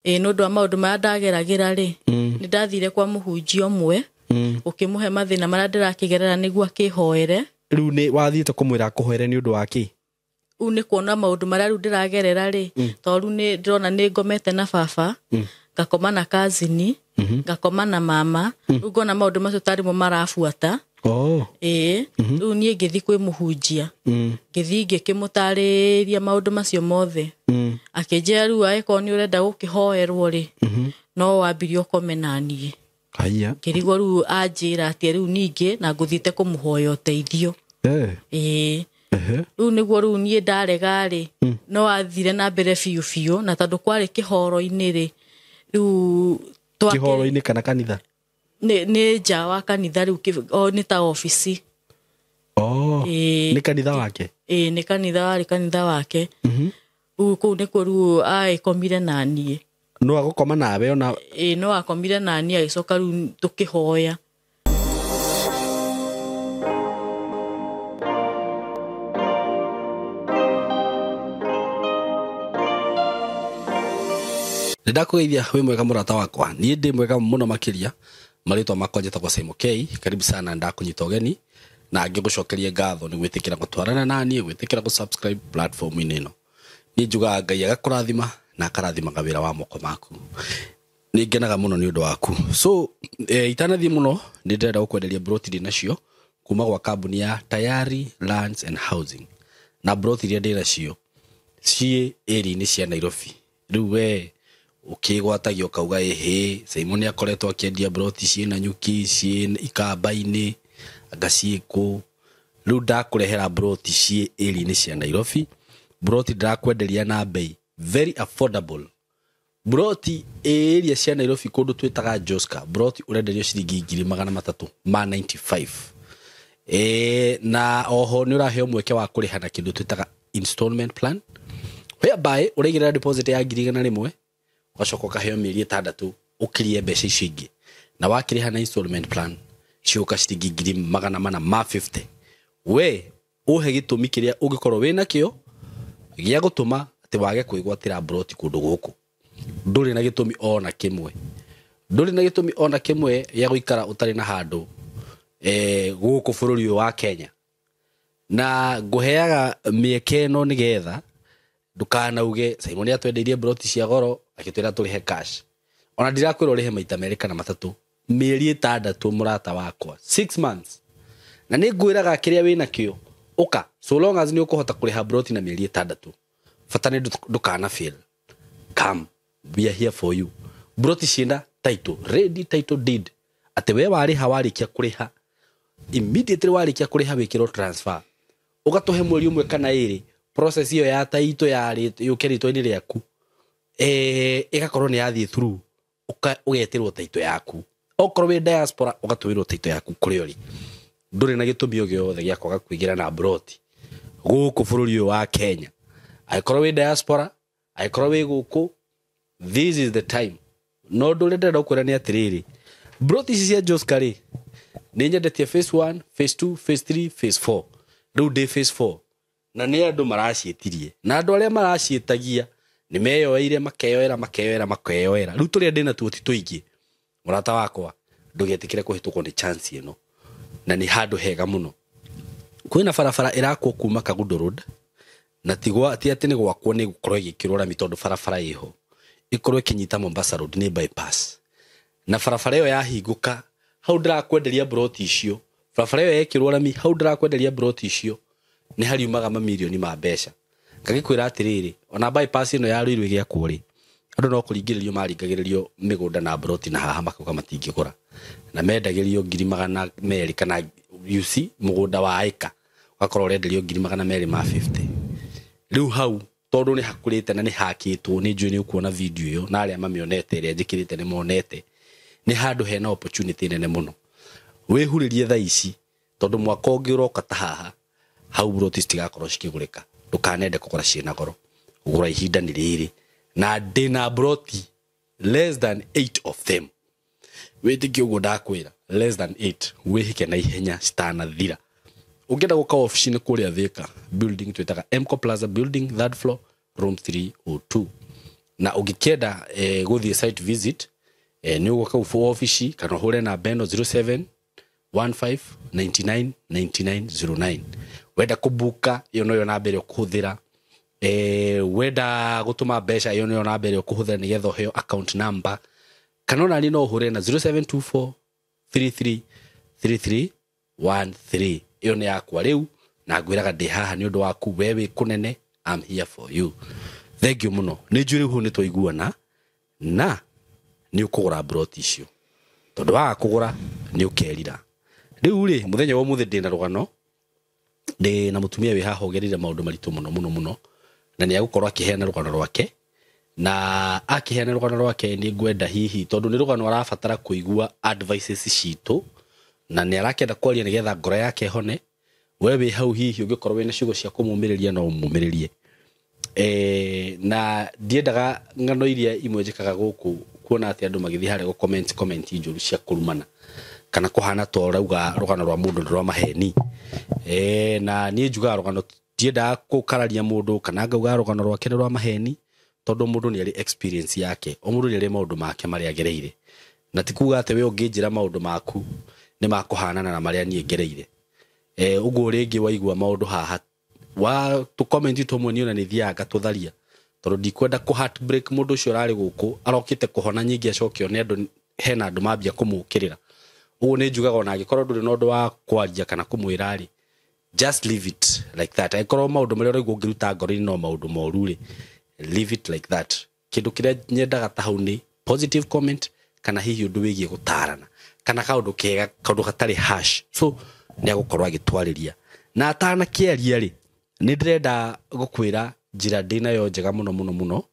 no ndo maundu ma ndageragira ri ni ndathire kwa muhunjio mwe ukimuhe mathina mara ndirakigerera niguo akihoere riu ni wathiite kumwira kuhoere ni undu waki une kuona maundu mara riu ndiragerera ri to riu ni ndirona ni ngomete na baba ngakoma na cousin ngakoma na mama riu ngona maundu macio tarimo marafuata riu nie ngithi kwi muhunjia ngithi ngikimutariria maundu macio mothe akinjira riu aiko ni urenda gukihoerwo ri no wambirie ukome na nie haya kirigwo riu anjira ati riu ningi na nguthite kumuhoya uteithio riu niguo riu nie ndarega ri no athire na mbere fiu na tondu kwari kihoro-ini ri riu kihoro-ini kana kanitha ni nja wa kanitha riu ni ta office ni kanitha wake ni kanitha wake kuu nikuo riu aikomire na nie no agukoma nawe ona no akomire na nie agicoka riu tukihoya ndakugeithia we mwega murata wakwa nie ndi mwega muno makiria maritwa makwa njetagwo Simon K karibu sana ndakunyita ugeni na ngigucokeria ngatho ni gwitikira gutwarana nani gwitikira ku subscribe platform ino ni njuga Ngai agakurathima na akarathimaga wira wa moko maku ni ngenaga muno ni undu waku so itanathi muno ni ndenda gukwenderia broti nacio kuma gwa kambuni ya Tayari Lands and Housing na broti iria ndira cio cie area-ini cia Nairobi riu we ukigwatagio kauga Simon akoretwo akiendia broti ciina nyuki ciina ikamba-ini agaciku riu ndakurehera broti cie area-ini cia Nairobi broti ndakwenderia na bei very affordable broti area cia Nairobi kundu twitaga Joska broti urenderio ciringi 395 na oho ni uraheo mweke wa kuriha na kindu twitaga installment plan whereby ureigera deposit ya 1,100 wacoka kaheo mieri 6 ukirie mbeca icio ingi na wakiriha na installment plan cioka ciringi 450 we uhe gitumi kiria ungikorwo wina kio gia gutuma ati wage kwigwatira broti kundu guku nduri na gitumi ona kimwe ya guikara utari na handu guku bururi wa Kenya na nguheaga mieke ino nigetha ndukanauge Simon atwendeirie broti cia goro akitwira turihe cash ona ndirakwira urihe maita meri kana matatu mieri 6 murata wakwa 6 months na ni ngwiraga kiria wina kio uka so long as ni ukuhota kuriha broti na mieri 6 fatane ndukana feel come we are here for you broti cienda title ready title deed ate we wariha warikia kuriha immediately warikia kuriha wikiro transfer ugatuhe mweri umwe kana iri process iyo ya title ya ukerito-ini riaku igakorwo ni yathie through ugetirwo title yaku okorwo wi diaspora ugatwirwo title yaku kuri ori nduri na gitumi giothe gia kwaga kuigira na broti guku bururi wa Kenya aikorwo wi diaspora aikorwo wi guku this is the time no nduri ndenda ukwira ni atiriri broti cia Joska ri ni nyendetie phase 1 phase 2 phase 3 phase 4 riu ndi phase 4 na ni andu maracietirie na andu aria maracietagia ni meyoeire makeyoera riu turi ndina tuo ti tuingi murata wakwa ndugetikire kuhitukwo ni chance ino na ni handu hega muno kwina barabara irakwo kuma Kagundo Road na tigwa ti ati ni gwakwo ni gukorwo igikirora mitondu barabara iho ikorwo kinyita Mombasa Road ni bypass na barabara iyo yahinguka hau ndirakwenderia broti icio barabara iyo yekirwo rami hau ndirakwenderia broti icio ni hariumaga mamilioni ma mbeca ngagikwira atiriri ona bypass ino yaruirwe gia kuri andu no kuringiririo maringagiririo migunda na broti na haha makauga matingigura na mendagirio 200 kana UC mugunda wa eka wakorwo renderio 250 riu hau tondu ni hakurite na ni hakitwo ni njui ni ukuona video iyo na aria mamionete ria njikirite ni monete ni handu hena opportunity nene muno wihuririe tha ici tondu mwaka ungi uroka ta haha hau broti stigakorwo cikigurika ndukanende kugura ciina goro ugura ihinda ni riri na ndina broti less than 8 of them witiki ugo ndakwira less than 8 wihike na ihenya citanathira ungenda guka office-ini kuria Thika building twitaga Mco Plaza building third floor room 302 na ũngĩkenda gũthiĩ site visit nĩ ũgũka kwa office kana hũre na beno 0715999909 wenda kubuka iyo no yo namba ĩrĩa ũkũhũthĩra wenda gũtũma mbeca iyo no yo namba ĩrĩa ũkũhũthĩra nĩgetha ũheo account number kana ona ni no ũhũre na 0724333313 iyo nĩ yakwa rĩu na ngwĩraga ndĩ haha nĩ ũndũ waku wewe kũnene. I'm here for you. Thank you muno. Nĩ njũrĩ hu nĩ twaiguana na nĩ ũkũgũra broti icio tondũ wa kũgũra nĩ ũkerira. Rĩu rĩ mũthenya wa mũthĩ ndĩ na rũgano ndĩ na mũtumia wĩ haha ũgerire maũndũ maritũ mũno na nĩ agũkorwo akĩheana rũgano rwake na akĩheana rũgano rwake nĩ ngwenda hihi tondũ nĩ rũgano arabatara kũigua advices citũ na nĩ arakenda kwaria nĩgetha ngoro yake hone. Wewe hau hihi ũngĩkorwo wĩna ciugo cia kũmũmĩrĩria no mũmĩrĩrie. Na ndiendaga ngano iria imwe njikaga gũkũ kuona atĩ andũ magĩthiĩ harĩa comment njũru cia kũrumana kana kũhana to rauga rũgano rwa mũndũ rwa maheni. Na niĩ njugaga rũgano ndiendaga gũkararia mũndũ kana ngauga rũgano rwake rwa maheni tondũ mũndũ nĩ arĩ experience yake. O mũndũ nĩ arĩ maũndũ make marĩa agereire na ti kuuga atĩ we ũngĩnjĩra maũndũ maku nĩ makũhanana na marĩa niĩ ngereire. Uguo rĩngĩ waigua maũndũ haha wa tu comment tumwe niona nĩ thiaga tũtharia tondũ ndikwenda ku heartbreak mũndũ ũcio ararĩ gũkũ arokite kũhona nyingĩ acokio nĩ andũ hena andũ mambia kũmũkĩrĩra. Uguo nĩ njugaga ona angĩkorwo ndũrĩ na ũndũ wa kwaria kana kũmwĩra rĩ just leave it like that. Angĩkorwo maũndũ marĩa ũraigua ũngĩruta ngoro-inĩ no maũndũ moru rĩ leave it like that. Kĩndũ kĩrĩa nyendaga ta hau nĩ positive comment kana hihi ũndũ wĩgiĩ gũtarana kana kaũndũ kega kaũndũ gatarĩ harsh. So nĩ agũkorwo agĩtwarĩria na atana kĩaria rĩ nĩ ndĩrenda gũkwĩra njĩra ndĩnayo njega mũno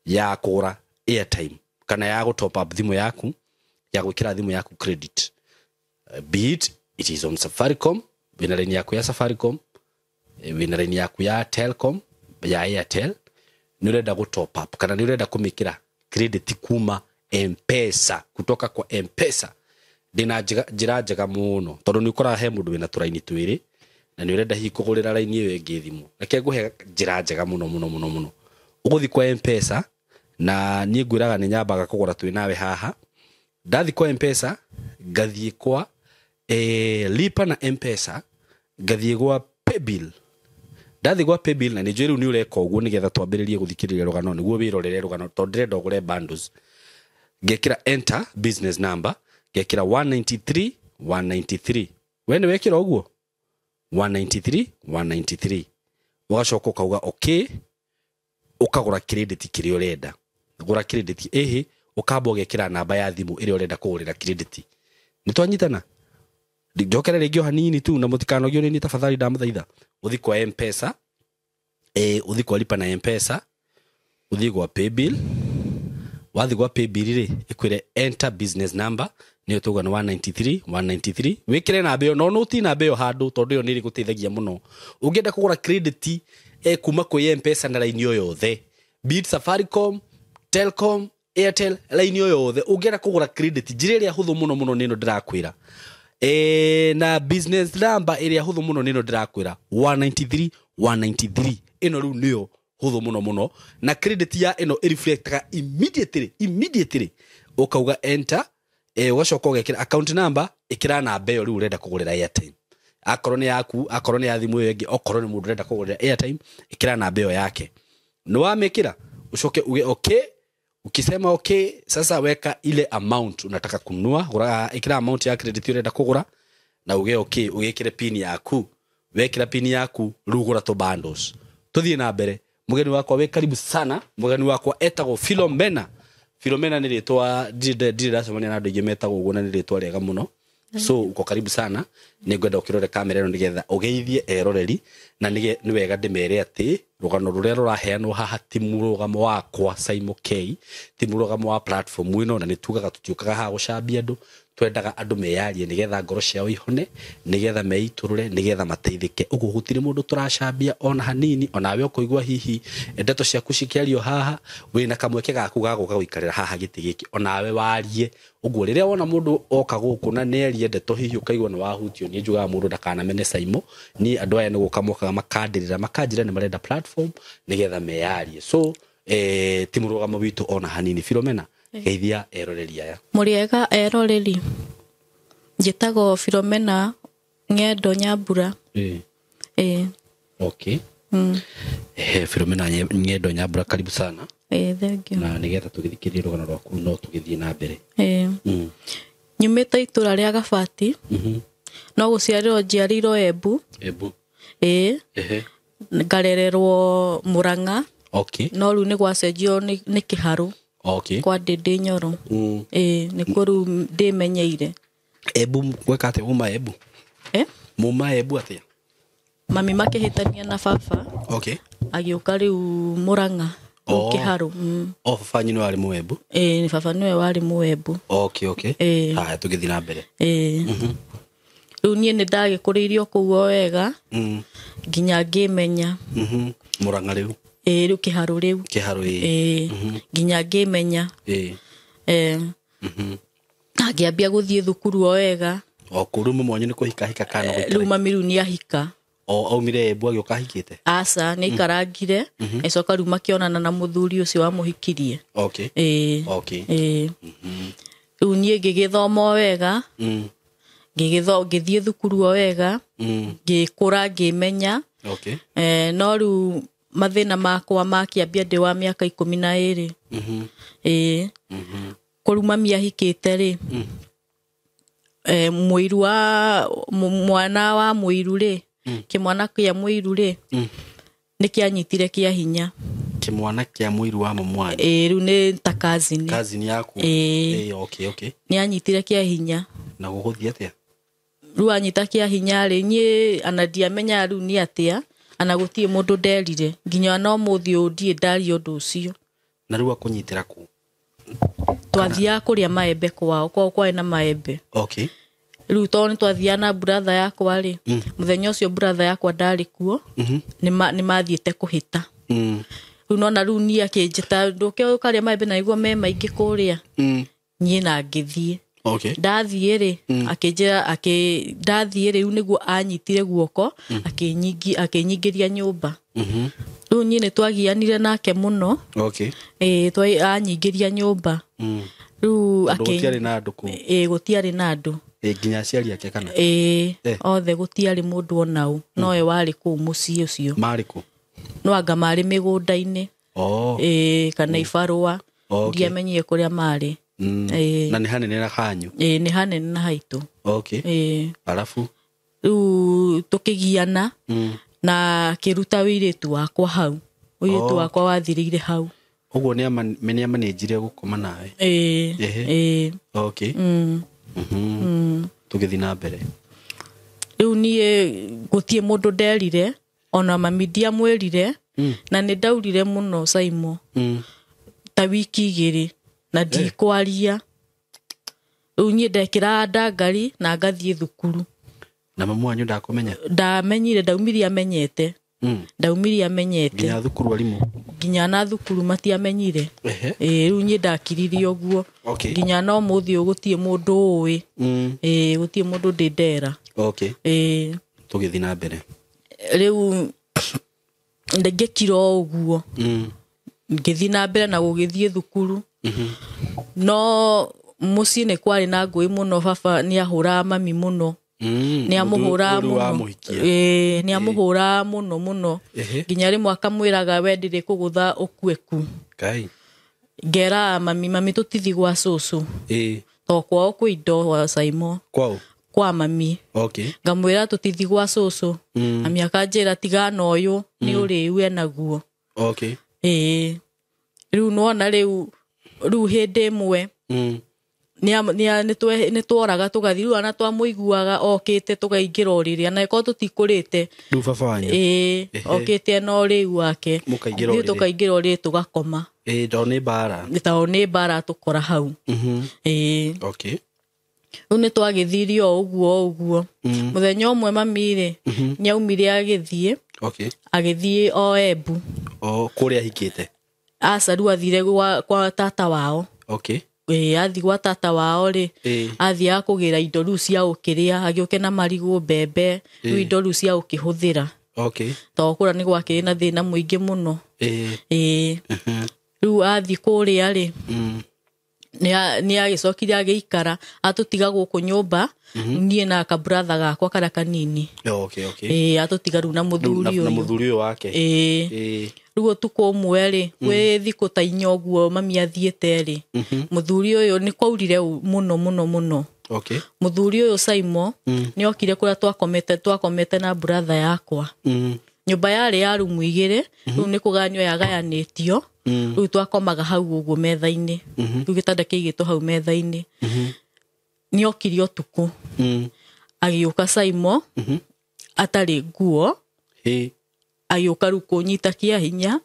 ya kũgũra airtime kana ya gũtop up thimũ yaku ya gwĩkĩra thimũ yaku credit. Be it is on Safaricom wĩna line yaku ya Safaricom wĩna line yaku ya Telcom ya Airtel nĩ ũrenda gũtop up kana nĩ ũrenda kũmĩkĩra credit kuma M-Pesa kutoka kwa M-Pesa. Ndĩna njĩra njega mũno tondũ nĩ ũkoraga he mũndũ wĩna tũraini twĩrĩ na nĩ ũrenda hihi kũgũrĩra raini ĩyo ĩngĩ thimũ. Reke ngũhe njĩra njega mũno. Ũgũthiĩ kwa M-Pesa na niĩ ngwĩraga nĩ nyambaga kũgũra twĩ nawe haha. Ndathiĩ kwa M-Pesa ngathiĩ kwa lipa na M-Pesa ngathiĩ gwa paybill. Ndathiĩ gwa paybill na nĩ njũĩ rĩu nĩ ũreka ũguo nĩgetha twambĩrĩrie gũthikĩrĩria rũgano nĩguo wĩrorere rũgano tondũ ndĩrenda ũgũre bundles. Ngekĩra enter business number ngekĩra 193 we nĩ wekĩra ũguo 193 ũgacoka ũkauga okay ũkagũra credit kĩrĩa ũrenda. Gũra credit ũkamba ũgekĩra namba ya thimũ ĩrĩa ũrenda kũgũrĩra credit. Nĩ twanyitana njokera rĩngĩ hanini tu na mũtikanogio nĩ tafadhali ndamũthaitha. Ũthiĩ kwa M-Pesa ũthiĩ kwa lipa na M-Pesa ũthiĩ kwa paybill. Wathiĩ kwa paybill rĩ ĩkwĩre enter business number nĩ ũtuga na 193 wĩkĩre namba ĩyo no ti namba ĩyo handũ tondũ ĩyo nĩ ĩgũteithagia mũno ũngĩenda kũgũra credit kuma kwĩ M-Pesa na line yothe be it Safaricom, Telcom, Airtel line yothe ũngĩenda kũgũra credit njĩra ĩrĩa hũthũ mũno nĩ ĩno ndĩrakwĩra. Na business number ĩrĩa hũthũ mũno nĩ ĩno ndĩrakwĩra 193 ĩno rĩu nĩyo hũthũ mũno na credit ya ĩno reflectaga immediately ũkauga enter ũgacoka ũgekĩra account number ĩkĩra namba ĩyo rĩu ũrenda kũgũrĩra airtime. Akorwo nĩ yaku akorwo nĩ ya thimũ ĩyo ĩngĩ okorwo nĩ mũndũ ũrenda kũgũrĩra airtime ĩkĩra namba ĩyo yake. Nĩ wamĩkĩra ucoke uge okay. Ukisema okay sasa weka ile amount unataka kununua ĩkĩra amount ya credit ũrenda kũgũra na uge okay ũgekĩre pin yaku wekĩra pin yaku rĩu gũra to bundles. Tũthiĩ na mbere. Mugeni wakwa we karibu sana. Mugeni wakwa etagwo Philomena nĩ rĩtwa ndĩracemania na andũ aingĩ metagwo ũguo na nĩ rĩtwa rĩega mũno. So uko karibu sana. Nĩ ngwenda ũkĩrore kamera ĩno nĩgetha ũgeithie eroreri na nĩ wega ndĩmere atĩ rũgano rũrĩa rũraheanwo haha ti mũrũgamo wakwa Simon K, ti mũrũgamo wa platform ĩno na nĩ tugaga tũtiũkaga haha gũcambia andũ. Twendaga andũ meyarie nĩgetha ngoro ciao ihone nĩgetha meitũrũre nĩgetha mateithĩke. Ũguo gũtirĩ mũndũ tũracambia ona hanini onawe ũkũigua hihi ndeto ciaku cikĩario haha wĩna kamweke gaku ga gũka gũikarĩra haha gĩtĩ gĩkĩ onawe warie. Ũguo rĩrĩa wona mũndũ oka gũkũ na nĩerie ndeto hihi ũkaigua nĩ wahutio nĩ njugaga mũndũ ndakanamene Simon ni andũ aya nĩ gũka mokaga makandĩrĩra makanjĩra nĩ marenda platform nĩgetha meyarie. So ti mũrũgamo witũ ona hanini. Philomena, geithia eroreri aya. Mũrĩega eroreri. Njĩtagwo Philomena Ng'endo Nyambura. Okay. Philomena Ng'endo Nyambura, karibu sana. Thank you. Na nigetha tũgĩthikĩrĩrie rũgano rwaku no tũgĩthiĩ na mbere. Nyumĩte itũra rĩa Gabati. No gũciarĩrwo njiarĩirwo Embu. Ngarererwo Murang'a. Okay. No rĩu nĩ gwacenjio nĩ Kĩharũ. Okay. Kwa Ndĩndĩ Nyoro. Nĩkuo rĩu ndĩmenyeire. Embu gweka atĩa uma Embu? Muma Embu atĩa? Mami makĩhĩtania na baba. Okay. Agĩũka rĩu Murang'a. Kĩharũ. Baba nyinĩ warĩ Mũembu? Nĩ baba nĩwe warĩ Mũembu. Okay, okay. Haya tũgĩthiĩ na mbere. Rĩu niĩ nĩ ndagĩkũrĩirio kũu o wega. Nginya ngĩmenya. Murang'a rĩu? Rĩu Kĩharũ rĩu. Kĩharũ nginya ngĩmenya. Ngĩambia gũthiĩ thukuru o wega. Kũu rĩu mwanyu nĩ kũhikahika kana gũikara? Rĩu mami rĩu nĩ ahika. Aumire Embu agĩũka ahikĩte? Aca nĩ ikarangire. Acoka rĩu makĩonana na mũthuri ũcio wamũhikirie. Okay. Okay. Rĩu niĩ ngĩgĩthoma o wega. Ngĩthiĩ thukuru o wega. Ngĩkũra ngĩmenya. Okay. No rĩu mathĩna makwa makĩambia ndĩ wa mĩaka 12. Kũrũ mami ahikĩte rĩ. Mũiru wa mwana wa mũiru rĩ. Kĩmwana kĩa mũiru rĩ. Nĩ kĩanyitire kĩa hinya. Kĩmwana kĩa mũiru wa mwana? Rĩu nĩ ta cousin. Cousin yaku? Okay, okay. Nĩ anyitire kĩa hinya. Na gũgũthiĩ atĩa? Rĩu anyita kĩa hinya rĩ, niĩ ana ndiamenya rĩu nĩ atĩa. Ana gũtirĩ mũndũ nderire. Nginya no mũthĩ ũyũ ndirĩ ndaria ũndũ ũcio. Na rĩu akũnyitĩra kũ? Twathiaga kũrĩa maembe kwao. Kwao kwarĩ na maembe. Okay. Rĩu tondũ nĩ twathiaga na brother yakwa rĩ. Mũthenya ũcio brother yakwa ndarĩ kuo. Nĩ mathiĩte kũhĩta. Rĩu nona rĩu niĩ akĩnjĩta ndũke ũkarĩa maembe na nĩguo me maingĩ kũrĩa. Niĩ na ngĩthiĩ. Okay. Ndathiĩ rĩ. Akĩnjĩra ndathiĩ rĩu nĩguo anyitire guoko. Akĩnyingĩria nyũmba. Rĩu niĩ nĩ twagianire nake mũno. Okay. Anyingĩria nyũmba. Rĩu gũtiarĩ na andũ kũu? Gũtiarĩ na andũ. Nginya aciari ake kana? Othe gũtiarĩ mũndũ ona ũ. Nowe warĩ kũu mũciĩ ũcio. Marĩ kũ? No anga marĩ mĩgũnda-inĩ. Kana ibarũa. Ndiamenyire kũrĩa marĩ. Na nĩ hanene na hanyu? Nĩ hanene na haitũ. Okay. Alafu? Rĩu tũkĩgiana. Na akĩruta wĩirĩtu wakwa hau. Wĩirĩtu wakwa wathirĩire hau. Ũguo nĩamanĩnjire gũkoma nawe? Okay. Tũgĩthiĩ na mbere. Rĩu niĩ gũtirĩ mũndũ nderire. Ona mami ndiamwĩrire. Na nĩ ndaurire mũno Saimo. Ta wiki 2 na ndikwaria. Rĩu niĩ ndekĩra ndangari na ngathiĩ thukuru. Na mamu wanyu ndakũmenya? Ndamenyire, ndaumirie amenyete. Ndaumirie amenyete. Nginya thukuru arimũ? Nginya na thukuru matiamenyire. Rĩu niĩ ndakiririe ũguo. Nginya no mũthĩ gũtirĩ mũndũ ũĩ. Gũtirĩ mũndũ ndĩndera. Okay. Tũgĩthiĩ na mbere. Rĩu ngĩkira ũguo. Ngĩthiĩ na mbere na gũgĩthiĩ thukuru. No mũciĩ nĩ kwarĩ na ngũĩ mũno. Baba nĩ ahũraga mami mũno. Nĩ amũhũraga mũno. Nĩ amũhũraga mũno mũno. Nginya rĩmwe akamwĩraga we ndĩrĩ kũgũtha ũkue ku. Ngera mami tũtithi gwa cũcũ. To kwao kwĩ indo wa Saimo. Kwao? Kwa mami. Okay. Ngamwĩra tũtithi gwa cũcũ. Mami akanjĩra tigana ũyũ nĩ ũrĩu enaguo. Okay. Rĩu nona rĩu hĩndĩ ĩmwe nĩ tworaga tũgathiĩ. Rĩu ana twamũiguaga okĩte tũkaingĩra ũrĩrĩ. Na ĩkorwo tũtikũrĩte. Rĩu baba wanyu? Okĩte na ũrĩu wake. Mũkaingĩra ũrĩrĩ? Tũkaingĩra ũrĩrĩ tũgakoma. Tondũ nĩ mbara? Tondũ nĩ mbara tũkora hau. Okay. Rĩu nĩ twagĩthirie o ũguo. Mũthenya ũmwe mami rĩ. Nĩ aumire agĩthiĩ. Agĩthiĩ o Embu. Kũrĩa ahikĩte? Aca rĩu athire kwa tata wao. Okay. Athi gwa tata wao rĩ. Athiaga kũgĩra indo rĩu cia gũkĩrĩa. Agĩũke na marigũ, mbembe. Rĩu indo rĩu cia gũkĩhũthĩra. Okay. to kura ni gwake na thina muingi muno riu athi kuria ri ni agicokire agikara atutiga guku nyumba nie na ka brother gakwa kara kanini atutiga riu na muthuri wake riu tuko umwe ri we thiku ta inyoguo mami athiete ri muthuri uyu ni kwaurire muno muthuri uyu Saimo ni okire kuria twakomete na brother yakwa nyumba yari ya rumu 2 riu ni kuganyo yagayanitio riu twakomaga hau uguo metha-ini riu gitanda kiigito hau metha-ini ni okire utuku agiuka Saimo atari nguo agiuka riu kunyita kia hinya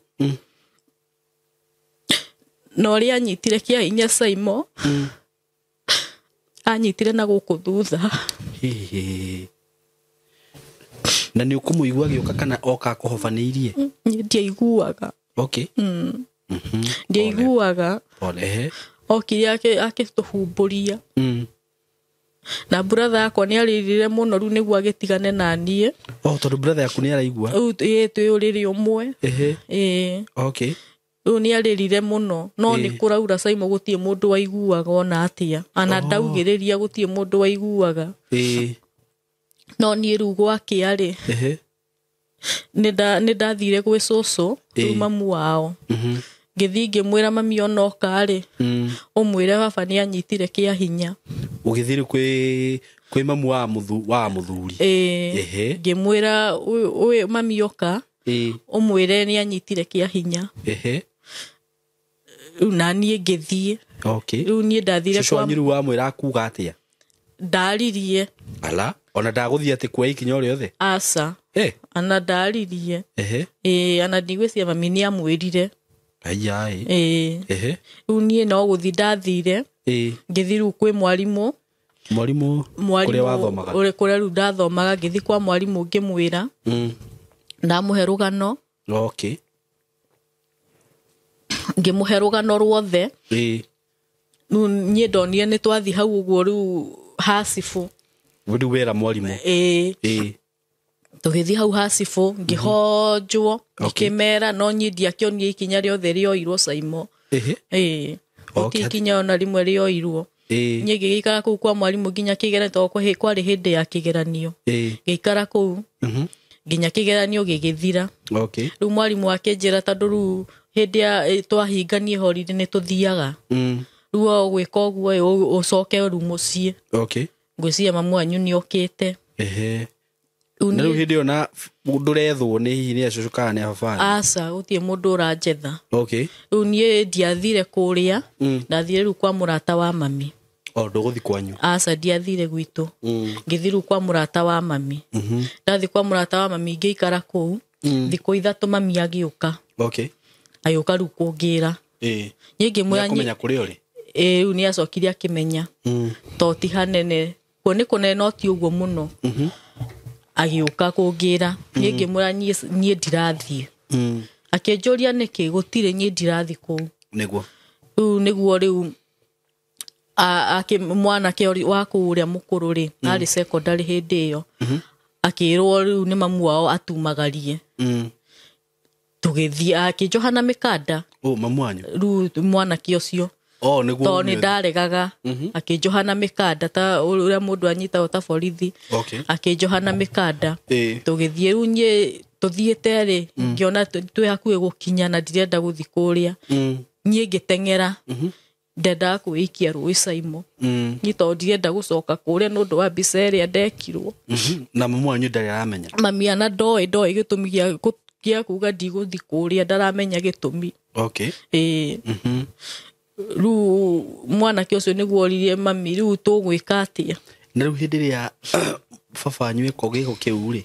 no ria anyitire kia hinya Saimo anyitire na guku thutha na ni ukumuigua gioka kana oka kuhobaniirie ndiaiguaga ndiaiguaga okire akituhumburia na brother yakwa ni aririre muno riu niguo agitigane na nie tondu brother yaku ni araigua twi uriri umwe riu ni aririre muno no ni kuraura Saimo gutie mundu waiguaga ona atia ana ndaugiriria gutie mundu waiguaga no ni riu gwake ari ni ndathire gwi cucu riu mamu wao ngithi ngimwira mami onoka ari umwire baba ni anyitire kia hinya ugithire kwi mamu wa muthuri ngimwira we mami oka umwire ni anyitire kia hinya na nie ngithie riu nie ndathire kwa nyiru wa mwira akuga atia ndaririe ala ona ndaguthia ati kwa ikinya riothe asa ana ndaririe ana ndigwisia mami ni amwirire riu nie no guthi ndathire ngithi riu kwi mwarimu kuria wathomaga kuria riu ndathomaga ngithi kwa mwarimu ngimwira ndamuhe rugano ngimuhe rugano ruothe riu nie ndonire ni twathi hau uguo riu hasifu riu wera mwarimu tugithi hau hasifu ngihonjwo ngikimera no nie ndiakionie ikinya riothe rioirwo Saimo ikinya ona rimwe rioirwo nie ngigikara kuu kwa mwarimu nginya kigeranio to kwari hindi ya kigeranio ngikara kuu nginya kigeranio gigithira riu mwarimu akinjira tondu riu hindi ya twahinganie holiday ni tuthiaga riu ogwika uguo ucoke riu mucii ngwiciria mamu wanyu ni okite na riu hindi ona ndurethwo ni hihi ni acucu kana ni ababani asa gutie mundu uranjetha riu nie ndiathire kuria ndathire riu kwa murata wa mami nduguthi kwanyu asa ndiathire gwitu ngithi riu kwa murata wa mami ndathi kwa murata wa mami ngiikara kuu thiku 3 mami agiuka ayuka riu kungira nie ngimwira kumenya kuri uri riu ni acokire akimenya to ti hanene kuo kunene no ti uguo muno agiuka kungira nie ngimwira nie ndirathie akinjuria niki gutire nie ndirathi kuu niguo riu mwana ke wa kuria mukuru ri ari secondary hindi iyo akirwo riu ni mamu wao atumagarie tugithie akinjohana mikanda mamu wanyu riu mwana ke ucio niguo to ni ndaregaga akinjohana mikanda ta uria mundu anyita ta borithi akinjohana mikanda tugithie riu nie tuthiete ri ngiona twi hakuhi gukinya na ndirenda guthi kuria nie ngitengera ndenda kuikia rui Saimo ni to ndirenda gucoka kuria nundu wa mbica iria ndekirwo na mamu wanyu ndari aramenya mami ana ndoi gitumi gia kuga ndiguthi kuria ndaramenya gitumi riu mwana ke ucio niguo oririe mami riu tugwika atia na riu hindi ria baba wanyu eko giko kiu ri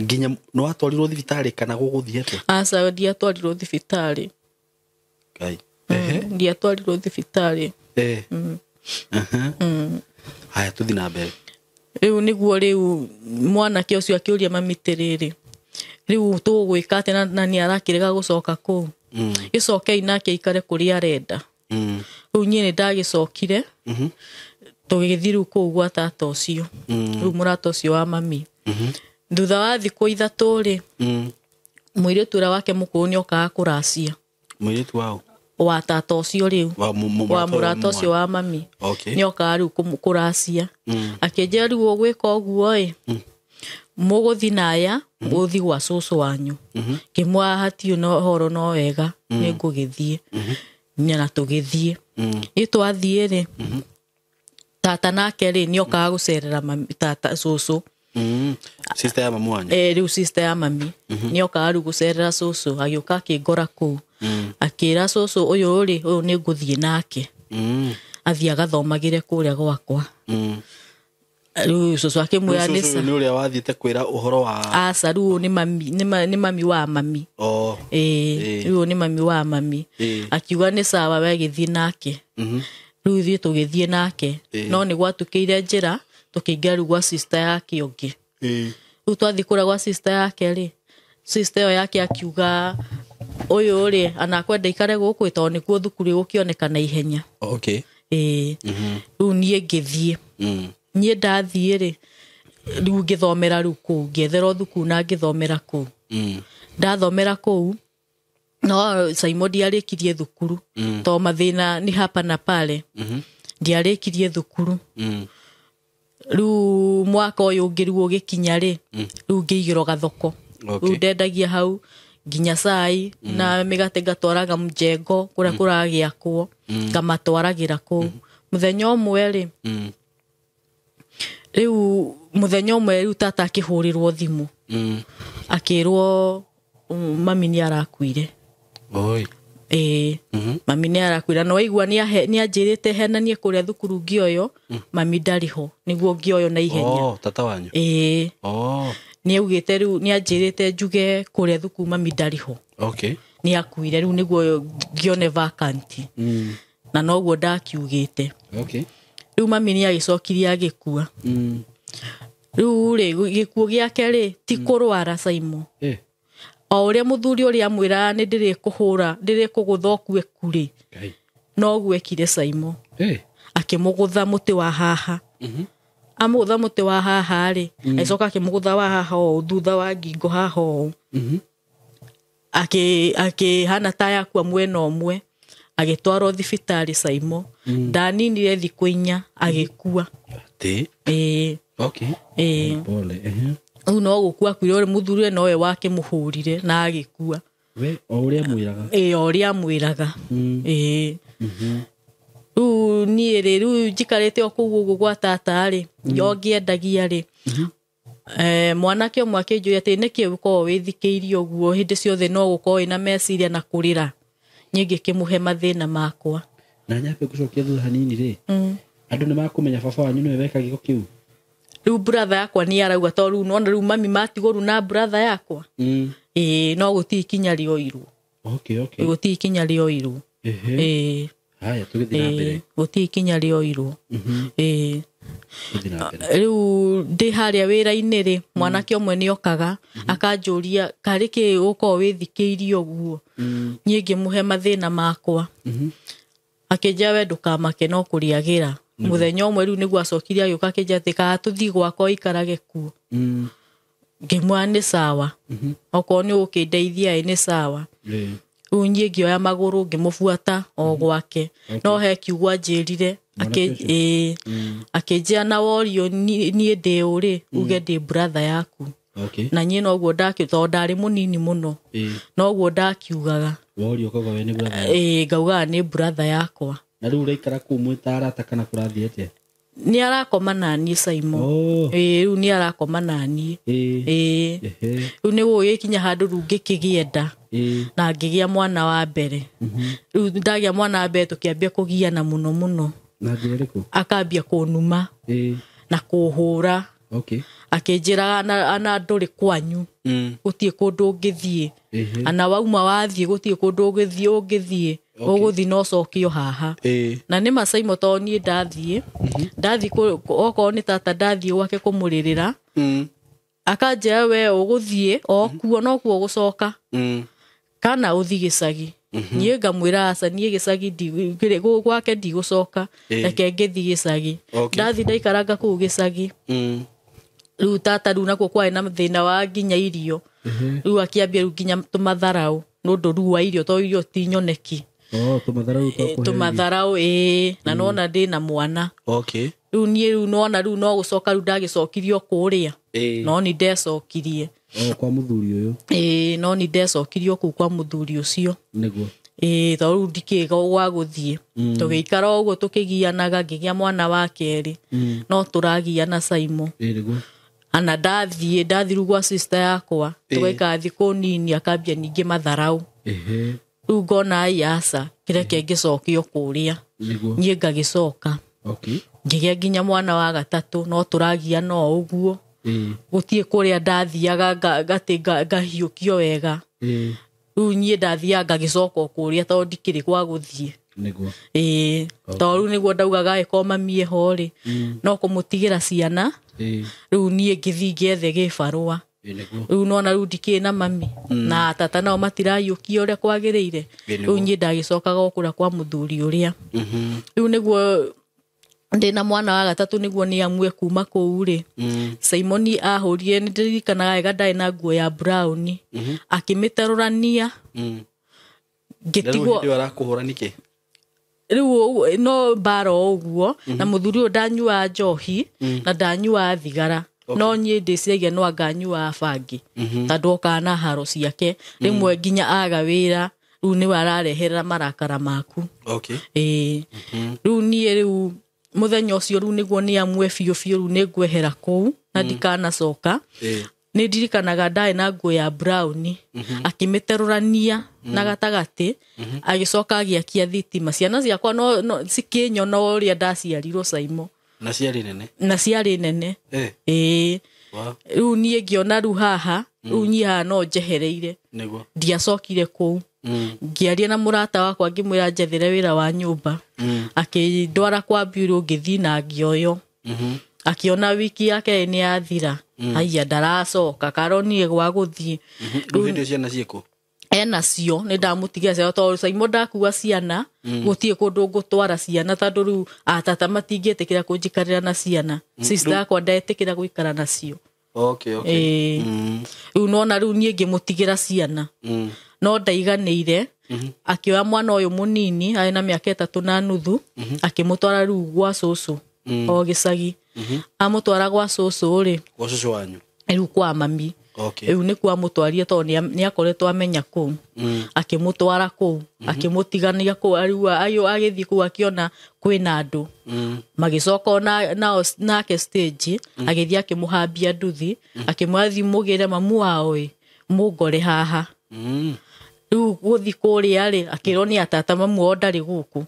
nginya no watwarirwo thibitari kana guguthiete asa ndiatwarirwo thibitari ndiatwarirwo thibitari haya tuthi na mbere riu niguo riu mwana ke ucio akiuria mami tiriri riu tugwika atia na ni arakirega gucoka kuu gicokei nake ikare kuria arenda riu nie ni ndagicokire tugigithii riu kuu gwa tata ucio riu murata ucio wa mami thutha wa thikũ ithatũ rĩ mũirĩtu ũrĩa wake mũkũrũ nĩokaga kũracia mũirĩtu wao wa tata ũcio rĩu wa mũrata ũcio wa mami nĩokaga rĩu kũracia akĩnjĩra rĩu ũgwĩka ũguo ĩ mũgũthi naya mũgũthi gwa cũcũ wanyu kĩmwa hatirĩ na ũhoro no wega nĩngũgĩthiĩ na tũgĩthiĩ itwathiĩ rĩ tata nake rĩ nĩokaga gũcerera tata cũcũ sister ya mamu wanyu rĩu sister ya mami nĩokaga rĩu gũcerera cũcũ agĩũka akĩngora kũu akĩra cũcũ ũyũ rĩ ũyũ nĩngũthiĩ nake athiĩ agathomagĩre kũrĩa gwakwa rĩu cũcũ akĩmwĩra nĩ nĩ ũrĩa wathiĩte kwĩra ũhoro wa aca rĩu nĩ mami wa mami rĩu nĩ mami wa mami akiuga nĩ sawa we gĩthiĩ nake rĩu ithuĩ tũgĩthiĩ nake no nĩ gwatũkĩire njĩra tũkĩingĩra rĩu gwa sister yake ũngĩ rĩu twathiĩ kũrĩa gwa sister yake rĩ sister ĩyo yake akiuga ũyũ rĩ anakwenda ikare gũkũ tondũ nĩkuo thukuru gũkĩoneka na ihenya rĩu niĩ ngĩthiĩ niĩ ndathiĩ rĩ rĩu ngĩthomera rĩu kũu ngĩetherwo thukuru na ngĩthomera kũu ndathomera kũu no Simon ndiarĩkirie thukuru tondũ mathĩna nĩ hapa na pale ndiarĩkirie thukuru rĩu mwaka ũyũ ũngĩ rĩu ũgĩkinya rĩ rĩu ngĩigĩrwo gathoko rĩu ndendagia hau nginya cai na mĩgate ngatwaraga Mjengo kũrĩa kũragĩakwo ngamatwaragĩra kũu mũthenya ũmwe rĩ rĩu mũthenya ũmwe rĩu tata akĩhũrĩrwo thimũ akĩrwo mami nĩ arakuire mami nĩ arakuire na waigua nĩ anjĩrĩte henanie kũrĩa thukuru ngĩoyo mami ndarĩ ho nĩguo ngĩoyo na ihenya tata wanyu nĩ augĩte rĩu nĩ anjĩrĩte njuge kũrĩa thukuru mami ndarĩ ho nĩ akuire rĩu nĩguo ngĩone vacancy na noguo ndakiugĩte rĩu mami nĩ agĩcokirie agĩkua rĩu rĩ gĩkuũ gĩake rĩ ti kũrwara Simon o ũrĩa mũthuri ũrĩa amwĩra nĩ ndĩrĩkũhũra ndĩrĩkũgũtha ũkue kure no gwekire Simon akĩmũgũtha mũtĩ wa haha amũgũtha mũtĩ wa haha rĩ acoka akĩmũgũtha wa haha o thutha wa ngingo haha o akĩhana ta yakua mwena ũmwe agĩtwarwo thibitarĩ Simon ndaninire thikũ 4 agĩkua rĩu no gũkua akuire ũrĩa mũthuri nowe wake mũhũrire na agĩkua o ũrĩa amwĩraga o ũrĩa amwĩraga rĩu niĩ rĩ rĩu njikarĩte o kũu ũguo gwa tata rĩ o ngĩendagia rĩ mwanake ũmwe akĩnjũria atĩ nĩkĩ ũkorwo wĩthikĩirie ũguo hĩndĩ ciothe no gũkorwo wĩna meciria na kũrĩra niĩ ngĩkĩmũhe mathĩna makwa na nyambe gũcokia thutha hanini rĩ andũ nĩ makũmenya baba wanyu nĩwe weka gĩko kĩu rĩu brother yakwa nĩ arauga tondũ rĩu nona rĩu mami matigũru na brother yakwa no gũtirĩ ikinya rĩoirwo gũtirĩ ikinya rĩoirwo haya tũgĩthiĩ na mbere gũtirĩ ikinya rĩoirwo rĩu ndĩ harĩa wĩra-inĩ rĩ mwanake ũmwe nĩ okaga akanjũria karĩ kĩ ũkorwo wĩthikĩirie ũguo niĩ ngĩmũhe mathĩna makwa akĩnjĩra we ndũkamake no kũrĩagĩra mũthenya ũmwe rĩu nĩguo acokirie agĩũka akĩnjĩra atĩ kana tũthiĩ gwakwa ikarage kuo ngĩmwĩra nĩ sawa okorwo nĩ ũkĩndeithia nĩ sawa rĩu niĩ ngĩoya magũrũ ngĩmũbuata o gwake no he kiugo anjĩrire akĩnjĩra na worio niĩ ndĩ ũrĩ uge ndĩ brother yaku na niĩ noguo tondũ ndarĩ mũnini mũno noguo ndakiugaga worio kogo we nĩ brother ngaugaga nĩ brother yakwa na rĩu ũraikara kũu mwĩ arata kana kũrathiĩ atĩa nĩ arakoma na niĩ Simon rĩu nĩ arakoma na niĩ rĩu nĩguo gĩkinya handũ rĩu ngĩkĩgĩenda na ngĩgĩa mwana wa mbere rĩu ndagĩa mwana wa mbere tũkĩambia kũgiana mũno mũno akambia kũnuma na kũhũra akĩnjĩra ana ndũrĩ kwanyu gũtirĩ kũndũ ũngĩthiĩ ana wauma wathiĩ gũtirĩ kũndũ ũngĩthiĩ ũgũthiĩ no cokio haha na nĩ ma Simon tondũ niĩ ndathiĩ okorwo nĩ tata ndathiĩ gwake kũmũrĩrĩra akanjĩra we ũgũthiĩ o kuo no kuo ũgũcoka kana ũthiĩ gĩcagi niĩ ngamwĩra aca niĩ gĩcagi gwake ndigũcoka reke ngĩthiĩ gĩcagi ndathiĩ ndaikaranga kũu gĩcagi riu tata riu nakuo kwari na thina wa nginya irio riu akiambia riu nginya tumatharau nundu riu wa irio to irio ti nyoneki tumatharau na nona ndina mwana okay riu nie riu nona riu no gucoka riu ndagicokirio kuria no ni ndecokirie kwa muthuri uyu no ni ndecokirio ku kwa muthuri ucio niguo to riu ndikiga gwa guthie tugiikara uguo tukigianaga ngigia mwana wa keri no turagiana Saimo niguo ana ndathie riu gwa sister yakwa tugaika thiku nini akambia ningi matharau riu ngona yasa kireke ngicokio kuria nie ngagicoka ngigia nginya mwana wa gatatu no turagiana o uguo gutie kuria ndathiaga ngati ngahiukio wega riu nie ndathia ngagicoka kuria to ndikiri kwa guthie niguo to riu niguo ndaugaga eko mamie hori no kumutigira ciana riu nie ngithi ngethe gibarua riu nona riu ndikina mami na tata nao matirayukia uria kwagiriire riu nie ndagicokaga okura kwa muthuri uria riu niguo ndina mwana wa gatatu niguo ni amwe kuma kuu ri Simoni ahurire ndirikanaga wega ndai na nguo ya brown akimiterurania ngitigwo ndio arakuhura niki riu no baro uguo na muthuri uyu ndanyua njohi na ndanyua thigara no nie ndiciagia no anganyua bangi tondu okana haro ciake rimwe nginya aga wira riu ni wararehera marakara maku riu nie riu muthenya ucio riu niguo ni amwe biu riu ni ngwehera kuu na ndikanacoka ni ndirikanaga ndai na nguo ya brown akimiterurania na gatagati agicoka agiakia thitima ciana ciakwa no cikinyona uria ndaciarirwo Saimo na ciari nene riu nie ngiona riu haha riu nie haha no njehereire ndiacokire kuu ngiaria na murata wakwa ngimwira njethere wira wa nyumba akindwara kwa biuru ngithi na ngioyo akiona wiki yake ni yathira aya ndaracoka karonie gwa guthie ndio ciana cieko cio ni ndamutigia cio to Saimo ndakuwa ciana gutie kundu ngutwara ciana tondu riu atata matingitikira kunjikarira na ciana sister yakwa ndetikira guikara nacio riu nona riu nie ngimutigira ciana no ndaiganire akioya mwana uyu munini ari na miaka 3 na nuthu akimutwara riu gwa cucu o gicagi amutwara gwa cucu ri gwa cucu wanyu riu kwa mami riu ni kwa mutwaria to ni akoretwo amenya ku akimutwara ku akimutigania ku riu ayo agithii ku akiona kwina andu magicoka nake stage agithii akimuhambia nduthi akimwathi mugire mamu wao mugore haha riu guthi kuria ri akirwo ni atata mamu ndari guku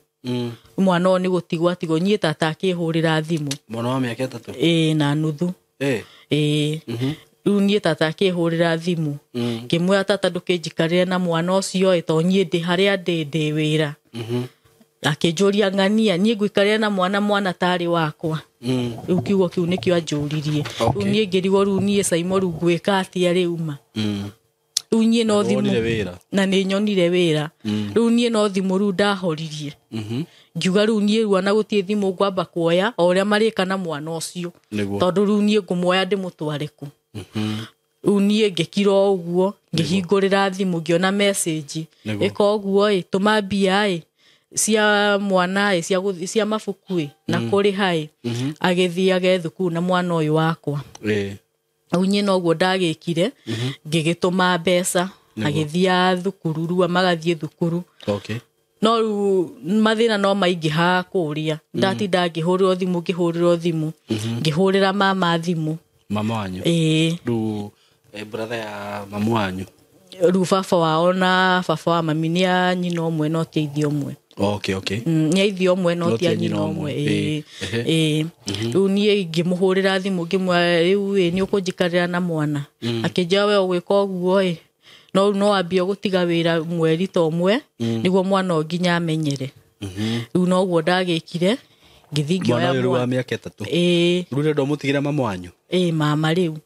mwana oni gutigwa tigo nie tata akihurira thimu mwana wa miaka 3 na nuthu riu nie tata akihurira thimu kimwe tata ndukinjikarire na mwana ucio to nie ndi haria ndi wira akinjuria ngania nie ngwikarire na mwana tari wakwa riu kiugo kiu nikio anjuririe riu nie ngirigwo riu nie Saimo riu ngwika atia riu ma riu nie no thimu na ni nyonire wira riu nie no thimu riu ndahoririe ngiuga riu nie ruona gutie thimu ngwamba kuoya oria marika na mwana ucio tondu riu nie ngumuoya ndimutware ku riu nie ngikira uguo ngihingurira thimu ngiona message iko uguo tuma mbia cia mwana cia mabuku na kuri hai agithia thukuru na mwana uyu wakwa unye no guo ndagikire ngigituma mbeca agithia thukuru riu magathie thukuru no riu mathina no maingiha kuria ndatinda ngihurira thimu ngihurira mama thimu mama wanyu riu brother ya mamu wanyu riu baba wao na baba wa mami ni anyina omwe no ti ithio omwe ni ithio omwe no ti anyina omwe riu nie ngimuhurira thimu ngimwa riu ni ukunjikarira na mwana akinja we ugwika uguo no ambie gutiga wira mweri to mwe niguo mwana nginya amenyere riu no guo ndagikire ngithi ngioya mwana wa miaka 3 riu ndo mutigira mama wanyu mama riu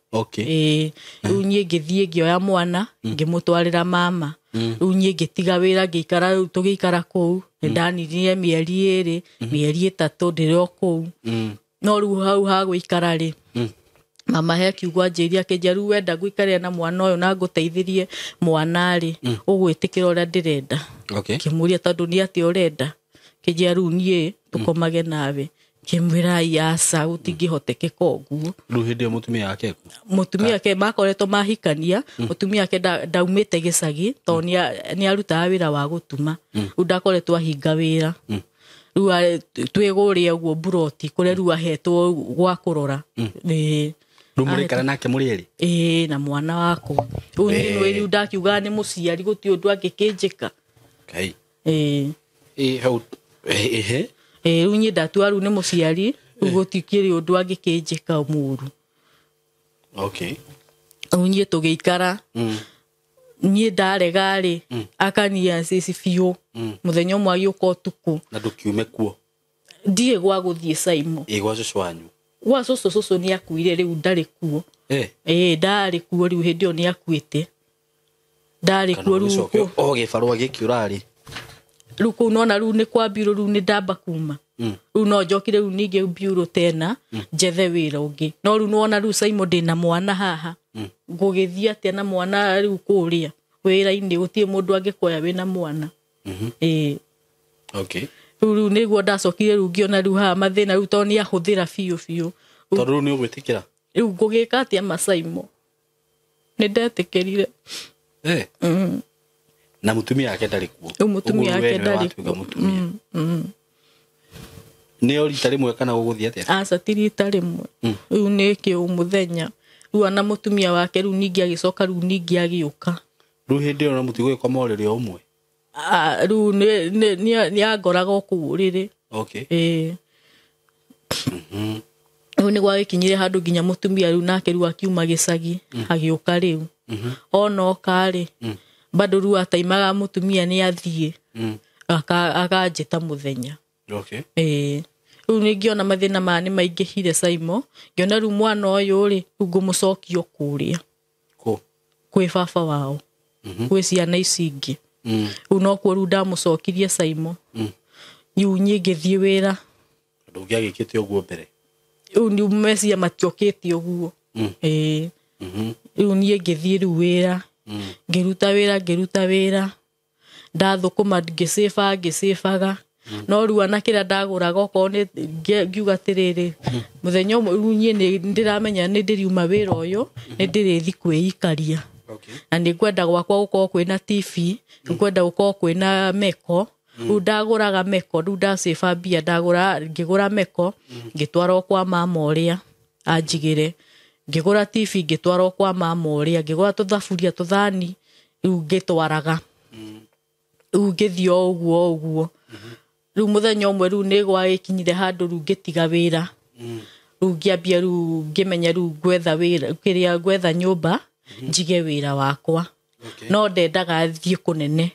riu nie ngithie ngioya mwana ngimutwarira mama riu nie ngitiga wira ngikara tugikara kuu ndanirire mieri 3 ndiri o kuu no riu hau ha guikara ri mama he kiugo anjĩria akĩnjĩra rĩu wenda gũikarĩra na mwana ũyũ na ngũteithĩrie mwana rĩ ũgwĩtĩkĩra ũrĩa ndĩrenda. Okay. Kĩmũria tondũ nĩ atĩ ũrenda. Kĩnjĩra rĩu niĩ tũkomage nawe. Kĩmwĩra aca gũtingĩhotekeka ũguo. Rĩu hĩndĩ ĩyo mũtumia wake mũtumia wake makoretwo mahikania. Mũtumia wake ndaumĩte gĩcagi tondũ nĩ arutaga wĩra wa gũtuma. Rĩu ndakoretwo ahinga wĩra. Rĩu twĩgũrĩa ũguo buroti kũrĩa rĩu ahetwo gwa kũrora. rĩu mũrĩikara nake mũrĩ erĩ? Na mwana wako. Rĩu ndakiuga nĩ mũciari gũtirĩ ũndũ angĩkĩnjĩka. Hau rĩu niĩ ndatua rĩu nĩ mũciari rĩu gũtikĩrĩ ũndũ angĩkĩnjĩka mũũru. Rĩu niĩ tũgĩikara. Niĩ ndarega rĩ akania sisi biũ. Mũthenya ũmwe agĩũka ũtukũ. Na ndũkiume kuo? Ndiĩ gwa gũthiĩ Caimo. Gwa cũcũ wanyu? Gwa cũcũ nĩ akuire rĩu ndarĩ kuo. Ndarĩ kuo rĩu hĩndĩ ĩyo nĩ akuĩte. Ndarĩ kuo rĩu. Gĩbarũa gĩkĩũra rĩ? Rĩu kũu nona rĩu nĩ kwambirwo rĩu nĩ ndamba kuma. Rĩu no njokire rĩu ningĩ mbiurũ tena njethe wĩra ũngĩ. No rĩu nona rĩu Caimo ndĩna mwana haha. Ngũgĩthiĩ atĩa na mwana rĩu kũrĩa wĩra-inĩ gũtirĩ mũndũ angĩkuoya wĩna mwana. Rĩu nĩguo ndacokire rĩu ngĩona rĩu haha mathĩna rĩu tondũ nĩ ahũthĩra biũ. Tondũ rĩu nĩ ũgwĩtĩkĩra? Rĩu ngũgĩka atĩa Caimo? Nĩ ndetĩkĩrire. Na mũtumia wake ndarĩ kuo? Rĩu mũtumia wake ndarĩ kuo. Nĩ rita rĩmwe kana gũgũthiĩ atĩa? Aca ti rita rĩmwe. Rĩu nĩ kĩũmũthenya. Rĩu ana mũtumia wake rĩu ningĩ agĩcoka rĩu ningĩ agĩũka. Rĩu hĩndĩ ĩyo na mũtigũgĩkoma ũrĩrĩ o ũmwe? Rĩu nĩ angoraga o kũu ũrĩrĩ. Rĩu nĩ gwagĩkinyire handũ nginya mũtumia rĩu nake rĩu akiuma gĩcagi agĩũka rĩu. Ona oka rĩ bado rĩu ataimaga mũtumia nĩ athiĩ akanjĩta mũthenya. Rĩu nĩngĩona mathĩna maya nĩ maingĩhire Caimo. Ngĩona rĩu mwana ũyũ rĩ rĩu ngũmũcokia kũrĩa kwĩ baba wao kwĩ ciana ici ingĩ. Rĩu no kuo rĩu ndamũcokirie Caimo. Rĩu niĩ ngĩthiĩ wĩra. Ndũngĩagĩkĩte ũguo mbere? Rĩu nĩ meciria matiokĩte ũguo. Rĩu niĩ ngĩthiĩ rĩu wĩra. Ngĩruta wĩra. Ndathũkũma ngĩcĩbaga. No rĩu ana kĩrĩa ndagũraga okorwo nĩ ngiuga atĩrĩrĩ mũthenya ũmwe rĩu niĩ nĩ ndĩramenya nĩ ndĩriuma wĩra ũyũ nĩ ndĩrĩthi kwĩikaria. Na nĩ ngwenda gwakwa gũkorwo kwĩna TV, nĩ ngwenda gũkorwo kwĩna meko. Rĩu ndagũraga meko, rĩu ndacĩba mbia ngĩgũra meko ngĩtwara o kwa mama ũrĩa anjigĩre. Ngĩgũra TV ngĩtwara o kwa mama ũrĩa, ngĩgũra tũthaburia tũthani rĩu ngĩtwaraga. Rĩu ngĩthiĩ o ũguo. Rĩu mũthenya ũmwe rĩu nĩ gwagĩkinyire handũ rĩu ngĩtiga wĩra. Rĩu ngĩambia rĩu ngĩmenya rĩu gwetha wĩra kĩrĩa gwetha nyũmba njige wĩra wakwa. No ndendaga thiĩ kũnene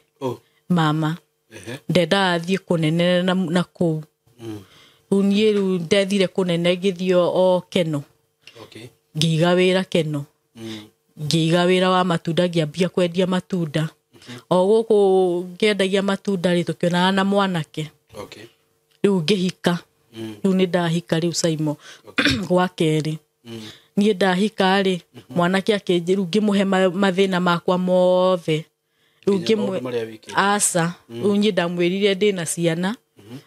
mama. Ndendaga thiĩ kũnene na kũu. Rĩu niĩ rĩu ndethire kũnene ngĩthiĩ o Keno. Ngĩiga wĩra Keno. Ngĩiga wĩra wa matunda ngĩambia kwendia matunda. O gũkũ ngĩendagia matunda rĩ tũkĩonaga na mwanake. Rĩu ngĩhika. Rĩu nĩ ndahika rĩu Caimo gwa kerĩ. Niĩ ndahika rĩ mwanake akĩnjĩra rĩu ngĩmũhe mathĩna makwa mothe. Rĩu aca rĩu niĩ ndamwĩrire ndĩna ciana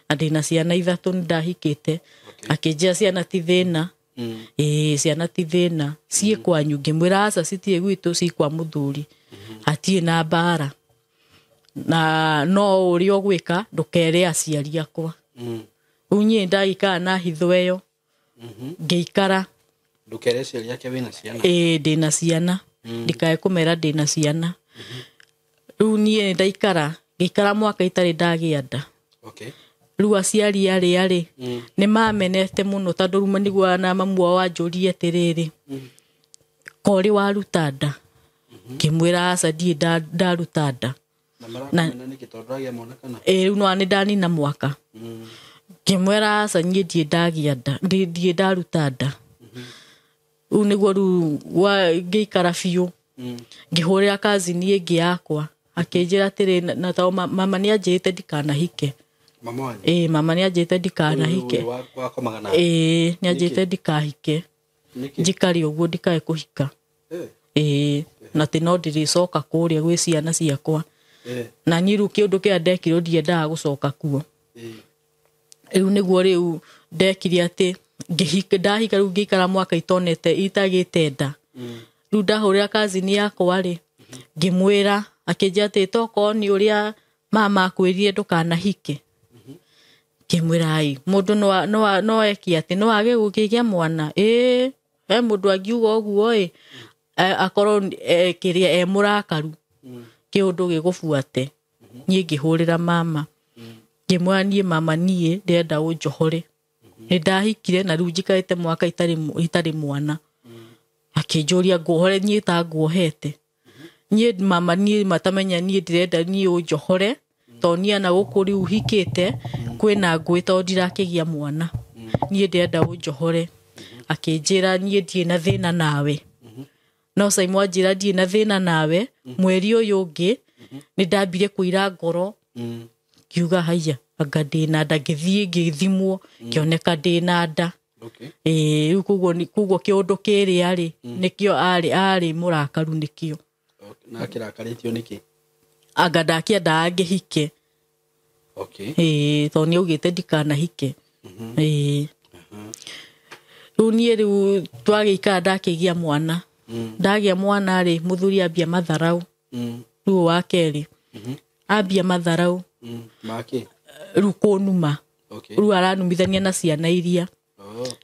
na ndĩna ciana 3 nĩ ndahikĩte. Akĩnjĩra ciana ti thĩna. Ciana ti thĩna ciĩ kwanyu. Ngĩmwĩra aca citirĩ gwitũ ci kwa mũthuri. Hatirĩ na mbara. Na no ũrĩa ũgwĩka ndũkere aciari akwa. Rĩu niĩ ndagĩikara na hitho ĩyo. Ngĩikara. Ndũkere aciari ake wĩna ciana? Ndĩna ciana. Ndikae kũmera ndĩna ciana. Rĩu niĩ ndaikara ngĩikara mwaka itarĩ ndagĩa nda. Rĩu aciari arĩ nĩ mamenete mũno tondũ rĩu nĩguo na mamu wao anjũrie atĩrĩrĩ korĩ waruta nda. Ngĩmwĩra aca ndirĩ ndaruta nda. Rĩu no nĩ ndanina mwaka. Ngĩmwĩra aca niĩ ndirĩ ndagĩa nda ndirĩ ndaruta nda. Rĩu nĩguo rĩu ngĩikara biũ. Ngĩhũrĩra kazini ĩngĩ yakwa akĩnjĩra atĩrĩ na tondũ mama nĩ anjĩrĩte ndikanahike. Mama nĩ anjĩrĩte ndikanahike. Nĩ anjĩrĩte ndikahike. njikari uguo ndikae kuhika na ti no ndiricoka kuria gwi ciana ciakwa na nyi ru kiundu kia ndekirwo ndiendaga gucoka kuo riu niguo riu ndekire ati ndahika riu ngikara mwaka itonete itagite nda riu ndahurira kazini yakwa ri ngimwira akinjia ati toko ni uria mama akwirire ndukanahike ngimwira ai mundu no eki ati no age gukigia mwana he mundu angiuga uguo akorwo kiria murakaru kiundu gigubuate nie ngihurira mama ngimwira nie mama nie ndenda unjohore ni ndahikire na riu njikaite mwaka itari mwana akinjuria nguhore nie ta nguohete nie mama nie matamenya nie ndirenda nie unjohore to nie na gukuri uhikite kwina ngui to ndirakigia mwana nie ndenda unjohore akinjira nie ndie na thina nawe no sai mwanjira ndie na thina nawe mweri uyu ungi ni ndambire kuira ngoro kiuga haya anga ndina nda ngithimwo kioneka ndina nda riu kuguo kiundu kiri ari nikio ari murakaru nikio na kirakaritio niki anga ndakienda angihike to ni ugite ndikanahike riu nie riu twagikara ndakigia mwana ndagia mwana ri muthuri ambia matharau riu wa keri ambia matharau maki riu kunuma riu aranumithania na ciana iria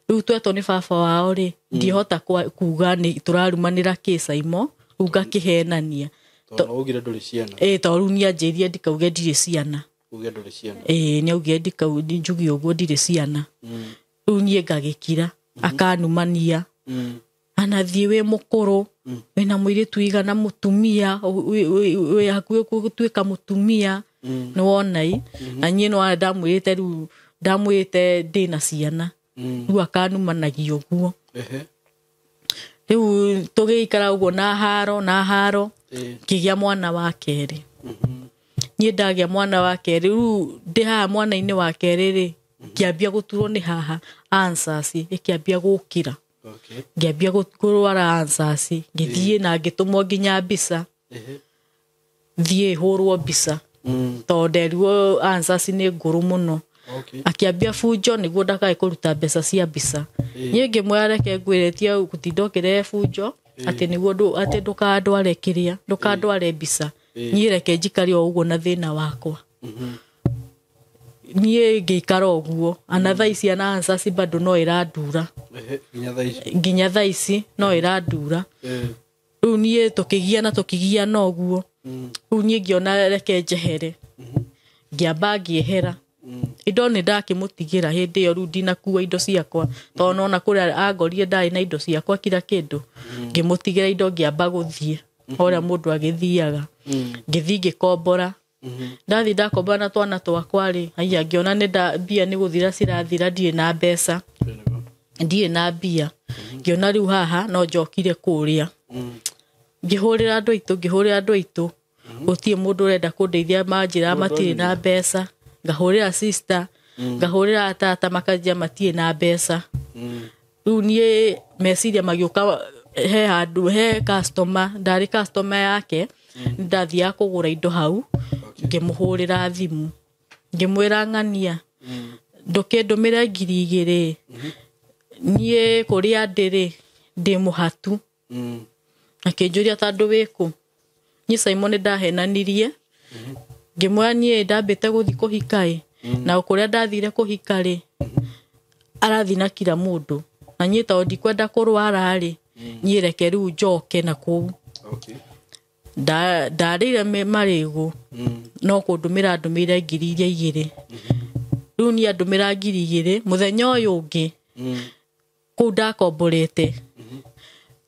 riu tweto ni baba wao ri ndihota kuga ni turarumanira kisaimo riu ngakihenania ugire nduri ciana to riu ni anjirie ndikauge ndire ciana uge nduri ciana ni augire ndikauge njugi uguo ndire ciana riu nie ngagikira akanumania anathie we mukuru wina mwiri tuigana mutumia we hakuwe gutwika mutumia ni wonai na nie no ndamwirite riu ndamwirite ndina ciana riu akanumanagio guo riu tugikara uguo na haro kigia mwana wa keri nie ndagia mwana wa keri riu ndiha mwana-ini wa keri ri kiambia guturwo ni haha answers ikiambia gukira ngiambia kurwara answers ngithie na ngitumwo nginya mbica thie hurwo mbica to nderuo answers ni nguru muno akiambia fujo niguo ndakae kuruta mbeca cia mbica nie ngimwareke ngwiretie gutindokire fujo ati niguo ati ndukandware kiria ndukandware mbica nie reke njikari o uguo na thina wakwa nie ngikara uguo another isi ana answers bado no iradura nginya thaici no iradura riu nie tukigia no uguo riu nie ngiona reke njehere ngiamba ngihera indo ni ndakimutigira hindi iyo riu ndinakuwa indo ciakwa to nona kuria angorire ndari na indo ciakwa kila kindu ngimutigira indo ngiamba guthie oria mundu agithiaga ngithi ngikombora ndathi ndakombora na twana twakwa ri haya ngiona ni mbia ni guthira cirathira ndie na mbeca ndie na mbia ngiona riu haha no njokire kuria ngihurira andu aitu gutie mundu urenda kundeithia manjira matire na mbeca ngahurira sister ngahurira tata makanjia matie na mbeca riu nie meciria magiuka he customer ndari customer yake ndathia kugura indo hau ngimuhurira thimu ngimwira ngania ndukindumira 2,000 nie kuria ndiri ndi muhatu akinjuria tandu wiku ni Simon ndahenanirie ngimwira nie ndambite guthi kuhikai na kuria ndathire kuhikari arathi na kila mundu na nie to ndikwenda kurwara ri nie reke riu njoke na kuu ndarire marigu no kundumira ndumire 2,000 riu ni andumira 2,000 muthenya uyu ungi ku ndakomborete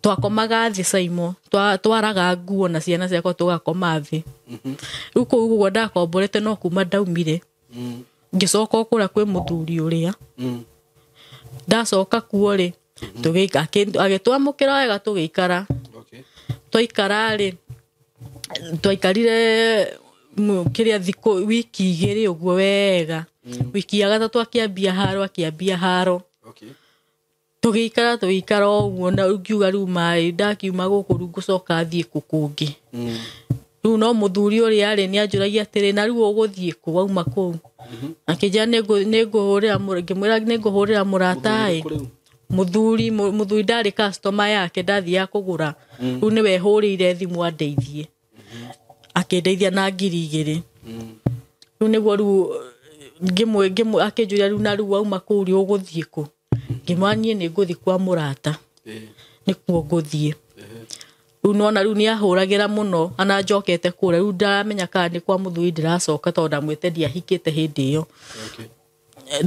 twakomaga thi Saimo twaraga nguo na ciana ciakwa tugakoma thi riu kuguo ndakomborete no kuma ndaumire ngicoka kura kwi muthuri uria ndacoka kuo ri tugika agitwamukira wega tugikara twaikara ri twaikarire kiria thiko wiki 2 uguo wega wiki ya gatatu akiambia haro tũgĩikara ũguo na ngiuga rĩu maĩ ndakiuma gũkũ rĩu ngũcoka thiĩ kũngĩ rĩu no mũthuri ũrĩa arĩ nĩanjũragia atĩrĩ na rĩu ũgũthiĩ kũ wauma kũu akĩnjĩra ngĩmwĩra nĩngũhũrĩra mũrata mũthuri ndarĩ customer yake ndathiaga kũgũra rĩu nĩwe hũrĩire thimũ andeithie akĩndeithia na 2,000 rĩu nĩguo rĩu akĩnjũria rĩu na rĩu wauma kũu rĩ ũgũthiĩ kũ ngĩmwĩra niĩ nĩngũthiĩ kwa mũrata nĩkuo ngũthiĩ rĩu nona rĩu nĩahũragĩra mũno ana njokete kũrĩa rĩu ndaramenya kana nĩ kwa mũthuri ndĩracoka tondũ ndamwĩte ndiahikĩte hĩndĩ ĩyo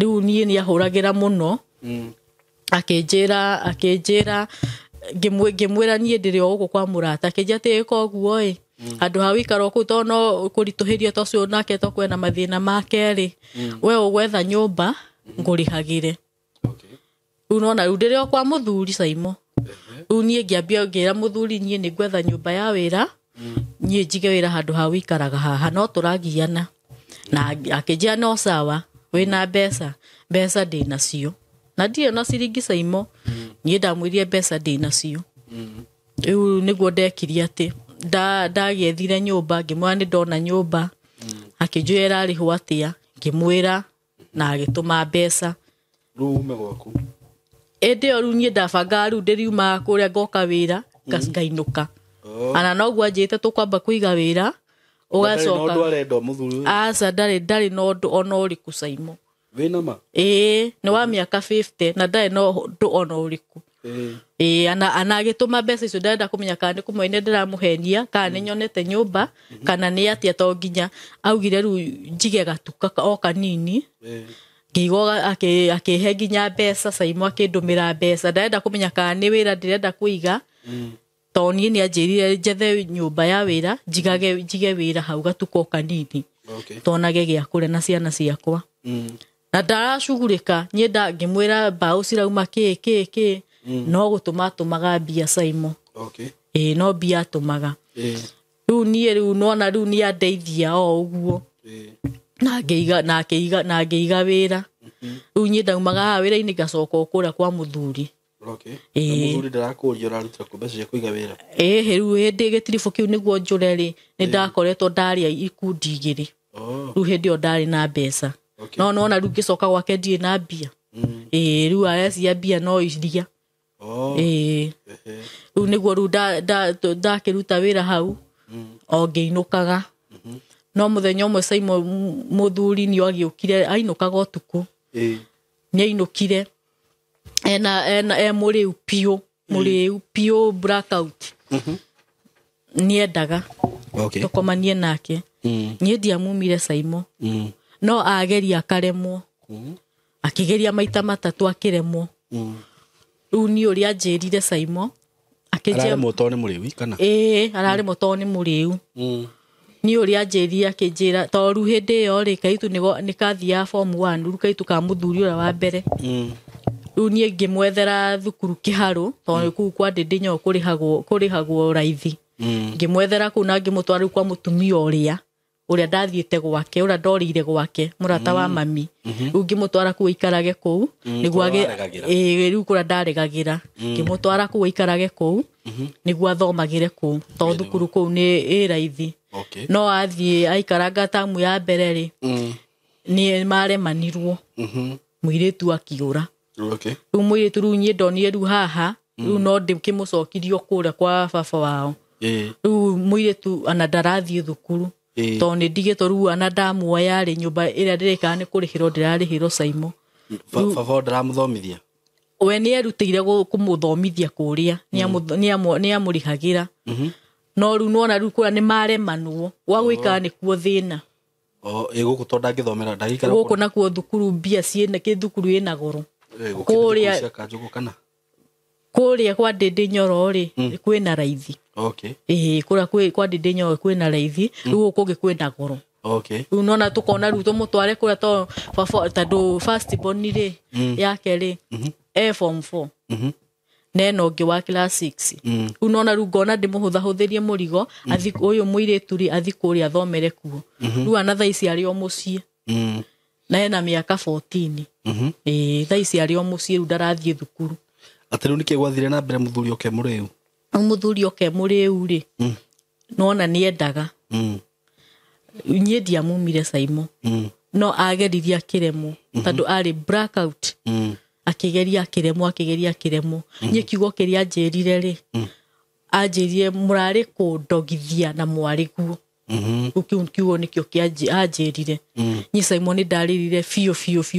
rĩu niĩ nĩahũragĩra mũno akĩnjĩra ngĩmwĩra niĩ ndĩrĩ o gũkũ kwa mũrata akĩnjĩra atĩ koguo andũ ha wĩikara kũu tondũ no kũritũhĩrio tũcio nake to kwena mathĩna make rĩ we ũgwetha nyũmba ngũrĩhagĩre rĩu nona rĩu ndĩrĩ o kwa mũthuri Simon rĩu niĩ ngĩambia ngĩra mũthuri niĩ nĩngwetha nyũmba ya wĩra niĩ njige wĩra handũ ha wĩikaraga haha no tũragiana na akĩnjĩra no sawa wĩna mbeca ndĩnacio na ndirĩ na ciringi Simon niĩ ndamwĩrire mbeca ndĩnacio rĩu nĩguo ndekirie atĩ ndagĩethire nyũmba ngĩmwĩra nĩ ndona nyũmba akĩnjũria ĩrarĩhwo atĩa ngĩmwĩra na agĩtũma mbeca rĩu ume gwaku ĩndĩ ĩyo rĩu niĩ ndabangaga rĩu ndĩriumaga kũrĩa ngoka wĩra ngainũka ana noguo anjĩte tũkwamba kũiga wĩra ũgacoka aca ndarĩ na ũndũ ona ũrĩkũ Simon wĩna ma nĩ wa mĩaka 50 na ndarĩ na ũndũ ona ũrĩkũ ana agĩtũma mbeca icio ndarenda kũmenya kana nĩ kũmwene ndĩramũhenia kana nĩ nyonete nyũmba kana nĩ atĩa to nginya augire rĩu njige gatuka o kanini ngĩigua akĩhe nginya mbeca Simon akĩndũmĩra mbeca ndarenda kũmenya kana nĩ wĩra ndĩrenda kũiga to niĩ nĩanjĩrire njethe nyũmba ya wĩra njige wĩra hau gatuka o kanini tonage gĩa kũrĩa na ciana ciakwa na ndaracugurĩka niĩ ngĩmwĩra mbaũ cirauma kĩ no gũtũmaga mbia Simon no mbia atũmaga rĩu niĩ nona rĩu nĩandeithia o ũguo na ngĩiga wĩra rĩu niĩ ndaumaga haha wĩra-inĩ ngacoka kũrĩa kwa mũthuri mũthuri ndarakũria ũrarutĩra kũ mbeca cia kũiga wĩra rĩu hĩndĩ gĩtiribũ kĩu nĩguo njũre rĩ nĩndakoretwo ndarĩa ikundi 2 rĩu hĩndĩ ĩyo ndarĩ na mbeca no nona rĩu ngĩcoka gwake ndirĩ na mbia rĩu arecia mbia no iria rĩu nĩguo rĩu ndakĩruta wĩra hau o ngĩinũkaga no mũthenya ũmwe Simon mũthuri nĩ agĩũkire ainũkaga ũtukũ nĩainũkire mũrĩu piũ blackout nĩendaga tũkomanie nake niĩ ndiamumire Simon no ageria akaremwo akĩgeria maita matatũ akĩremwo rĩu niĩ ũrĩa anjĩrire Simon araremwo tondũ nĩ mũrĩu kana araremwo tondũ nĩ mũrĩu niĩ ũrĩa anjĩrire akĩnjĩra tondũ rĩu hĩndĩ ĩyo rĩ kaitũ nĩkathiaga form 1 rĩu kaitũ ka mũthuri ũrĩa wa mbere rĩu niĩ ngĩmwethera thukuru Kĩharũ tondũ kũu kwa Ndĩndĩnyoro kũrĩhagwo raithi ngĩmwethera kũu na ngĩmũtwara kwa mũtumia ũrĩa ndathiĩte gwake ũrĩa ndorĩire gwake mũrata wa mami rĩu ngĩmũtwara kũu aikarage kũu nĩguo rĩu kũrĩa ndaregagĩra ngĩmũtwara kũu aikarage kũu nĩguo athomagĩre kũu tondũ thukuru kũu nĩ raithi no athiĩ aikaranga tamu ya mbere rĩ nĩ maremanirwo mũirĩtu akĩũra rĩu mũirĩtu rĩu niĩ ndonire rĩu haha rĩu no ndĩkĩmũcokirio kũrĩa kwa baba wao rĩu mũirĩtu ana ndarathiĩ thukuru tondũ nĩndigĩtwo rĩu ana ndamuoya rĩ nyũmba ĩrĩa ndĩrekaga nĩ kũrĩhĩrwo ndĩrarĩhĩrwo Simon baba ndaramũthomithia we nĩerutĩire kũmũthomithia kũrĩa nĩamũrĩhagĩra no rĩu nona rĩu kũrĩa nĩ maremanwo gwa gũikara nĩkuo thĩna gũkũ tondũ ndangĩthomera ndagĩikara gũkũ nakuo thukuru mbia thukuru ĩna goro kũrĩa kwa Ndĩndĩnyoro rĩ kwĩna raithi kũrĩa kwa Ndĩndĩnyoro kwĩna raithi rĩu gũkũ kwĩna goro rĩu nona tũkona rĩu tũmũtware kũrĩa tondũ first born rĩ yake rĩ form 4 nena ũngĩ wa class 6 rĩu nona rĩu ngona ndĩmũhũthahũthĩrie mũrigo ũyũ mũirĩtu rĩ athi kũrĩa athomere kuo rĩu ana thaa ici arĩ o mũciĩ na ena mĩaka 14 thaa ici arĩ o mũciĩ rĩu ndarathiĩ thukuru Atĩ rĩu nĩkĩ gwathire na mbere mũthuri oke mũrĩu? Mũthuri oke mũrĩu rĩ, nona nĩendaga. Niĩ ndiamumire Caimo. No ageririe akĩremwo. Tondũ arĩ blackout. Akĩgeria akĩremwo. Niĩ kiugo kĩrĩa anjĩrire rĩ, anjĩrire mũrarĩ kũndogithia na mwarĩguo. Kiugo nĩkĩo anjĩrire. Niĩ Caimo nĩndarĩrire biũ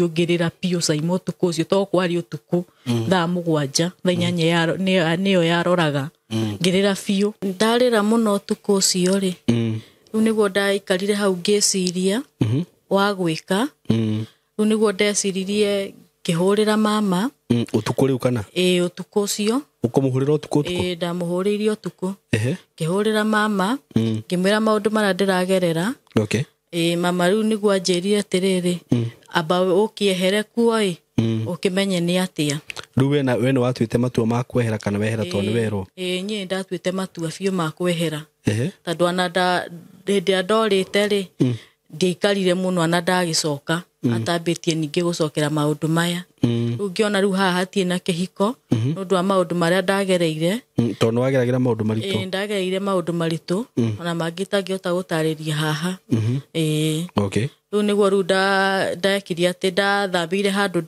ngĩrĩra biũ Caimo ũtukũ ũcio, tondũ kwarĩ ũtukũ thaa 7 thaa 8 nĩyo yaroraga. Ngĩrĩra biũ. Ndarĩra mũno ũtukũ ũcio rĩ. Rĩu nĩguo ndaikarire hau ngĩciria wa gwĩka. Rĩu nĩguo ndeciririe ngĩhũrĩra mama. Ũtukũ rĩu kana? Ũtukũ ũcio. Ũkũmũhũrĩra ũtukũ? Ndamũhũrĩire ũtukũ. Ngĩhũrĩra mama, ngĩmwĩra maũndũ marĩa ndĩragerera. Mama rĩu nĩguo anjĩrire atĩrĩrĩ, amba ũkĩehere kuo ũkĩmenye nĩ atĩa. Rĩu we nĩ watuĩte matua ma kwehera kana wehera tondũ nĩ werwo? Niĩ ndatuĩte matua biũ ma kwehera. Tondũ ana hĩndĩ ndorĩte rĩ, ndiaikarire mũno ana ndagĩcoka. Atambĩtie ningĩ gũcokera maũndũ maya. Rĩu ngĩona rĩu haha hatirĩ na kĩhiko nĩũndũ wa maũndũ marĩa ndagereire. Tondũ nĩwageragĩra maũndũ maritũ? Ndagereire maũndũ maritũ ona mangĩ itangĩhota gũtarĩria haha. Rĩu nĩguo rĩu ndekire atĩ ndathambĩire handũ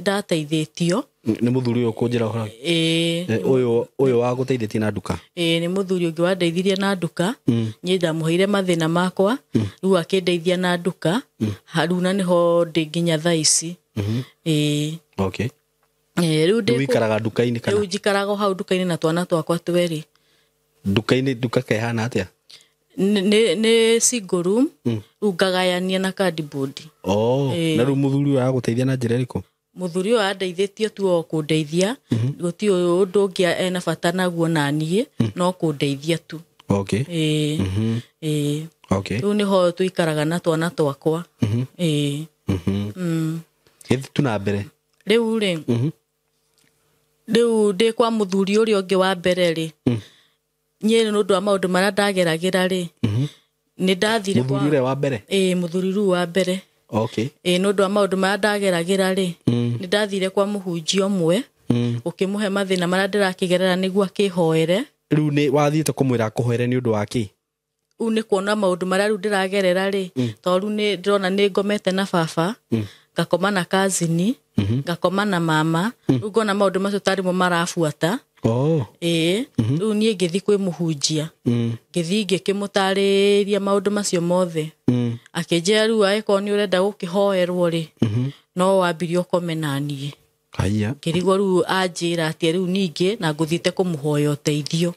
ndateithĩtio. Nĩ mũthuri ũyũ kũnjĩra ũhoro? Ũyũ wa gũteithĩtie na nduka? Nĩ mũthuri ũngĩ wandeithirie na nduka. Niĩ ndamũheire mathĩna makwa, rĩu akĩndeithia na nduka. Rĩu na nĩho ndĩ nginya thaa ici. Rĩu wĩikaraga nduka-inĩ kana? Rĩu njikaraga hau nduka-inĩ na twana twakwa tweri. Nduka kehana atĩa? Nĩ single room. Rĩu ngagayania na cardboard. Na rĩu mũthuri ũyũ agũteithia na njĩra ĩrĩkũ? Mũthuri ũyũ andeithĩtie tu o kũndeithia. Gũtirĩ ũndũ ũngĩ ena bata naguo na niĩ, no kũndeithia tu. Rĩu nĩho tũikaraga na twana twakwa. Gĩthiĩ tu na mbere. Rĩu ndĩ kwa mũthuri ũrĩa ũngĩ wa mbere rĩ, niĩ nĩ ũndũ wa maũndũ marĩa ndageragĩra rĩ, nĩ ndathire kwa mũthuri ũrĩa wa mbere. Mũthuri rĩu wa mbere. Nĩ ũndũ wa maũndũ marĩa ndageragĩra rĩ, nĩ ndathire kwa mũhunjia ũmwe ũkĩmũhe mathĩna marĩa ndĩrakĩgerera nĩguo akĩhoere. Rĩu nĩ wathiĩte kũmwĩra akũhoere nĩ ũndũ wa kĩ? Rĩu nĩ kuona maũndũ marĩa rĩu ndĩragerera rĩ, tondũ rĩu nĩ ndĩrona nĩ ngomete na baba, ngakoma na cousin, ngakoma na mama. Rĩu ngona maũndũ macio tarĩ mo marabuata. Rĩu niĩ ngĩthiĩ kwĩ mũhunjia. Ngĩthiĩ ngĩkĩmũtarĩria maũndũ macio mothe. Akĩnjĩra rĩu angĩkorwo nĩ ũrenda gũkĩhoerwo rĩ, no wambire ũkome na niĩ. Ngĩrigwo rĩu anjĩra atĩ rĩu ningĩ na ngũthiĩte kũmũhoya ũteithio.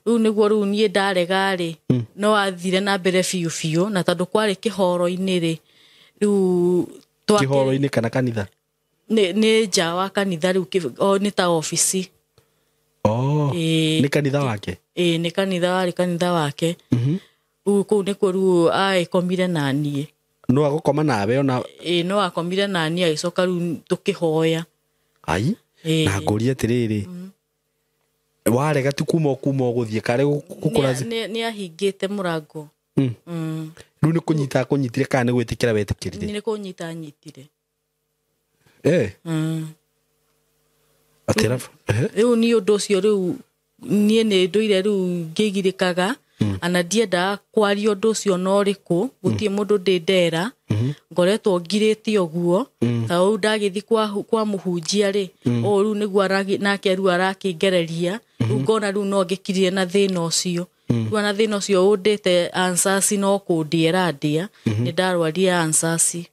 Rĩu nĩguo rĩu niĩ ndarega rĩ, no athire na mbere biũ na tondũ kwarĩ kĩhoro-inĩ rĩ, rĩu kĩhoro-inĩ kana kanitha? Nĩ nja wa kanitha, rĩu nĩ ta ofici. Nĩ kanitha wake? Nĩ kanitha wake. Rĩu kũu nĩkuo rĩu agĩkomire na niĩ. No agũkoma nawe ona? No akomire na niĩ agĩcoka rĩu tũkĩhoya. Na ngũrie atĩrĩrĩ, warega tu kuma ũgũthiĩ karĩ gũkũrathi? Nĩ ahingĩte mũrango. Rĩu nĩ kũnyita kũnyitire kana nĩ gwĩtĩkĩra wetĩkĩrire? Nĩ kũnyita nyitire. Rĩu niĩ ũndũ ũcio rĩu niĩ nĩ ndũire rĩu ngĩgirĩkaga, ana ndiendaga kwaria ũndũ ũcio no rĩkũ, gũtirĩ mũndũ ndĩndera, ngoretwo ngirĩte ũguo. Ta rĩu ndagĩthiĩ kwa mũhunjia rĩ, rĩu nĩguo nake rĩu arakĩngereria, rĩu ngona rĩu no ngĩkirire na thĩna ũcio. Rĩu na thĩna ũcio ũndĩte ansasi no kũndĩera ndĩa, nĩ ndarwarire ansasi.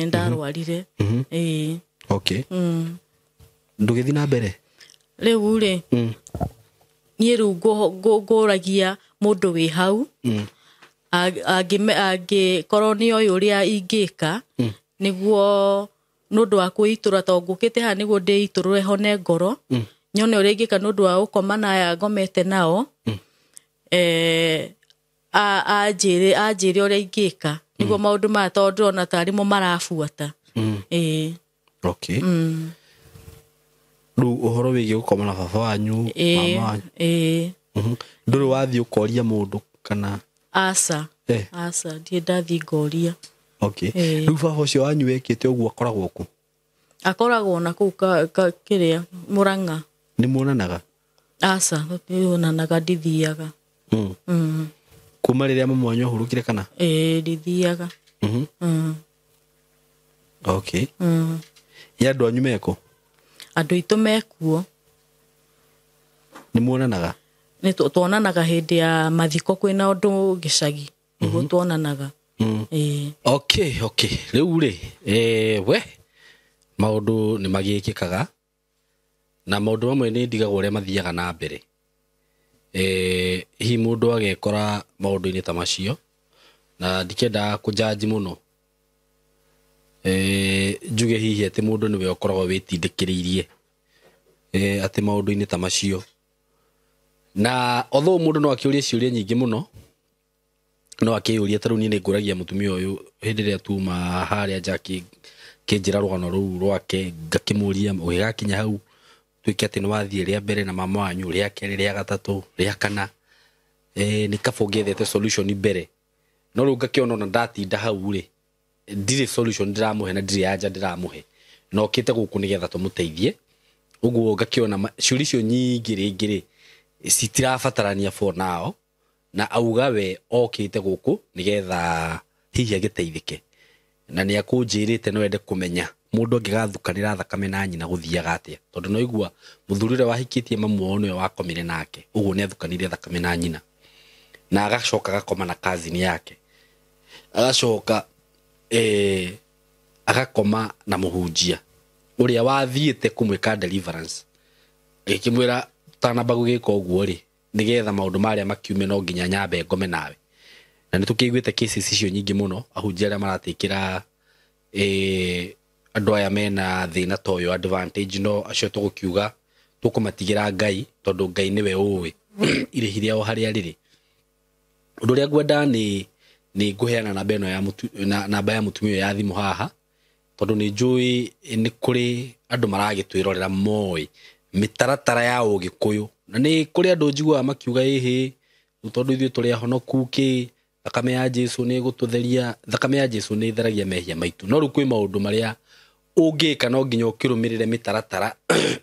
Ndarwarire. Ndũgĩthiĩ na mbere? Rĩu rĩ, niĩ rĩu ngũragia mũndũ wĩ hau, angĩkorwo nĩ oĩ ũrĩa ingĩka, nĩguo nũndũ wa kwĩitũra, tondũ ngũkĩte haha nĩguo ndĩitũrũre hone ngoro, nyone ũrĩa ingĩka nũndũ wa gũkoma na aya ngomete nao. Anjĩre ũrĩa ingĩka nĩguo maũndũ maya, tondũ ndĩrona tarĩ mo marabuata. Rĩu ũhoro wĩgiĩ gũkoma na baba wanyu, mama wanyu, ndũrĩ wathiĩ ũkoria mũndũ kana? Aca, ndirĩ ndathiĩ ngoria. Rĩu baba ũcio wanyu wekĩte ũguo akoragwo kũ? akoragwo na kuu kiria Murang'a. Nĩ muonanaga? Aca tionanaga ndithiaga. Kuma rĩrĩa mama wanyu ahurũkire kana? Ndithiaga. Okay. Ya andũ anyu meko? Andũ aitũ mekuo. Nĩ muonanaga? Nĩ tuonanaga hĩndĩ ya mathiko kwĩna ũndũ gĩcagi. Nĩguo tuonanaga. Okay. Rĩu rĩ, we maũndũ nĩ magĩkĩkaga na maũndũ mamwe nĩ ndigagwo ũrĩa mathiaga na mbere. Hihi mũndũ agekora maũndũ-inĩ ta macio na ndikenda kũjaji mũno. Njuge hihi atĩ mũndũ nĩwe ũkoragwo wĩtindĩkĩrĩirie atĩ maũndũ-inĩ ta macio. Na although mũndũ no akĩũrie ciũria nyingĩ mũno, no akĩũria tarũ niĩ nĩngũragia mũtumia ũyũ hĩndĩ ĩrĩa tuma harĩa nja kĩnjĩra rũgano rũu rwake, ngakĩmũria ũgĩgakinya hau tuĩke atĩ nĩwathiĩ rĩa mbere na mama wanyu, rĩa kerĩ, rĩa gatatũ, rĩa kana, nĩ kaba ũngĩethete solution mbere. No rĩu ngakĩona ona ndatinda hau rĩ, ndirĩ solution ndĩramũhe na ndirĩ anja ndĩramũhe, no kĩte gũkũ nĩgetha tũmũteithie. Ũguo ngakĩona ciũria icio nyingĩ rĩngĩ rĩ citirabatarania for now, na auga we okĩte gũkũ nĩgetha hihi agĩteithĩke. Na nĩ akũnjĩrĩte no ende kũmenya mũndũ angĩgathukanĩra thakame na nyina gũthiaga atĩa, tondũ no igua mũthuri ũrĩa wahikĩtie mamu wao nĩwe wakomire nake, ũguo nĩ athukanire thakame na nyina, na agacoka agakoma na cousin yake, agacoka agakoma na mũhunjia ũrĩa wathiĩte kũmwĩka deliverance, ĩkĩmwĩra tanamba gũgĩka ũguo rĩ nĩgetha maũndũ marĩa makiume no nginya nyambe ngome nawe. Na nĩ tũkĩiguĩte cases icio nyingĩ mũno, ahunjia arĩa maratĩkĩra andũ aya mena thĩna ta ũyũ advantage, no acio tũgũkiuga tũkũmatigĩra Ngai tondũ Ngai nĩwe ũĩ irĩhi rĩao harĩa rĩrĩ. Ũndũ ũrĩa ngwenda nĩ ngũheana namba ĩno ya namba ya mũtumia ya thimũ haha, tondũ nĩ njũĩ nĩ kũrĩ andũ maragĩtwĩrorera moĩ mĩtaratara ya ũgĩkũyũ, na nĩ kũrĩ andũ njiguaga makiuga ĩhĩ tondũ ithuĩ tũrĩ ahonoku thakame ya Jesũ nĩ gũtũtheria, thakame ya Jesũ nĩ ĩtheragia mehia maitũ. No rĩu kwĩ maũndũ marĩa ũngĩka no nginya ũkĩrũmĩrĩre mĩtaratara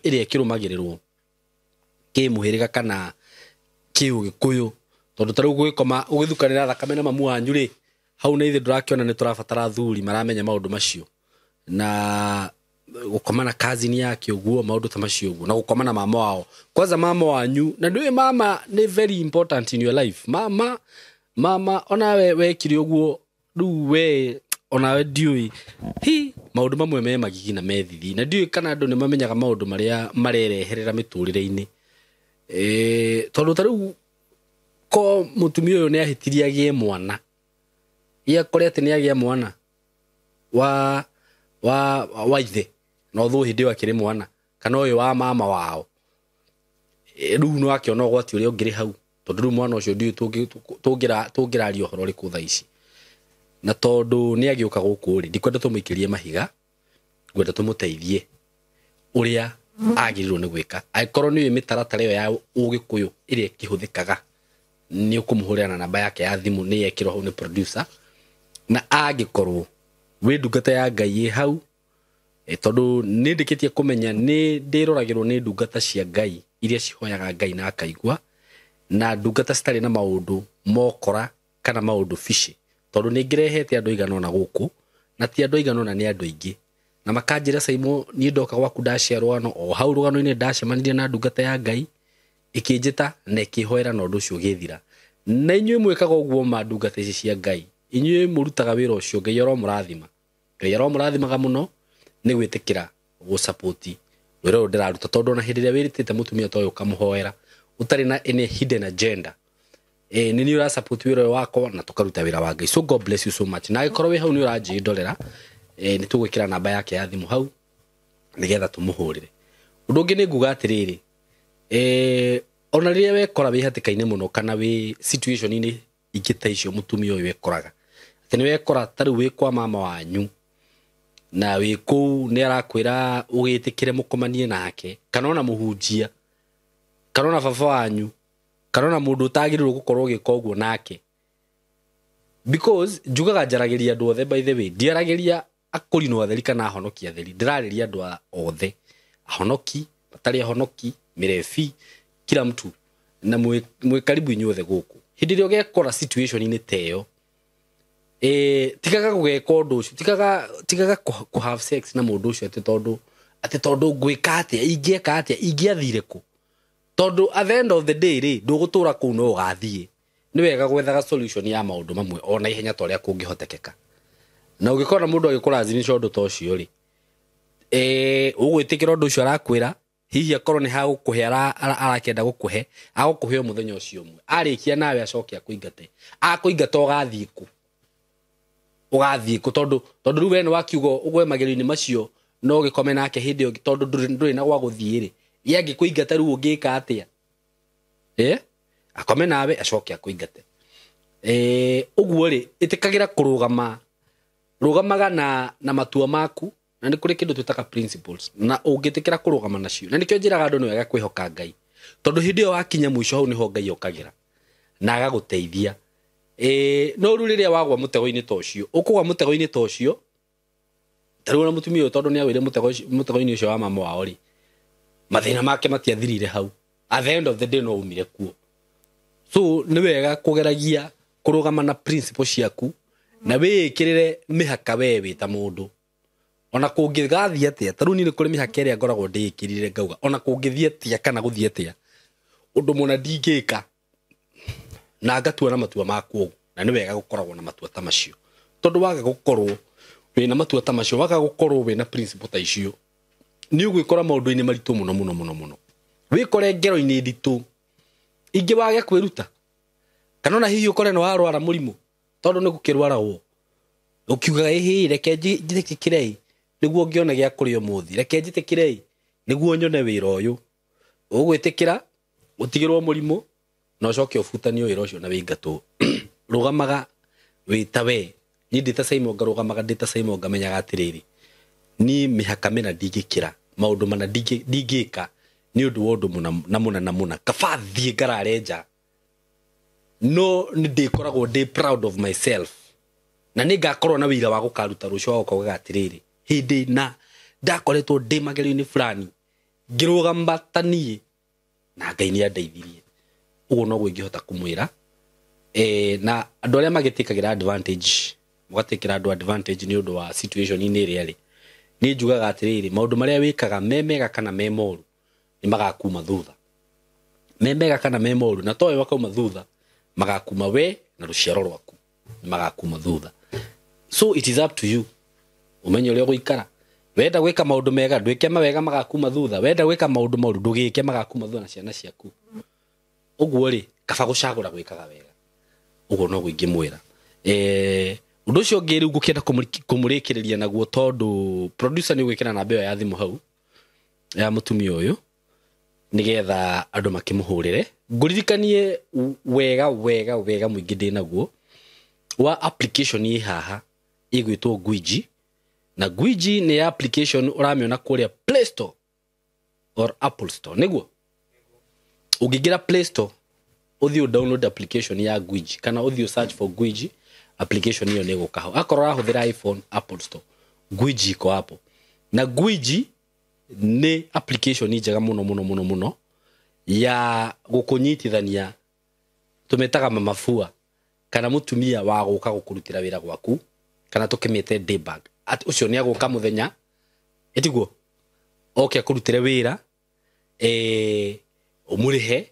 ĩrĩa ĩkĩrũmagĩrĩrwo kĩmũhĩrĩga kana kĩũgĩkũyũ, tondũ tarĩu gũgĩkoma ũgĩthukanĩra thakame na mamu wanyu rĩ, hau nĩ ithuĩ ndũrakĩona nĩ tũrabatara athuri maramenya maũndũ macio, na gũkoma na cousin yake ũguo, maũndũ ta macio ũguo, na gũkoma na mama wao. Kwanza mama wanyu, na ndũĩ mama nĩ very important in your life. Mama onawe wekire ũguo rĩu we onawe ndiũĩ maũndũ mamwe me magigi na methithi, na ndiũĩ kana andũ nĩ mamenyaga maũndũ marĩa marereherera mĩtũrĩre-inĩ. Tondũ tarĩu ko mũtumia ũyũ nĩ ahĩtirie agĩe mwana, akore atĩ nĩ agĩa mwana wa ithe, na ũthũ hĩndĩ ĩyo akĩrĩ mwana, kana ũyũ wa mama wao, rĩu no akĩona ũgwati ũrĩa ũngĩrĩ hau, tondũ rĩu mwana ũcio ndiũĩ tũngĩraria ũhoro ũrĩkũ thaa ici. Na tondũ nĩ agĩũka gũkũ rĩ, ndikwenda tũmũikĩrie mahiga, ngwenda tũmũteithie ũrĩa agĩrĩirwo nĩ gwĩka. Angĩkorwo nĩũĩ mĩtaratara ĩyo ya ũgĩkũyũ ĩrĩa ĩkĩhũthĩkaga, nĩ ũkũmũhũrĩra na namba yake ya thimũ, nĩ yekĩrwo hau nĩ producer, na angĩkorwo wĩ ndungata ya Ngai ĩ hau, tondũ nĩ ndĩkĩtie kũmenya nĩ ndĩroragĩrwo nĩ ndungata cia Ngai iria cihoyaga Ngai na akaigua, na ndungata citarĩ na maũndũ mokora kana maũndũ fishi, tondũ nĩ ngĩrehete andũ aigana ũna gũkũ, na ti andũ aigana ũna nĩ andũ aingĩ, na makanjĩra Saimo niĩ ndoka gwaku ndacia rũgano, o hau rũgano-inĩ ndacemanirie na ndungata ya Ngai ĩkĩnjĩta na ĩkĩhoera na ũndũ ũcio ũgĩthira. Na inyuĩ mwĩkaga ũguo ma ndungata ici cia Ngai, inyuĩ mũrutaga wĩra ũcio, Ngai aromũrathima, Ngai aromũrathimaga mũno nĩ gwĩtĩkĩra gũsapoti wĩra ũyũ ndĩraruta, tondũ ona hĩndĩ ĩrĩa wĩrĩtĩte mũtumia ta ũyũ ũkamũhoera ũtarĩ na any hidden agenda, nĩ niĩ ũrasupport wĩra ũyũ wakwa na tũkaruta wĩra wa Ngai. So God bless you so much. Na agĩkorwo wĩ hau nĩ ũranjĩndorera, nĩ tũgwĩkĩra namba yake ya thimũ hau nĩgetha tũmũhũrĩre. Ũndũ ũngĩ nĩ nguga atĩrĩrĩ, ona rĩrĩa wekora wĩ hatĩka-inĩ mũno kana wĩ situation-inĩ ingĩ ta icio mũtumia ũyũ ekoraga, atĩ nĩ wekora tarĩu wĩ kwa mama wanyu na wĩ kũu nĩ arakwĩra ũgĩtĩkĩre mũkomanie nake, kana ona mũhunjia, kana ona baba wanyu, kana ona mũndũ ũtagĩrĩirwo gũkorwo ũgĩka ũguo nake, because njugaga njaragĩria andũ othe by the way, ndiaragĩria akorinwo atheri kana ahonoki atheri ndirariria andu othe ahonoki batari ahonoki mirefi kila mtu na mwe karibu inyuothe guku hindi rio gekora situation ini teyo tikaga gugeka undu ucio tikaga ku have sex na mundu ucio ati tondu gwika atia ingieka atia ingiathire ku tondu at the end of the day ri ndugutura ku no gathie ni wega gwethaga solution ya maundu mamwe ona ihenya toria kungihotekeka na ugikora mundu agikurazimisha undu to cio ri ugwitikira undu ucio arakwira hihi akorwo ni ha gukuhe arakenda gukuhe agukuhe muthenya ucio umwe arikia nawe acoke akuingate akuingata ugathie ku tondu riu we ni wakiugo ugwe magero-ini macio no gikome nake hindi yo tondu nduri na gwa guthie ri yangi kuingata riu ungika atia akome nawe acoke akuingate uguo ri itikagira kurugamaga na matua maku na ni kuri kindu twitaka principles na ungitikira kurugama nacio na nikyo njiraga andu ni wega kwihoka Ngai tondu hindi yo wakinya mwisho hau niho Ngai okagira na agaguteithia no ru riria wagwa mutego-ini tocio ukugwa mutego-ini tocio taru na mutumia tondu ni awire mutego-ini ucio wa mama wao ri mathina make matiathirire hau at the end of the day no umire kuo so ni wega kugeragia kurugama na principles ciaku na wikirire mihaka wewe ta mundu ona kungigathia atia taru ni kuri mihaka ria ngoragwo ndikirire ngauga ona kungithia atia kana guthia atia undu mona ndingika na ngatua na matua maku na ni wega gukoragwo na matua ta macio tondu waga gukorwo wina matua ta macio waga gukorwo wina principle ta icio ni ugikora maundu-ini maritu muno wikore ngero-ini nditu ingi wage kwiruta kana na hihi ukore no warwara murimu tondu ni gukirwarawo ukiugaga hihi reke njitikire niguo ngiona gia kurio muthi reke njitikire niguo nyone wira uyu ugwitikira utigirwo murimu no coke ufutanio wira ucio na wingatwo rugamaga witawe ni ndita Saimonga rugamaga ndita Saimonga menyaga atiriri ni mihaka mena ndingikira maundu mana ndingika ni undu wondu muna kabathie ngararenja no ni ndikoragwo ndi proud of myself na ni ngakorwo na wira wa gukaruta rucio wa kuga atiriri hindi na ndakoretwo ndi magero-ini fulani ngirugambatanie na Ngai ni andeithirie ugo no gwingihota kumwira na andu aria magitikagira advantage mugatikira andu advantage ni undu wa situation ini ria ri ni njugaga atiriri maundu maria wikaga memega kana memoru ni magakuma thutha memega kana memoru na towe wakauma thutha magakuma we na ruciaro rwaku ni magakuma thutha so it is up to you umenye uria guikara wenda gwika maundu mega ndwike mawega magakuma thutha wenda gwika maundu moru ndugike magakuma thutha na ciana ciaku uguo ri kaba gucagura gwikaga wega uguo no gwingimwira undu ucio ngiru ngukienda kumurikiriria naguo tondu producer ni gwikira namba iyo ya thimu hau ya mutumia uyu nigetha andu makimuhurire nguririkanie wega muingi ndinaguo wa application yi haha igwitwo Gwiji na Gwiji ni application uramiona kuria Play Store or Apple Store niguo ugigira Play Store uthio download application ya Gwiji kana uthio search for Gwiji application hiyo ni gukaho akoro rahuthira iPhone Apple Store Gwiji ko hapo na Gwiji ni application njega muno ya gukunyitithania tumetaga mamafua kana mutumia wa guka gukurutira wira gwaku kana tukimete debug at ucio ni aguka muthenya etiguo okay kurutire wira umurihe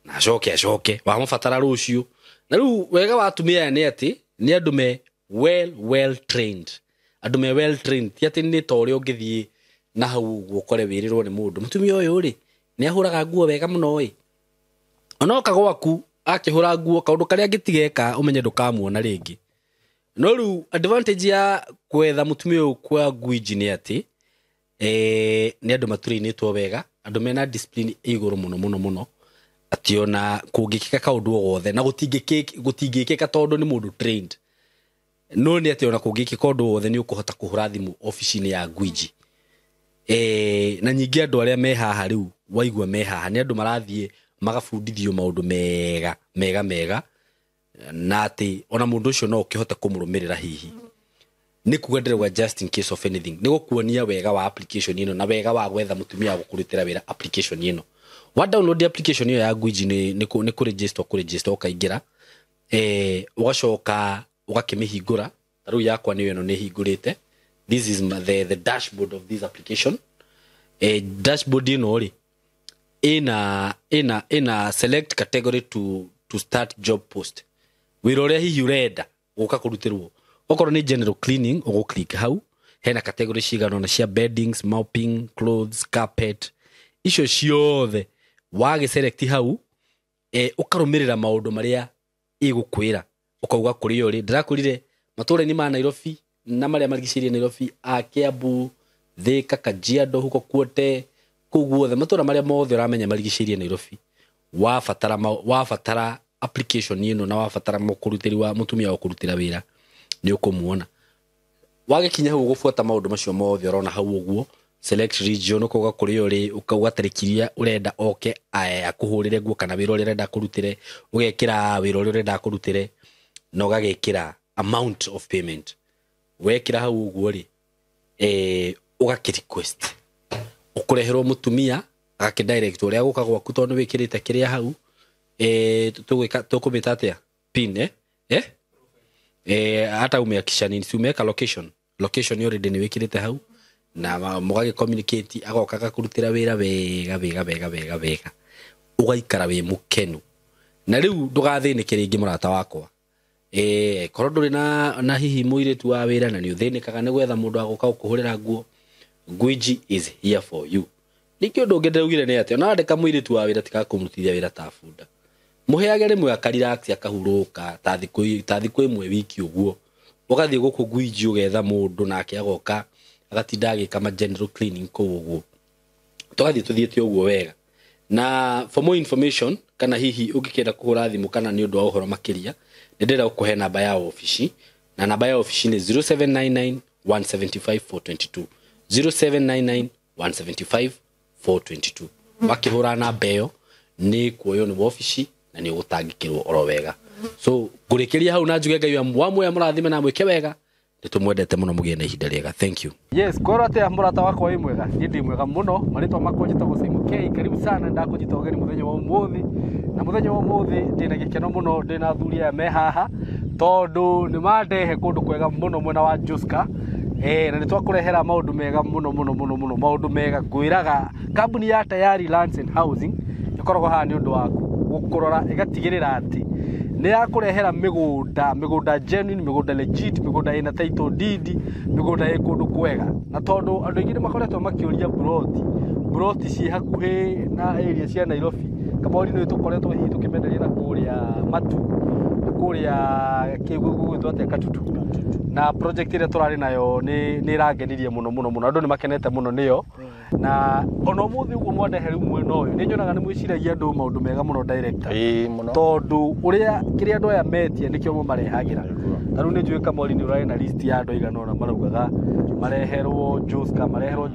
na acoke wa mufatara rucio na riu wega watumia ni ati ni andu me well trained andu me well trained ti ati ni tore ungithie na hau gukore wirirwo ni mundu mutumia uyu ri ni ahuraga nguo wega muno ona kagwaku akihura nguo kaundu karia gitigeka umenye ndukamuona ringi no riu advantage ya kwetha mutumia uyu kwa Gwiji ni ati ni andu maturinitwo wega andu mena discipline iguru muno ati ona kungikika kaundu ogothe na gutingikika tondu ni mundu trained no ni ati ona kungikika kaundu ogothe ni ukuhota kuhura thimu office-ini ya Gwiji na nyingi andu aria me haha riu waigua me haha ni andu marathie magabundithio maundu mega na ati ona mundu ucio no ukihota kumurumirira hihi ni kugenderwa just in case of anything ni gukuonia wega wa application ino na wega wa gwetha mutumia gukurutira wira application ino wa download the application ino ya Gwiji ni ku register ukaingira ugacoka ugakimihingura taru yakwa niyo ino ni hingurite. This is the dashboard of this application. Dashboard ino ri ina select category to start job post wiroria hihi urenda guka kurutirwo okorwo ni general cleaning ugo click hau hena category cigano na cia beddings, mopping, clothes, carpet icio ciothe wage select hau ukarumirira maundu maria igukwira ukauga kuri yo ri ndirakurire mature ni ma Nairobi na maria marigicirie Nairobi Kiambu, Thika, Kajiado huko kuote kuguothe matura maria mothe uramenya marigicirie Nairobi wafatara application ino na wafatara mukurutiri wa mutumia wa kurutira wira ni ukumuona wage kinya hau gufuata maundu macio mothe urona hau uguo select region ukauga kuri yo ri ukauga tarikiria urenda oke akuhurire guo kana wira urenda kurutire ugekira wira urenda kurutire no gagekira amount of payment wekira hau uguo ri ugaki request ukureherwo mutumia akadirect uria guka gwaku tondu wikirite kiria hau tukumita atia pin hata umeakisha nini si umeka location already ni wikirite hau na mugage communicate agoka gakurutira wira wega ugaikara we mukenu na riu ndugathinike ringi murata wakwa korwo nduri na hihi muiritu wa wira na ni uthinikaga ni gwetha mundu agoka ukuhurira nguo Gwiji is here for you. Nikio ndongendeugire ni ati ona andika muiritu wa wira tika kumutithia wira ta funda muheage rimwe akarelax akahuruka ta thiku imwe wiki uguo ugathie guku Gwiji ugetha mundu nake agoka agatinda agika general cleaning ko uguo tugathie tuthiete uguo wega na for more information kana hihi ungikenda kuhura thimu kana ni undu wa uhoro makiria ndira ukuhe namba ya office na namba ya office ni 0799 175 422 0799 175 422 makihura na beyo ni kuoyo ni office na ni gutangikirwo oro wega so ngurikiria hau na njuge ngai wa mwe murathime na mwike wega nitumwendete muno mugie na ihinda riega. Thank you. Yes, kwora te murata wako wi mwega ndi mwega muno maritwa makwa njitagwo Simon K. Karibu sana ndakujita ogeni muthenya wa umuthi na muthenya wa umuthi ndina gikeno muno ndina thuria me haha tondu ni mandehe kundu kwega muno mwena wa Joska na nitwakurehera maundu mega muno maundu mega ngwiraga kambuni ya Tayari Lands and Housing ikoragwo haha ni undu waku gukurora igatigirira ati ni yakurehera migunda genuine migunda legit migunda ina title deed migunda ikundu kwega na tondu andu ingi makoretwo makiuria broti ci hakuhi na area cia Nairobi kama ni tukoretwo hihi tukimenderia na kuria matu kuria kigugu twate katutu na project ile turari nayo ni rangenirie muno andu ni makenete muno niyo na ono muthi uguo mwandeheru mwena uyu ni nyonaga ni mwiciragia andu maundu mega muno director tondu uria kiria andu aya metie nikio mo marehagira taru ni njui kamori ni urai na list ya andu igana ona maraugaga mareherwo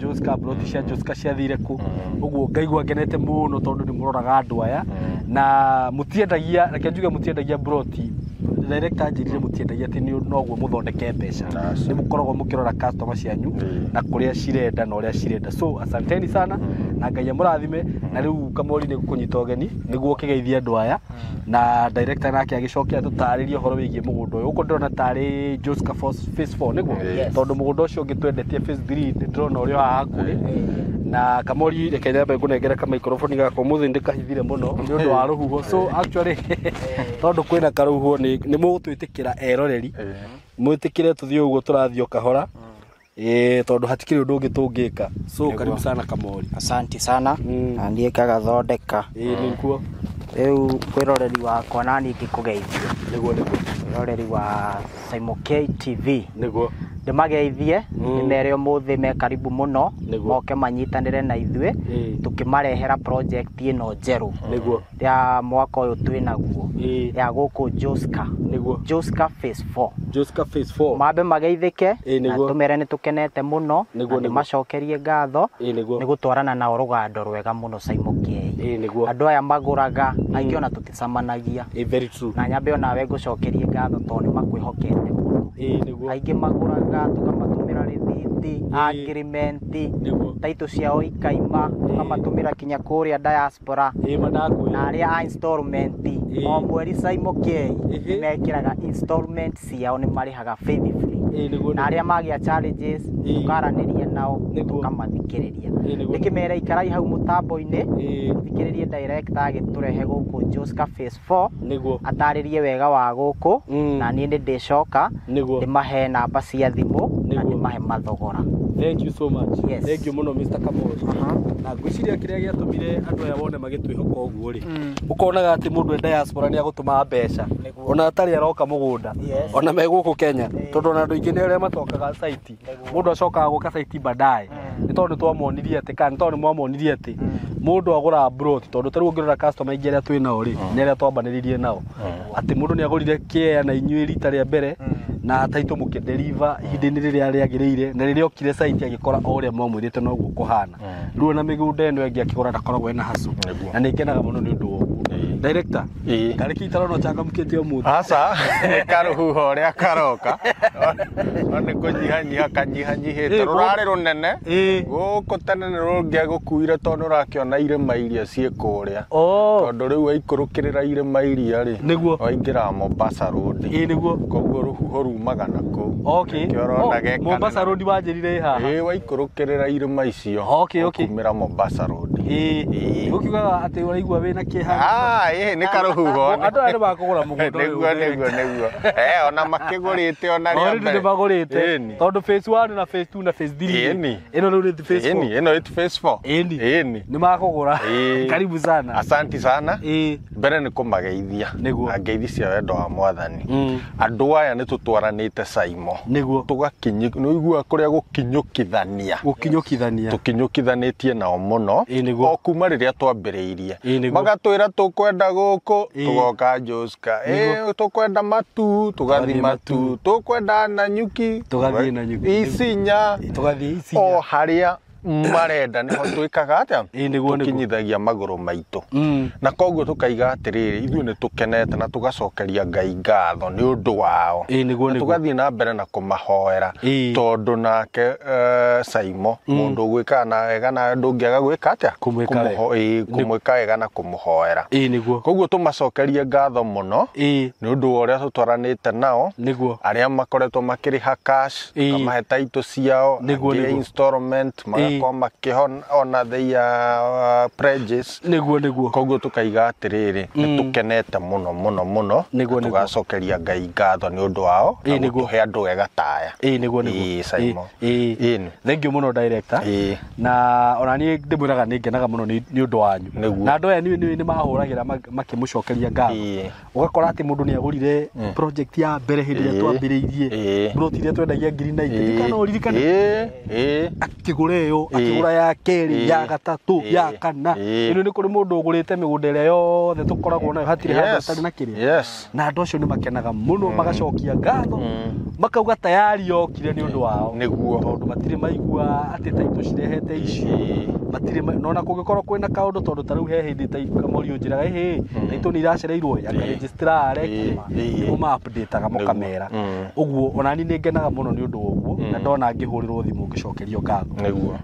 Joska broti cia Joska cia thire ku uguo ngaigua ngenete muno tondu ni muroraga andu aya na mutiendagia reke njuge mutiendagia broti director njirire mutiendagia ati ni noguo muthondeke mbeca ni mukoragwo mukirora customer cianyu na kuria cirenda na uria cirenda so asanteni sana na ngai amurathime na riu kamori ni gukunyita ogeni niguo kigeithia andu aya na director nake agicokia tutaririe horo wigie mugunda uyu uko ndona tari Joska phase 4 niguo tondu mugunda ucio ngitwendetie phase 3 ndrona uria hakuri na kamori reke nyambe ngunengera ka microphone gako muthi ndikahithire muno ni undu wa ruhuho so actually tondu kwina karuhuho ni mugutwitikira eroreri mwitikire tuthio uguo turathio kahora tondu hatikiri undu ungi tungika so karibu sana kamori. Asante sana na ndiye kagathondeka nikuo riu kwiroreri wakwa nani ngikugeithia niguo kwiroreri wa Simon K TV niguo ndimageithie nimere umuthi me karibu muno moke manyitanire na ithwe tukimarehera project ino njeru niguo ya mwaka uyu twinaguo ya guku Joska niguo Joska phase 4 mabe mageithike na tumere ni tukenete muno na macokerie ngatho ni gutwarana na rugando rwega muno Simon K andu aya maguraga aingi ona tuticamanagia very true na nyambe ona we gucokerie ngatho tondu makwihokete aingĩ magũraga tũkamatũmĩra rĩthiti agreement taitũ ciao ikaima tũkamatũmĩra kinya kũrĩa diaspora na arĩa a installment o mweri Saimo K mekĩraga installment ciao nĩ marĩhaga faithfully na arĩa magĩa challenges tũkaranĩria nao tũkamathikĩrĩria ndĩkĩmera ikarai hau mũtambo-inĩ thikĩrĩrie director agĩtũrehe gũkũ Joska Phase 4 atarĩrie wega wa gũkũ na niĩ nĩ ndĩcoka ndĩmahe namba cia thimũ na ndĩmahe mathogora. Thank you so much. Yes. Thank you muno Mr. Kamori. Na ngwĩciria kĩrĩa gĩatũmire andũ aya wone magĩtwĩhoka ũguo rĩ ũkonaga atĩ mũndũ e diaspora nĩ agũtũma mbeca ona atarĩ aroka mũgũnda ona me gũkũ Kenya tondũ na andũ aingĩ nĩ arĩa matokaga site mũndũ acokaga gũka site baadaye nĩ tondũ twamonirie atĩ kana nĩ tondũ mwamonirie atĩ mũndũ agũra brot tondũ tarĩu ũngĩrora customer aingĩ arĩa twĩ nao rĩ nĩ arĩa twambanĩrĩirie nao atĩ mũndũ nĩ agũrire kĩea na inyuĩ rita rĩa mbere na taitũ mũkĩdeliver ihinda-inĩ rĩrĩa rĩagĩrĩire na rĩrĩa okire site agĩkora o ũrĩa mwamwĩrĩte noguo kũhana rĩu na mĩgũnda ĩno ĩngĩ akĩgũra ndakoragwo ena hassle na nĩ ngenaga mũno nĩ ũndũ wa ũguo. Director karĩ kĩitaro no changamũkĩte ũmũthĩ aca nĩ karũhuho ũrĩa karoka nĩ kũnyihanyiha kanyihanyihĩte rũrarĩ rũnene gũkũ tene nĩ rũngĩagũkuire tondũ ũrakĩona irĩma iria ciĩ kũrĩa tondũ rĩu waikũrũkĩrĩra irĩma iria rĩ waingĩra Mombasa Road koguo rũhuho rumaga na kũu Mombasa Road wanjĩrire haha waikũrũkĩrĩra irĩma icio ũkumĩra Mombasa Road ũkiugaga atĩ ũraigua wĩna kĩeha nĩ karũhuho andũ arĩa makũgũra mũgũnda nĩguo ona makĩgũrĩte ona rĩa mbere magũrĩte tondũ phase 1 na phase 2 na phase 3 ĩno rĩu nĩ phase 4 ĩno nĩ phase 4 nĩ makũgũra karibu sana asante sana mbere nĩ kũmageithia ngeithi cia wendo wa Mwathani andũ aya nĩ tũtwaranĩte Saimo tũgakinyũigua kũrĩa gũkinyũkithanĩtie nao mũno o kuma rĩrĩa twambĩrĩirie magatwĩra tũkwenda gũkũ tũgoka Joska tũkwenda matu tũgathi matu tũkwenda Nanyuki tũgathi Nanyuki Isinya o harĩa marenda niho twikaga atĩa tukinyithagia magũrũ maitũ na koguo tukaiga atĩrĩrĩ ithuĩ nĩ tũkenete na tugacokeria Ngai ngatho nĩ ũndũ wao tugathiĩ na mbere na kũmahoera tondũ nake Saimo mũndũ gwĩka na wega na ndũngĩaga gwĩka atĩa kũmwĩka wega na kũmũhoera koguo tũmacokerie ngatho mũno nĩ ũndũ wa ũrĩa tũtwaranĩte nao arĩa makoretwo makĩrĩha cash kamahe taitũ ciao installment koma kihon ona their pledges niguo koguo tukaiga atiriri tukenete muno tugacokeria Ngai ngatho nĩ ũndũ wao na kuhe andũ wega taya niguo Saimo thank you muno director na ona niĩ ndĩmwĩraga nĩ ngenaga muno nĩ ũndũ wanyu na andũ aya nĩ mahũragĩra makĩmũcokeria ngatho ũgakora atĩ mũndũ nĩ agũrire project ya mbere hĩndĩ ĩrĩa twambĩrĩirie broti iria twendagia ngiri na ingĩ kana ũririkane akĩgũra ĩyo akĩgũra ya kerĩ ya gatatũ ya kana ĩno nĩ kũrĩ mũndũ ũgũrĩte mĩgũnda ĩrĩa yothe tũkoragwo nayo hatirĩ handũ atarĩ na kĩrĩa na andũ acio nĩ makenaga mũno magacokia ngatho makauga tayari yokire nĩ ũndũ wao tondũ matirĩ maigua atĩ taitũ cirehete ici matirĩ nona kũngĩkorwo kwĩna kaũndũ tondũ tarĩu he hĩndĩ Kamori ũnjĩraga taitũ nĩ iracereirwo aka registrar kuma update-aga mũkamera ũguo ona niĩ nĩ ngenaga mũno nĩ ũndũ wa ũguo na ndona ngĩhũrĩrwo thimũ ngĩcokerio ngatho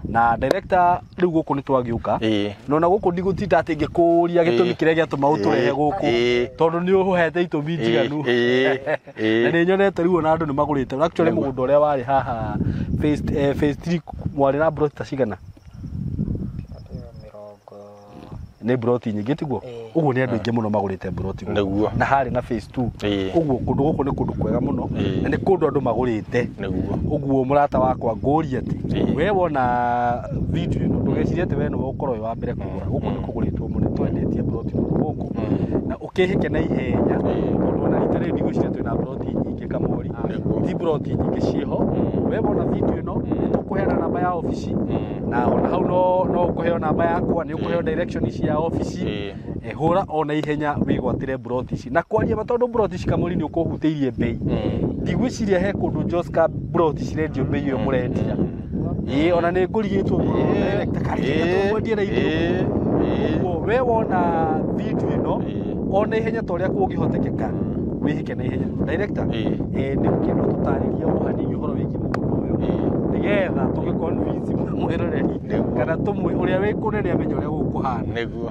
na director rĩu gũkũ nĩ twagĩũka nona gũkũ ndigũtinda atĩ ngĩkũria gĩtũmi kĩrĩa gĩatũma ũtũrehe gũkũ tondũ nĩ ũhete itũmi njiganu na nĩ nyonete rĩu ona andũ nĩ magũrĩte actually mũgũnda ũrĩa warĩ haha phase 3 mwarĩ na brota cigana nĩ broti nyingĩ tiguo ũguo nĩ andũ aingĩ mũno magũrĩte broti na harĩ na phase 2 ũguo kũndũ gũkũ nĩ kũndũ kwega mũno na nĩ kũndũ andũ magũrĩte ũguo mũrata wakwa ngũria atĩ we wona video ĩno ndũgecirie atĩ we nĩ ũgũkorwo wa mbere kũgũra gũkũ nĩ kũgũrĩtwo mũno twendetie broti gũkũ na ũkĩhĩke na ihenya tondũ ona rita rĩrĩ ndigũciria twĩna broti nyingĩ Kamori ti broti nyingĩ ciĩho we wona video ĩno nĩ tũkũheana namba ya ofici na ona hau no ũkũheo namba yakwa nĩ ũkũheo direction cia ofici hũra ona ihenya wĩgwatĩre broti ici na kwaria matondũ broti ici Kamori nĩ ũkũhutĩirie bei ndigwĩciria he kũndũ Joska broti cirendio bei ĩyo mũrendia ona nĩ ngũrigĩtwo we wona video ĩno ona ihenya ta ũrĩa kũngĩhotekeka wihike na ihenya director ni kindu tutariria muhani uhoro wiki mundu uyu nigetha tugiconvince mwiroreri kana tumwe uria wikurere amenye uria gukuhana niguo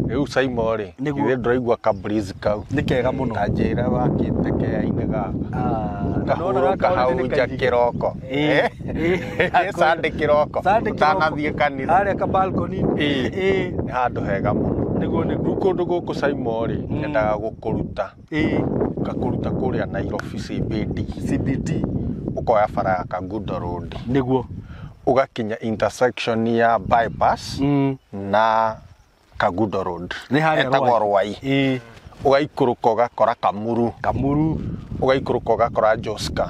riu Simon ri ithe ndiraigua kabrizi kau ni kega muno kanjira wakite keaine gaka no kahauja kiroko sande kiroko tanathie kanitha aria ka balcony ni handu hega muno niguo kundu guku Simon ri nyendaga gukuruta ngakuruta kuria Nairobi CBD ukoya bara ya Kagudo Road niguo ugakinya intersection ya bypass na Kagudo Road etagwo Rwai ugaikuruka ugakora Kamuru ugaikuruka ugakora Joska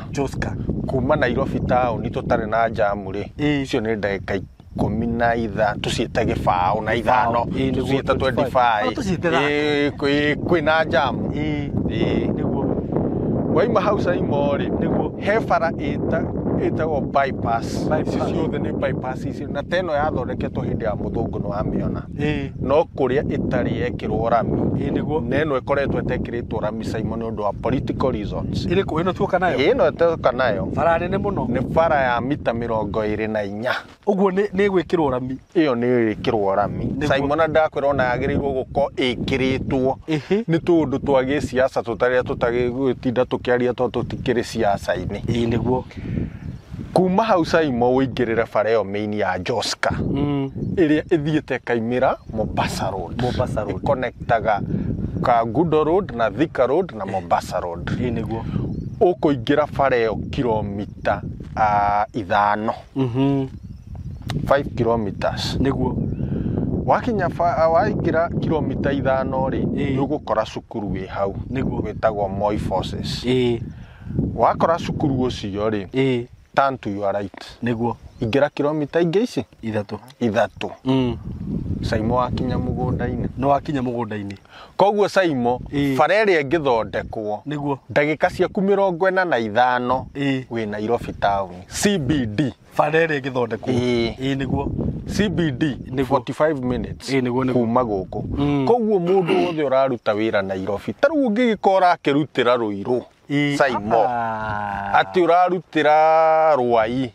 kuma Nairobi town tutari na jamu ri icio ni ndagika 15 tuciete gibao na ithano tuciete 25 kwina jamu niguo waima hau Simon ri he bara etagwo bypass ciothe ni bypass icio na teno yathondeketwo hindi ya muthungu no amiona no kuria itari yekirwo rami niguo neno ikoretwo etekiritwo rami Simon undu wa political reasons iriku ino tuoka nayo ino tuoka nayo bara nene muno ni bara ya mita 24 uguo ni gwikirwo rami iyo ni ikirwo rami Simon ndakwira ona yagirirwo guko ikiritwo ni tundu twa giciaca tutagigutinda tukiaria tutikiri ciaca-ini niguo kuma hau Simon wingirire bara iyo main ya Joska iria ithiete kaimira Mombasa Road connectaga Kagudo Road na Thika Road na Mombasa Road niguo ukuingira bara iyo kilomita 5 5 kilometers niguo wakinya waingira kilomita 5 ri ugukora cukuru wi hau witagwo Moi Forces wakora cukuru ucio ri turn to your right niguo ingira kilomita ingi ici 3 Simon wakinya mugunda-ini no wakinya mugunda-ini koguo Simon bara iria ngithondekwo niguo ndagika ciaku 45 wi Nairobi town CBD bara iria ngithondekwo niguo CBD 45 minutes niguo kuma guku koguo mundu wothe uraruta wira Nairobi taru ngigikora akirutira Ruiru Simon ati urarutira Rwai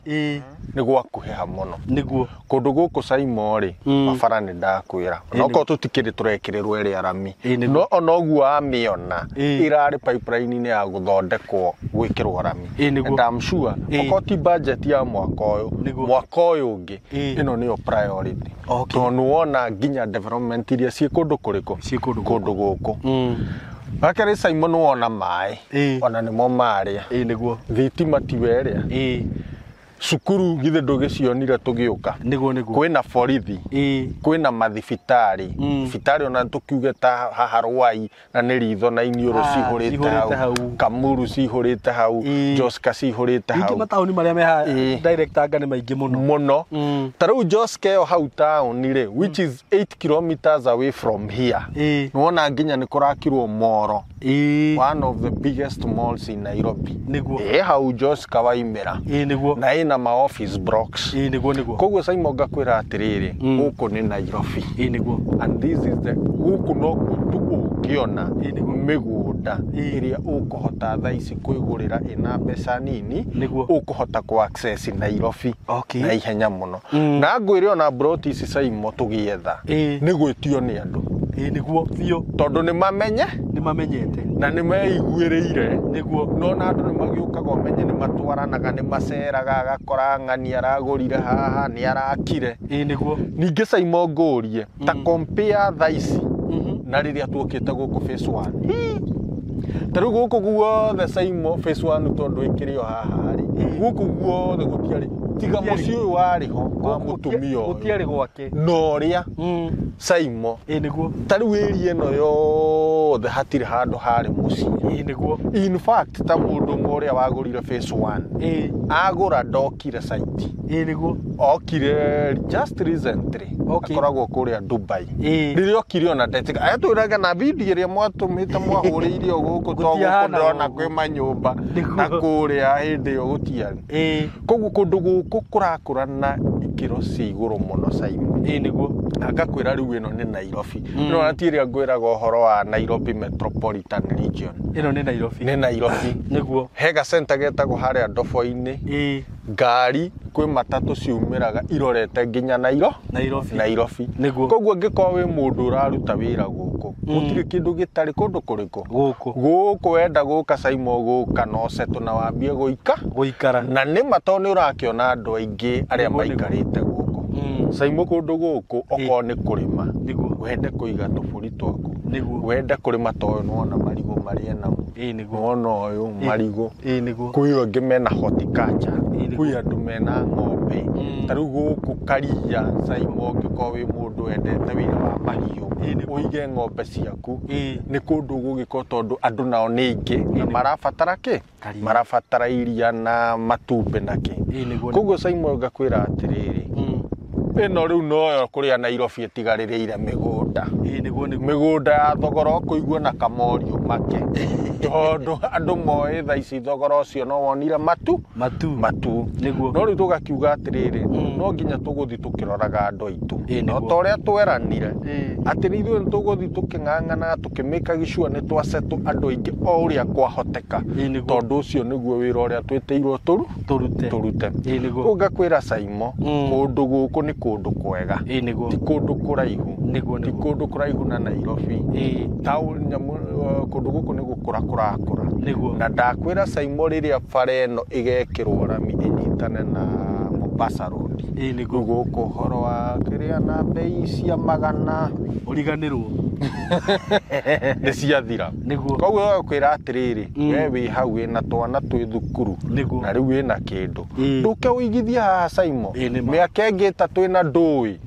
ni gwakuheha muno niguo kundu guku Simon ri mabara ni ndakwira noko tutikiri turekirirwo iri arami no onoguo amiona irari pipeline ni ya guthondekwo gwikirwo arami and I'm sure okoti budget ya mwaka uyu ungi ino niyo priority to nuona ginya development iria ci kundu kuriko kundu guku akari Simon wona mai ona nimo maria niguo thitima ti weria cukuru githe ndugicionire tugiuka niguo kwina borithi kwina mathibitari thibitari ona tukiuge ta haha Rwai na ni ritho na iniuru cihurite hau Kamuru cihurite hau Joska cihurite hau ingi matauni maria meha director anga ni maingi muno taru Joska yo hau town ri which is 8 kilometers away from here nuona nginya ni kurakirwo Moro one of the biggest malls in Nairobi niguo hau Joska waimera niguo na ma office blocks niguo koguo Simon gakwira atiriri guku ni Nairobi niguo and this is the guku no kutukiona migunda iria ukuhota thaici kwigurira ina mbeca nini ukuhota ku access Nairobi na ihenya muno na ngwire ona broti ici Simon tugietha ni gwitio ni andu niguo bio tondu ni mamenyete na ni meiguireire niguo no na andu ni magiukaga menye ni matwaranaga ni maceraga agakora ng'ani aragurire haha ni arakire niguo ningi Simon ngurie ta compare thaici na riria tuokite guku phase 1 taru guku guothe Simon phase 1 tondu ikirio haha ri guku guothe gutiari tiga muci uyu wariho wa mutumia gutiari gwake no ria Simon niguo taru eri eno yothe hatiri handu hari muci niguo in fact ta mundu moria wagurire phase 1 agura ndokire site niguo okire just recently akoragwo kuria Dubai riria okire ona ndetika ayatwiraga na video iria mwatumite mwahuriire guku ndona kwi manyumba na kuria hindi yo gutiari koguo kundu guku kurakura na ikiro ci iguru muno Saimo niguo ngakwira riu ino ni Nairobi no atiria ngwiraga uhoro wa Nairobi Metropolitan Region ino ni Nairobi niguo hega center getagwo haria Ndobo-ini ngari kwi matatu ciumiraga irorete nginya Nairobi niguo koguo ngikoo wi mundu uraruta wira guku gutire kindu gitari kundu kuriku guku wenda guka Saimo guka no setu na wambie guikara na ni matoni urakiona andu aingi aria maikarite guku Saimo kundu guku oko ni kurima wende kuiga tuburi twaku wende kurima toyo nona marigo maria namo nona uyu marigo kwi angi mena horticulture kwi andu mena ng'ombe tariu guku karia Saimo ngiko wi mundu wendete wira wa mahiu uige ng'ombe ciaku ni kundu gugiko tondu andu nao ni aingi na marabatara ki marabatara iria na matumbe na ki koguo Saimo ngakwira atiriri ino riu noyo kuria Nairobi etigaririire migunda migunda ya thogora kuigua na kamorio make tondu andu moe tha ici thogora ucio no wonire matu no riu tugakiuga atiriri no nginya tuguthi tukiroraga andu aitu no toria tweranire ati ni ithuĩ tuguthi tuking'ang'ana tukimika gicua ni twacetu andu aingi o uria kwahoteka tondu ucio niguo wira uria twitiirwo turute ngakwira Saimo kundu guku ni kundu kwega ti kundu kuraihu ti kundu kuraihu na Nairobi tauni nyamu kundu guku ni gukura na ndakwira Saimo riria bara ino igekirwo rami inyitane na Mombasa Road guku horo wa kiria na bei cia magana uriganirwo ni ciathira koguo ngakwira atiriri we wi hau na twana twi thukuru na riu wina kindu nduke uigithia haha Saimo miaka ingi tatu ina ndui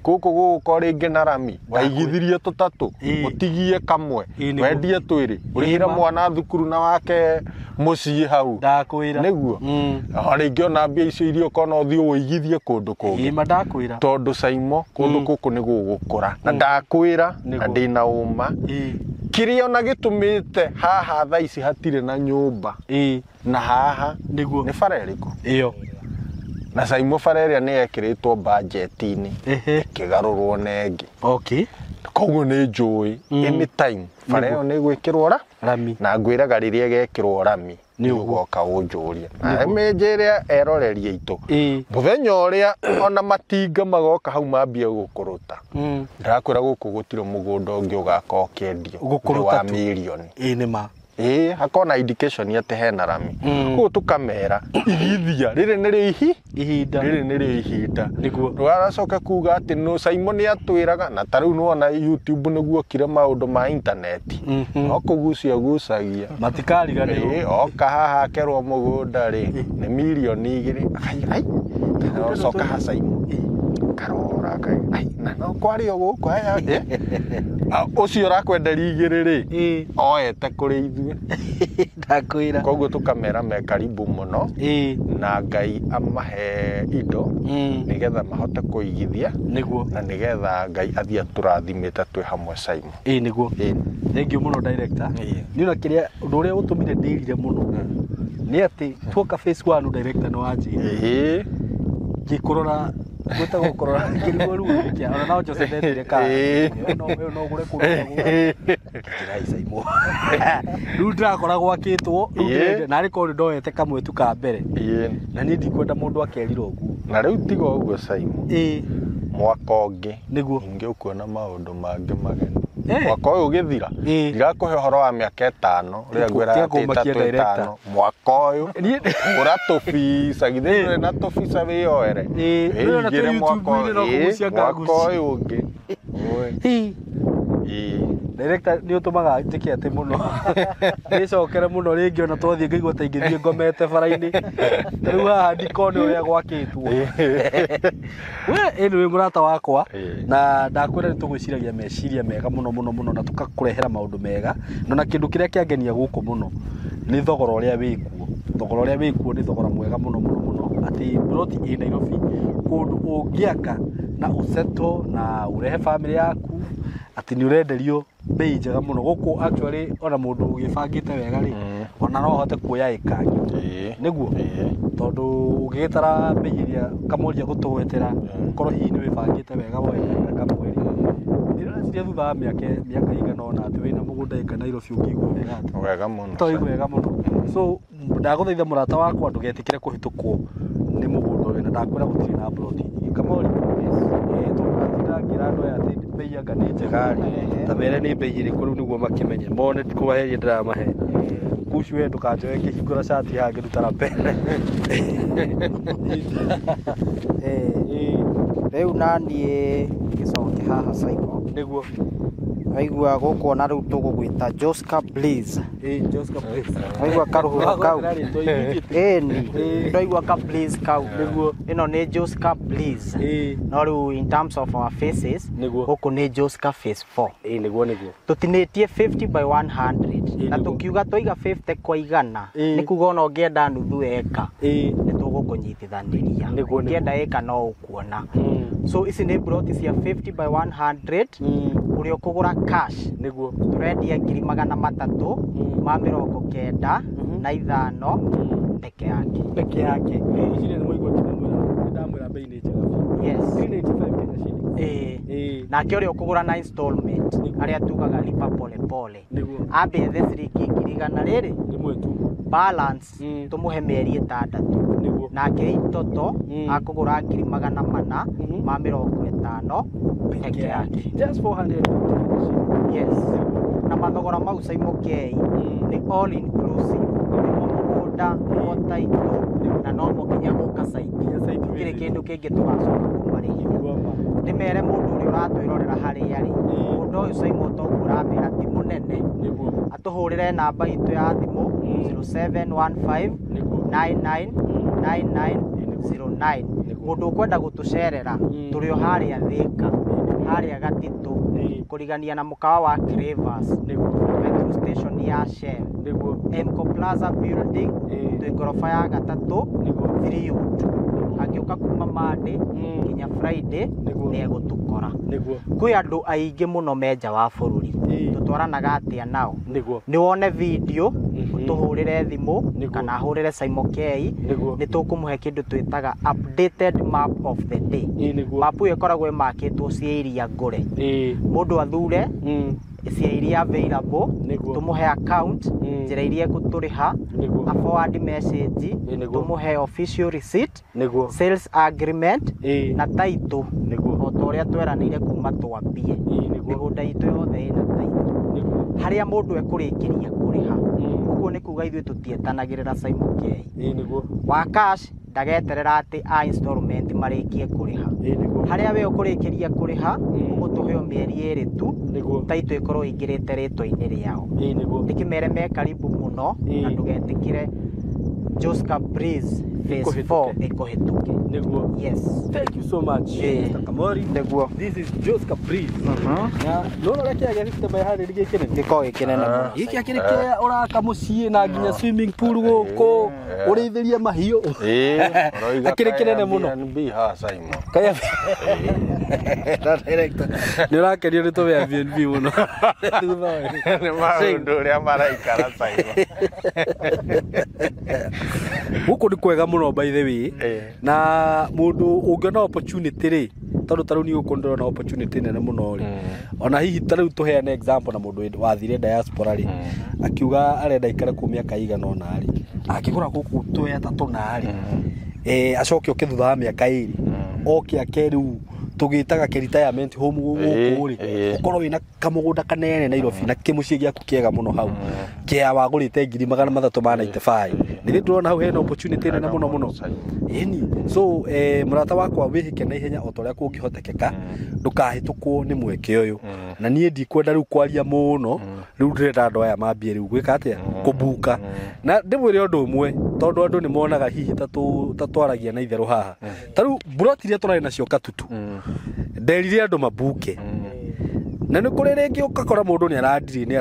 guku guko ringi na rami waigithirie tutatu utigie kamwe wendie twiri urihira mwana thukuru na wake mucii hau ndakwira niguo ringi ona mbia icio irio kono thio uigithie kundu kungi ndakwira tondu Saimo kundu guku ni gugukura na ndakwira na ndina uma kiria ona gitumite haha tha ici hatire na nyumba na haha niguo ni bara iriku iyo na Saimo bara iria ni yekiritwo budget-ini kigarurwo nengi koguo ni njui anytime bara iyo ni gwikirwo rami na ngwiraga riria gekirwo rami ni ugoka unjuria na menjere eroreria itu muthenya uria ona matinga magoka hau mambia gukuruta ndakwira guku gutire mugunda ungi ugaka ukiendio wa milioni nima hakona indication ate hena rami ku tukamera igithia riri niri ihinda niguo rwaracoka kuga ati no Saimo ni atwiraga na tariu no na YouTube niguo kire maundu ma internet no kugucagia matikariganirwo oka haha kerwo mugunda ri ni milioni 2 ai coka ha Saimo karora kai na no kwari guku aya ucio rakwenderia igiriri oete kuri ithuĩ ndakwira koguo tukamera me karibu muno na Ngai amahe indo nigetha mahote kuigithia niguo na nigetha Ngai athia turathimite twi hamwe Saimo niguo thank you muno director ni una kiria undu uria utumire ndirire muno ni ati tuoka phase 1 director no anjire gikurora guta gukorora ngirwo ruo kia ona no Joseph ka no gure ku kirai Saimo ru ndakora gwakitwo na ri ko ndoete kamwe tu ka mbere na ni ndikwenda mundu akerirwo uguo na riu tigo uguo Saimo mwaka ungi niguo ingi ukuona maundu mangi mageni mwaka uyu ugithira ndirakuhe uhoro wa miaka 5 ria ngwira ati mwaka uyu uratufica githire na tufica wioere ngire mwaka uyu ungi director ni utumaga njiki ati muno nicokere muno ringi ona twathie ngigwa ta ingithie ngomete bara-ini riu haha ndikone uria gwakitwo we wi murata wakwa na ndakwira ni tugwiciragia meciria mega muno na tukakurehera maundu mega na kindu kiria kiangenia guku muno ni thogora uria wikuo ni thogora mwega muno ati ploti i Nairobi kundu ungiaka na useto na urehe family yaku ati ni urenderio bei njega muno guku actually ona mundu ugibangite wega ri ona no hote kuoya ikangi niguo tondu ugigitara mbei iria kamoria gutugwetera korwo hihi ni wibangite wega woya kamweri ndiraciria thutha wa miaka igana ona ati wina mugunda ika Nairobi ukigwo wega muno to igwo wega muno so ndaguthaitha murata wakwa ndugetikire kuhitukwo ni mugunda uyu na ndakwira gutiri na plot nyingi kamori ngira ndo ya bei anga ni njega ta mere ni bei iri kuru niguo makimenye mone kubaheria ndiramahe kucu we ndukanjoe kihingura shati yange ndutara pere riu nanie gicoke haha Saimo niguo aigua gukuona riu tugugwita Joska Blaze Joska Blaze aigua karuhura kau ni ndaigua ka Blaze kau niguo ino ni Joska Blaze no riu in terms of our faces guku ni Joska face 4 niguo tutinitie 50 by 100 na tukiuga toiga 50 kwa igana ni kuga no ngienda nuthu eka ni tugukunyitithaniria ngienda eka no ukuona so ici ni broti cia 50 by 100 uri ukugura cash niguo turendia 300 ma 95 na ithano peke yake ici ni muigwa kinamwira ndamwira bei ni njega yes 385 Kenya shillings na kio uri ukugura na installment aria tugaga lipa pole pole niguo ambe the 3 igana riri rimwe tu balance tumuhe mieri 6 niguo nake itoto akugura 400 ma 50 peke yake just 400 yes na mathogora mau Saimo K ni all inclusive mugunda title na no mukinya guka site kire kindu kingi tugacoka kumarihia ni mere mundu uri uratwirorera haria ri mundu uyu Saimo togura mbira ti munene atuhurire namba itu ya thimu 0715 999909 mundu ukwenda gutucerera turi o haria Thika haria Gatitu kurigania na mukawa wa Cravers petrol station ya Shell Mco Plaza building twi gorofa ya gatatu 3 agiuka kuma Monday kinya Friday ni egutukora kwi andu aingi muno menja wa bururi tutwaranaga atia nao ni wone video utuhurire thimu kana hurire Saimo K ni tukumuhe kindu twitaga updated map of the day mapu ikoragwo makitwo cia iria ngure mundu athure cia iria available tumuhe account njira iria guturiha a forward message tumuhe official receipt sales agreement na title otoria tweranire kuma twambie migunda itu yothe ina title haria mundu ekurikiria kuriha uguo ni kuga ithuĩ tutietanagirira Saimo K wa cash ndageterera ati a installment marikie kuriha haria we ukurikiria kuriha ugutuheo mieri 2 tu title ikorwo ingirite ritwa-ini riao ndikimere me karibu muno na ndugetikire Joska Blaze phase 4 ikuhituke yes thank you so much Mr. Kamori niguo this is Joska Blaze na no reke ya gifite by hari gikene giko gikinene muno iki akiri ke uraka mucie na nginya swimming pool guko urithiria mahiu akiri kinene muno bi ha Saimo kaya director ni rakerio ni to ya BNB muno ni maundu ria maraikara Saimo guko ni kwega muno by the way na mundu ungiona opportunity ri tondu taru ni ukondora na opportunity nene muno ri ona hihi taru tuheane example na mundu wathire diaspora ri akiuga arenda ikara ku miaka igana ona ri akigura guku tuya tatu na ri acoke okithutha wa miaka iri oke akeriu tugitaga retirement home guku ri ukorwo wina kamugunda kanene Nairobi na kimucie giaku kiega muno hau kia wagurite 395 ni ndurona hau hena opportunity nene muno eni so murata wakwa wihike na ihenya otoria kungihotekeka ndukahitukwo ni mweke uyu na nie ndikwenda riu kwaria muno riu ndirenda andu aya mambie riu gwika atia kubuka na ndimwire undu umwe tondu andu ni monaga hihi tatwaragia na itheru haha taru broti ria turari nacio katutu nderire andu mabuke na ni kuri ringi ukakora mundu ni arandire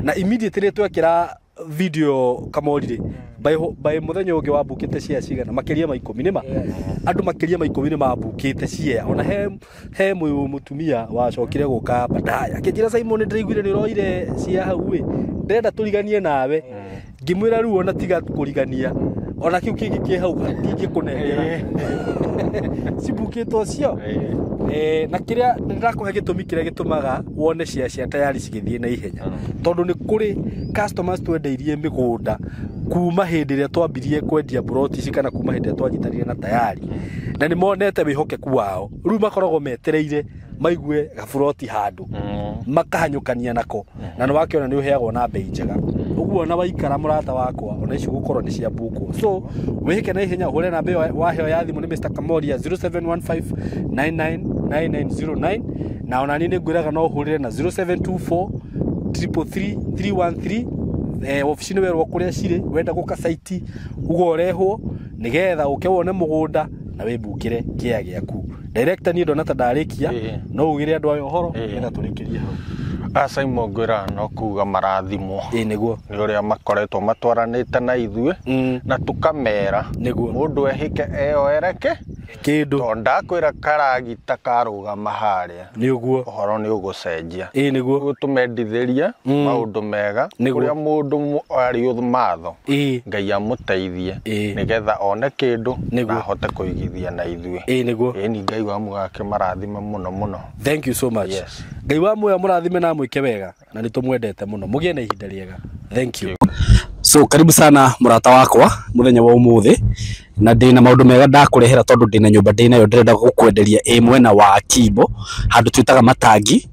na immediately twekira video Kamorire by muthenya ungi wabukite cia cigana makiria ma 10 nima andu makiria ma 10 nima mabukite cia ona he mutumia wacokire guka badaya kinjira Saimo ni ndiraiguire ni roire cia hau we ndenda turiganie nawe ngimwira riu ona tiga kurigania ona kiu kingi ki hau hatingi kunengera cibukitwo cio na kiria ndirakuhe gitumi kiria gitumaga wone cia tayari cigithie na ihenya tondu ni kuri customers twendeirie migunda kuma hindi ria twambirie kwendia broti kana kuma hindi ria twanyitanire na tayari na ni monete wihokeku wao riu makoragwo metereire maigue gaburoti handu makahanyukania nako na no wakiona ni uheagwo na bei njega uguo na waikara murata wakwa ona icio gukorwo ni cia buku so wihike na ihenya hure na bei waheo ya thimu ni Mr. Kamoria 0715999909 na ona ni ngwiraga no hurire na 0724333313 ofisini werwo kuria cire wenda guka site ugo rehwo nigetha uke wone mugunda na wibukire kia giaku director ni ndona ta ndarikia no ugire andu ayo horo ngetha turikirie hau Simon Ngwira no kuga marathimo niguo ni uria makoretwo matwaranite na ithue na tukamera mundu ehike eoereke kindu to ndakwira karagita karugama haria ni uguo horo ni ugucenjia niguo tumendithiria maundu mega kuria mundu ari uthumatho ngai amuteithie nigetha one kindu na hote kuigithia na ithue niguo ni ngai wa mugake marathime muno thank you so much ngai wa muya murathime na mwike wega na nitumwendete muno mugie na ihinda riega thank you so karibu sana murata wakwa muthenya wa umuthi na ndina maundu mega ndakurehera tondu ndina nyumba ndina yo ndirenda gukwenderia mwena wa Kimbo handu twitaga Matangi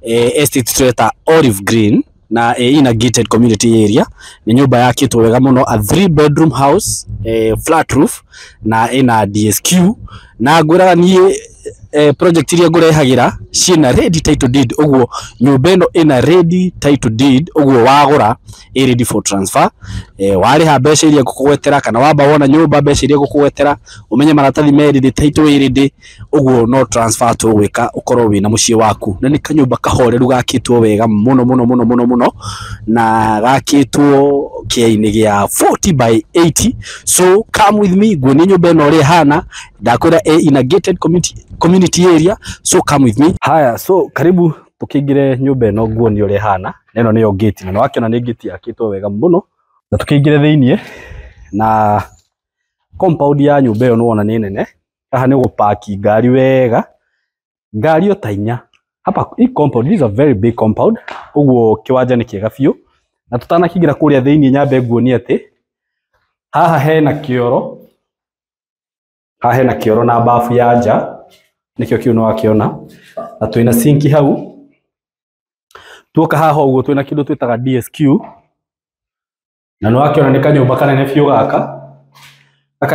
estate tweta Olive Green na ina gated community area ni nyumba yakitwo wega muno a 3 bedroom house flat roof na ina DSQ na ngwiraga nie project iria ngurehagira ciina ready title deed uguo nyumba ino ina ready title deed uguo wagura ready for transfer wari ha mbeca iria ngukugwetera kana wamba wona nyumba mbeca iria ngukugwetera umenye maratathi ready title ready uguo no transfer to wika ukorwo wina mucie waku na ni kanyumba kahoreru gakitwo wega muno na gakitwo kiaini gia 40 by 80 so come with me go ni nyumba ino ri hana ndakwira ina gated community area so come with me haya so karibu tukingire nyumba ino nguo ni uri hana neno niyo gate na wakiona ni gate yakitwo wega muno na tukingire thiinie na compound ya nyumba ino wona ni nene haha ni gupaki ngari wega ngari otainya hapa i compound is a very big compound uguo kiwanja ni kiega biu na tutanakingira kuria thiinie nyambe nguo ni ati haha hena kioro na bafu ya nja nikio kiuno wakiona na twina sinki hau tuoka haha uguo twina kindu twitaga DSQ na no wakiona ni kanyumba kanene biu gaka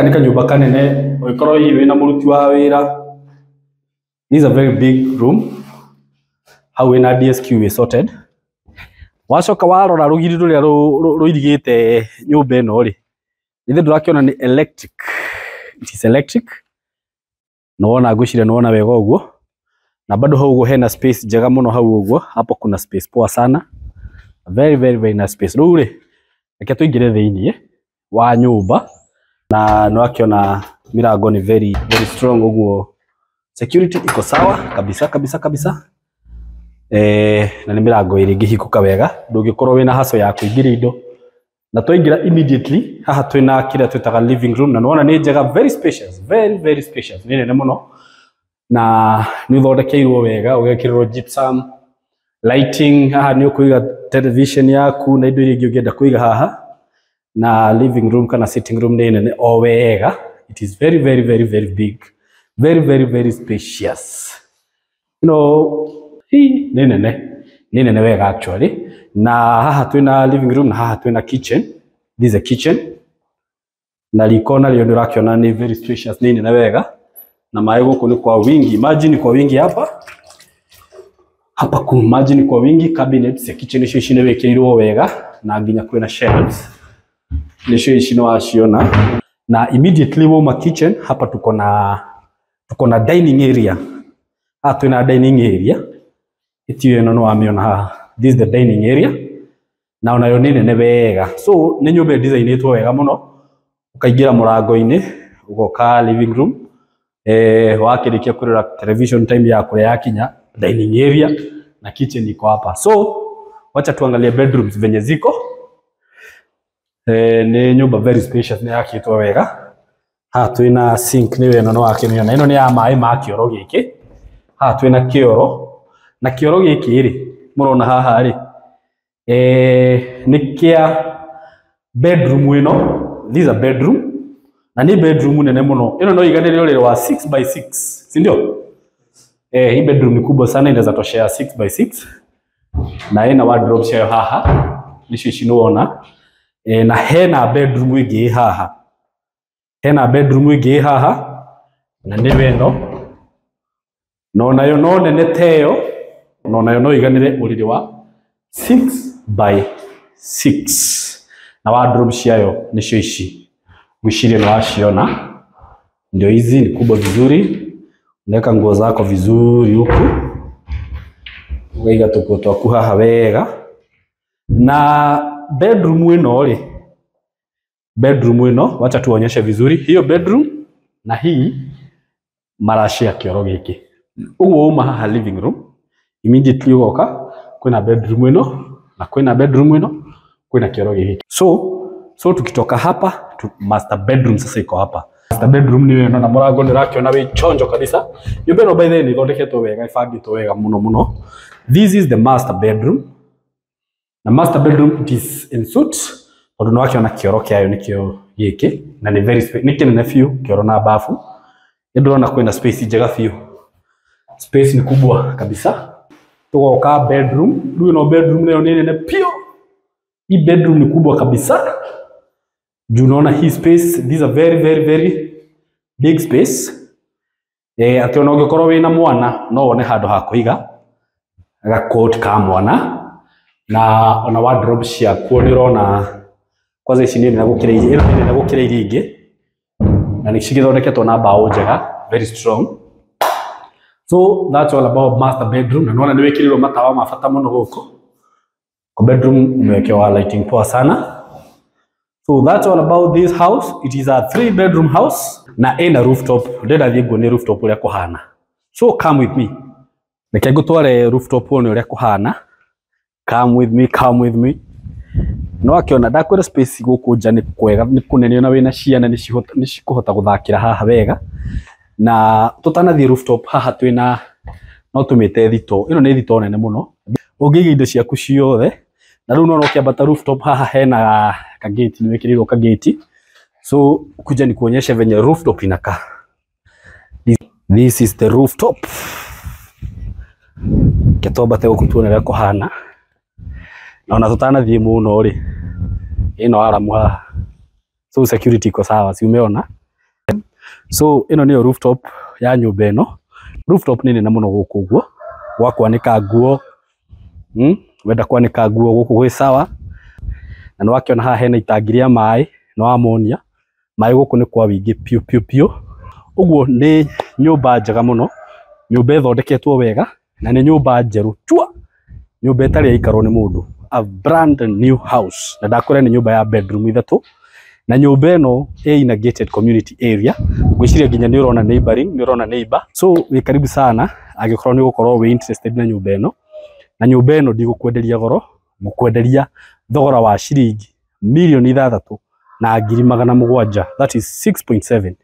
ni kanyumba kanene uikorwo hivi wina muruti wa wira this is a very big room hau ina DSQ we sorted wacoka warora rugiri ruria ruirigite nyumba ino ri ithe ndurakiona ni electric it is electric no wona ngwicire no wona wega uguo na bado hau uguo hena space njega muno hau uguo hapo kuna space poa sana very nice space ruri reke tuingire thiinie wa nyumba na no akiona mirango ni very strong uguo security iko sawa kabisa na ni mirango iri ngihikuka wega ndungikorwo wina haso ya kuingira indo na twaingira immediately haha twina kira twitaga living room na nona ni njega very spacious very spacious ni nene muno na ni thondekeirwo wega ugekirwo gypsum lighting haha ni ukuiga television yaku na indo iria ingi ungienda kuiga haha na living room kana sitting room ni nene o wega it is very big very spacious you know hii ni nene wega actually na haha twina living room na haha twina kitchen this is a kitchen na likona lio ndirakiona ni very spacious nini na wega na mai guku ni kwa wingi imagine kwa wingi hapa ku imagine kwa wingi cabinets ya kitchen icio cine wekirirwo wega na nginya kwina shelves nicio icino waciona na immediately woma kitchen hapa tuko na dining area twina dining area itio ino no wamiona haha this is the dining area na onayo ni nene wega so ni nyumba designitwo wega muno ukaingira murango-ini ugoka living room wakirikia kurira television time ya kuria yakinya dining area na kitchen iko hapa so wacha tuangalie bedrooms venye ziko Nĩ nyũmba very spacious, nĩ yakĩtwo wega. Haha twĩna sink nĩ weno no wakĩmĩona. Ĩno nĩ ya maĩ ma kĩoro gĩkĩ. Haha twĩna kĩoro. Na kĩoro gĩkĩ rĩ, mũrona haha rĩ, nĩ kĩa bedroom ĩno. This is a bedroom. Na ni bedroom nene mũno. Ĩno no iganĩrĩre ũrĩrĩ wa 6x6, si ndio? Hii bedroom ni kubwa sana, inaweza toshea 6x6. Na ina wardrobe ciayo haha. Nicio ici nĩwona. Na hena bedroom ĩngĩ haha. Hena bedroom ĩngĩ haha. Na nĩ weno. No nayo no nene teyo. No nayo no iganĩrĩre ũrĩrĩ wa 6x6. Na wardrobe ciayo nicio ici. Gwiciria na waciona. Ndio hizi ni kubwa vizuri. Unaweka nguo zako vizuri huku. Waiga tuko twaku haha wega. Na bedroom ĩno rĩ. Bedroom ĩno wacha tuonyeshe vizuri. Hiyo bedroom na hii marashia kĩoro gĩkĩ. Ũguo uma haha living room. Immediately ugoka kwĩna bedroom ĩno na kwĩna bedroom ĩno kwĩna kĩoro gĩkĩ. So tukitoka hapa master bedroom sasa iko hapa. Master bedroom ni weno na mũrango nĩ ũrakĩona wĩ chonjo kabisa. Nyũmba ĩno by the way nĩ ĩthondeketwo wega, ĩbangĩtwo wega mũno. This is the master bedroom. Na master bedroom it is in suit. Tondũ nĩ wakĩona kĩoro kĩayo nĩkĩo gĩkĩ na nĩ very space. Nĩ kĩnene biũ kĩoro na bafu. Nĩndĩrona kwĩna space njega biũ. Space ni kubwa kabisa. Tugoka bedroom. Rĩu ĩno bedroom nayo nĩ nene biũ. Hii bedroom ni kubwa kabisa. Juu unaona hii space, this is a very big space. Ati ona ũngĩkorwo wĩna mwana no wone handũ ha kũiga gakoti ka mwana. Na ona wardrobe ciakuo nĩ ũrona kwanza ici nĩ nene gũkĩra iria, ĩno nĩ nene gũkĩra iria ingĩ. Na nĩ cigĩthondeketwo na mbaũ njega, very strong. So that's all about master bedroom. Na nĩwona nĩ wĩkĩrĩrwo matawa ma bata mũno gũkũ. Kwa bedroom umewekewa lighting poa sana. So that's all about this house. It is a 3-bedroom house. Na ina rooftop. Ndĩra thiĩ nguonie rooftop ũrĩa kũhana. So come with me. Reke ngũtware rooftop ũrĩa kũhana. Come with me. No akĩona ndakwĩra space gũkũ nja nĩ kwega, nĩ kũnene na wĩna ciana nĩ cikũhota gũthakĩra haha wega. Na tũtanathiĩ rooftop haha twĩna no tũmĩte thito. Ĩno nĩ thito nene mũno. Ũngĩiga indo ciaku ciothe. Na rĩu no ũkĩambata rooftop haha hena kagate, nĩ wĩkĩrĩirwo kagate. So kuja nikuonyeshe venye rooftop inakaa. This is the rooftop. Ketobate gũkũ tuone kũhana. Na ona tũtanathiĩ mũno rĩ. Ĩno aramu haha. So security iko sawa, si umeona? So ĩno nĩyo rooftop ya nyũmba ĩno. Rooftop nĩ nene mũno gũkũ ũguo. Gwa kwanĩka nguo. Wenda kwanĩka nguo gũkũ gwĩ sawa. Na nĩ wakĩona haha hena itangi rĩa maĩ, no amonia. Maĩ gũkũ nĩ kwa wĩingĩ piũ. Ũguo nĩ nyũmba njega mũno. Nyũmba ĩthondeketwo wega na nĩ nyũmba njerũ chua. Nyũmba ĩtarĩ yaikarwo nĩ mũndũ. A brand new house. Na ndakwĩra nĩ nyũmba ya bedroom 3. Na nyũmba ĩno in a gated community area. Gwĩciria nginya nĩ ũrona neighboring, nĩ ũrona neighbor. So wĩ karibu sana angĩkorwo nĩ ũgũkorwo wĩ interested na nyũmba ĩno. Na nyũmba ĩno ndigũkwenderia goro, ngũkwenderia thogora wa ciringi mirioni 6 na ngiri 700. That is 6.7.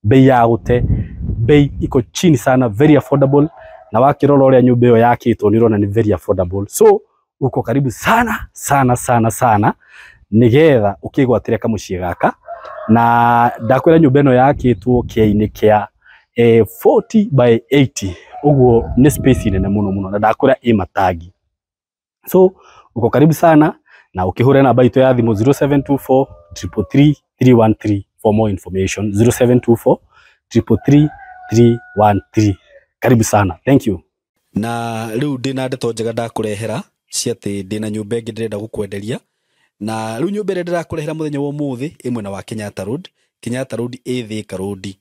Bei ya gũte, bei iko chini sana, very affordable. Na wakĩrora ũrĩa nyũmba ĩyo yakĩtwo nĩ ũrona nĩ very affordable. So uko karibu sana nigetha ukĩgwatĩre kamũciĩ gaka. Na ndakwĩra nyũmba ĩno yakĩtwo kĩainĩ kĩa 40x80. Uguo ni space nene mũno na ndakwĩra ĩ matangi. So uko karibu sana na ukihura namba itu ya thimũ 0724 333 313 for more information. 0724 333 313. Karibu sana. Thank you. Na rĩu ndĩna ndeto njega ndakũrehera cia atĩ ndĩna nyũmba ĩngĩ ndĩrenda gũkwenderia. Na rĩu nyũmba ĩrĩa ndĩrakũrehera mũthenya wa ũmũthĩ ĩ mwena wa Kenyatta Road. Kenyatta Road ĩ Thika Road.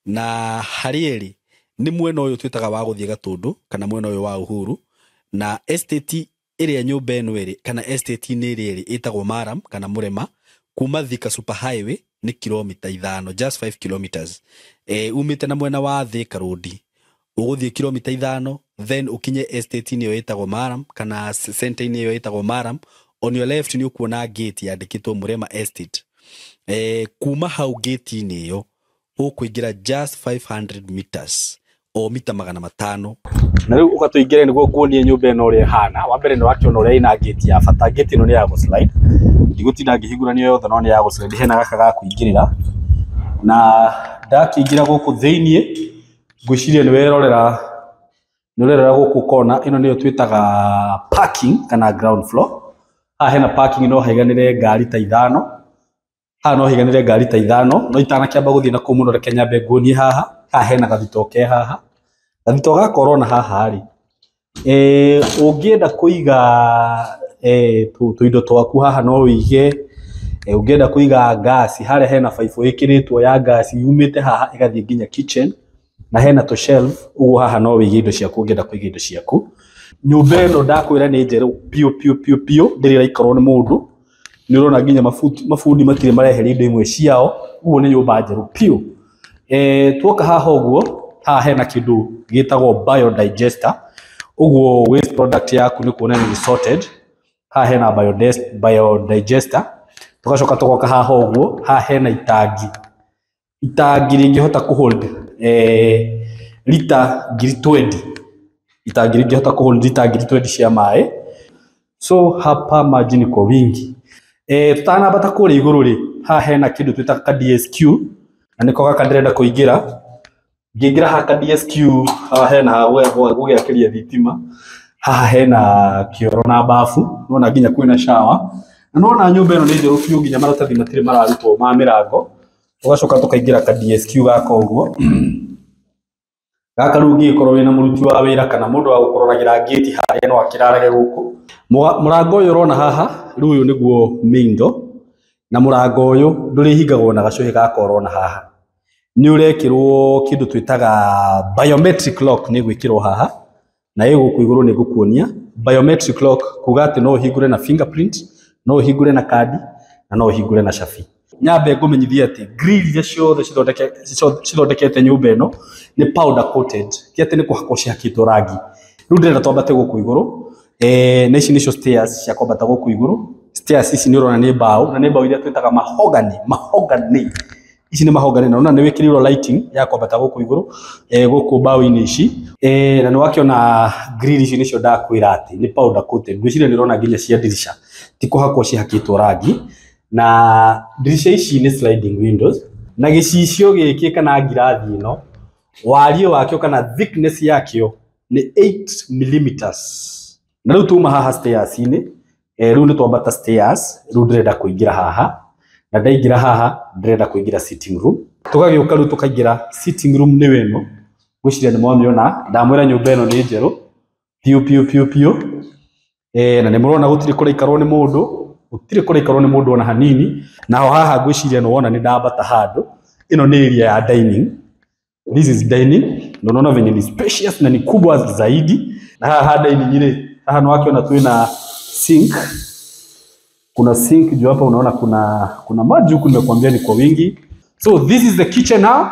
Na harĩ ĩrĩ nĩ mwena ũyũ twĩtaga wa gũthiĩ Gatũndũ kana mwena ũyũ wa Uhuru. Na estate ĩrĩa nyũmba ĩno ĩrĩ kana estate inĩ ĩrĩ ĩtagwo Maram kana Mũrema. Kuma Thika Super Highway ni kilomita 5, just 5 kilometers. Umite na mwena wa Thika Road. Uguthie kilomita 5, then ukinye estate inĩ ĩyo ĩtagwo Maram kana center inĩ ĩyo ĩtagwo Maram. on your left ni ukuona gate yandikitwo Murema Estate. Kuma hau gate ni yo ukuingira just 500 meters o mita 500. Na riu ukatuingire niguo kuonie nyumba ino uri hana. Wa mbere ni wakiona uri ina gate ya bata. Gate ino ni ya go slide. Ndigutinda ngihingurania yothe no ni ya go slide. Hena gaka ga kuingirira. Na ndakiingira guku thiini ngwiciria ni werorera guku kona ino niyo twitaga parking kana ground floor. Hena parking no haiganire ngari ta 5. No higanire ngari ta 5 no itanakiamba guthii na kumuno reke nyambe nguonie haha. Hena gathito ke haha. Gathito ga corona haha ri. Ungienda kuiga tuindo twaku haha no wige. Ungienda kuiga gas haria hena pipe ikiritwo ya gas yumite haha igathie nginya kitchen. Na hena to shelf uguo haha no wige indo ciaku ungienda kuiga indo ciaku. Nyumba ino ndakwira ni njeru pio ndiri raikarwo ni mundu. Ni urona nginya mafundi matire marehera indo imwe ciao. Uguo ni nyumba njeru pio. Tuoka haha uguo haha hena kindu gitagwo biodigester. Uguo waste product yaku ni kuona ni sorted. Haha hena biodigester. Tugacoka tugoka haha uguo haha hena itangi ringihota kuhold lita 20. Itangi ringihota kuhold lita 20 cia mai. So hapa maji ni kwa wingi. Tutanambata kuri iguru ri haha hena kindu twita DSQ na niko gaka ndirenda kuingira. Ngingira haka DSQ haha hena hawe gugiakiria thitima. Haha hena kioro na bafu nona nginya kwina shower. Na nona nyumba ino ni njeru biu nginya maratathi matire mararutwo ma mirango. Tugacoka tukaingira ka DSQ gaka uguo. Gaka rungi ikorwo wina muruti wa wira kana mundu wa gukororagira gate haria no akirarage guku. Murango uyu urona haha riu uyu niguo main door. Na murango uyu nduri hingagwo na gacuhi ga corona haha. Ni urekirwo kindu twitaga biometric lock ni gwikirwo haha. Na ego kuiguru ni gukuonia biometric lock kuga ati no hingure na fingerprint, no hingure na kadi na no hingure na shafi. Nyambe ngumenyithia ati grill ya ciothe cithondekete nyumba ino ni powder coated. Kiate ni kuhakwo ciakitwo rangi. Riu ndirenda twambate guku iguru. Na ici nicio stairs cia kwambata guku iguru. Stairs ici ni urona ni mbao na ni mbao iria twitaga mahogany. Ici ni mahogany na ni wikirirwo lighting ya kwambata guku iguru guku mbao-ini ici. Na ni wakiona grill ici nicio ndakwira ati ni powder coated. Ngwiciria ni urona nginya cia dirisha ti kuhakwo ciakitwo rangi. Na dirisha ici ni sliding windows. Na gicicio giki kana ngirathi ino wario wakio kana thickness yakio ni 8 mm. Na riu tuma haha stairs ini riu ni twambata stairs riu ndirenda kuingira haha na ndaingira haha ndirenda kuingira sitting room. Tugagiuka riu tukaingira sitting room ni weno gwiciria ni mwamiona ndamwira nyumba ino ni njeru pio. Na ni murona gutiri kuraikarwo ni mundu. Utire kuraikarwo ni mundu ona hanini. Na haha gwiciria no wona ni ndambata handu. Ino ni area ya dining. This is dining. Unaona venye ni spacious na ni kubwa zaidi. Na haha dining ile haha no wakiona twina sink. Kuna sink juu hapa unaona kuna maji huku nimekuambia ni kwa wingi. So this is the kitchen now.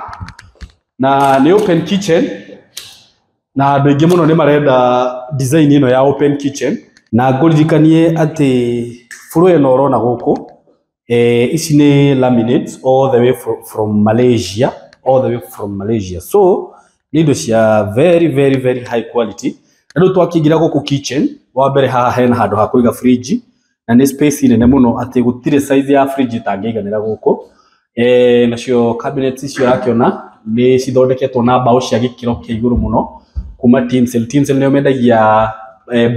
Na ni open kitchen. Na ndege muno ni marenda design ino ya open kitchen. Na ngurikanie ati floor ino urona guku ici ni laminates all the way from Malaysia. So ni indo cia very high quality. Na riu twakingira guku kitchen wa mbere haha hena handu ha kuiga fridge na ni space nene muno ati gutire size ya fridge tangiganira guku. Nacio cabinets icio rakiona ni cithondeketwo na mbao cia gikiro kia iguru muno kuma Tinsel ni mendagia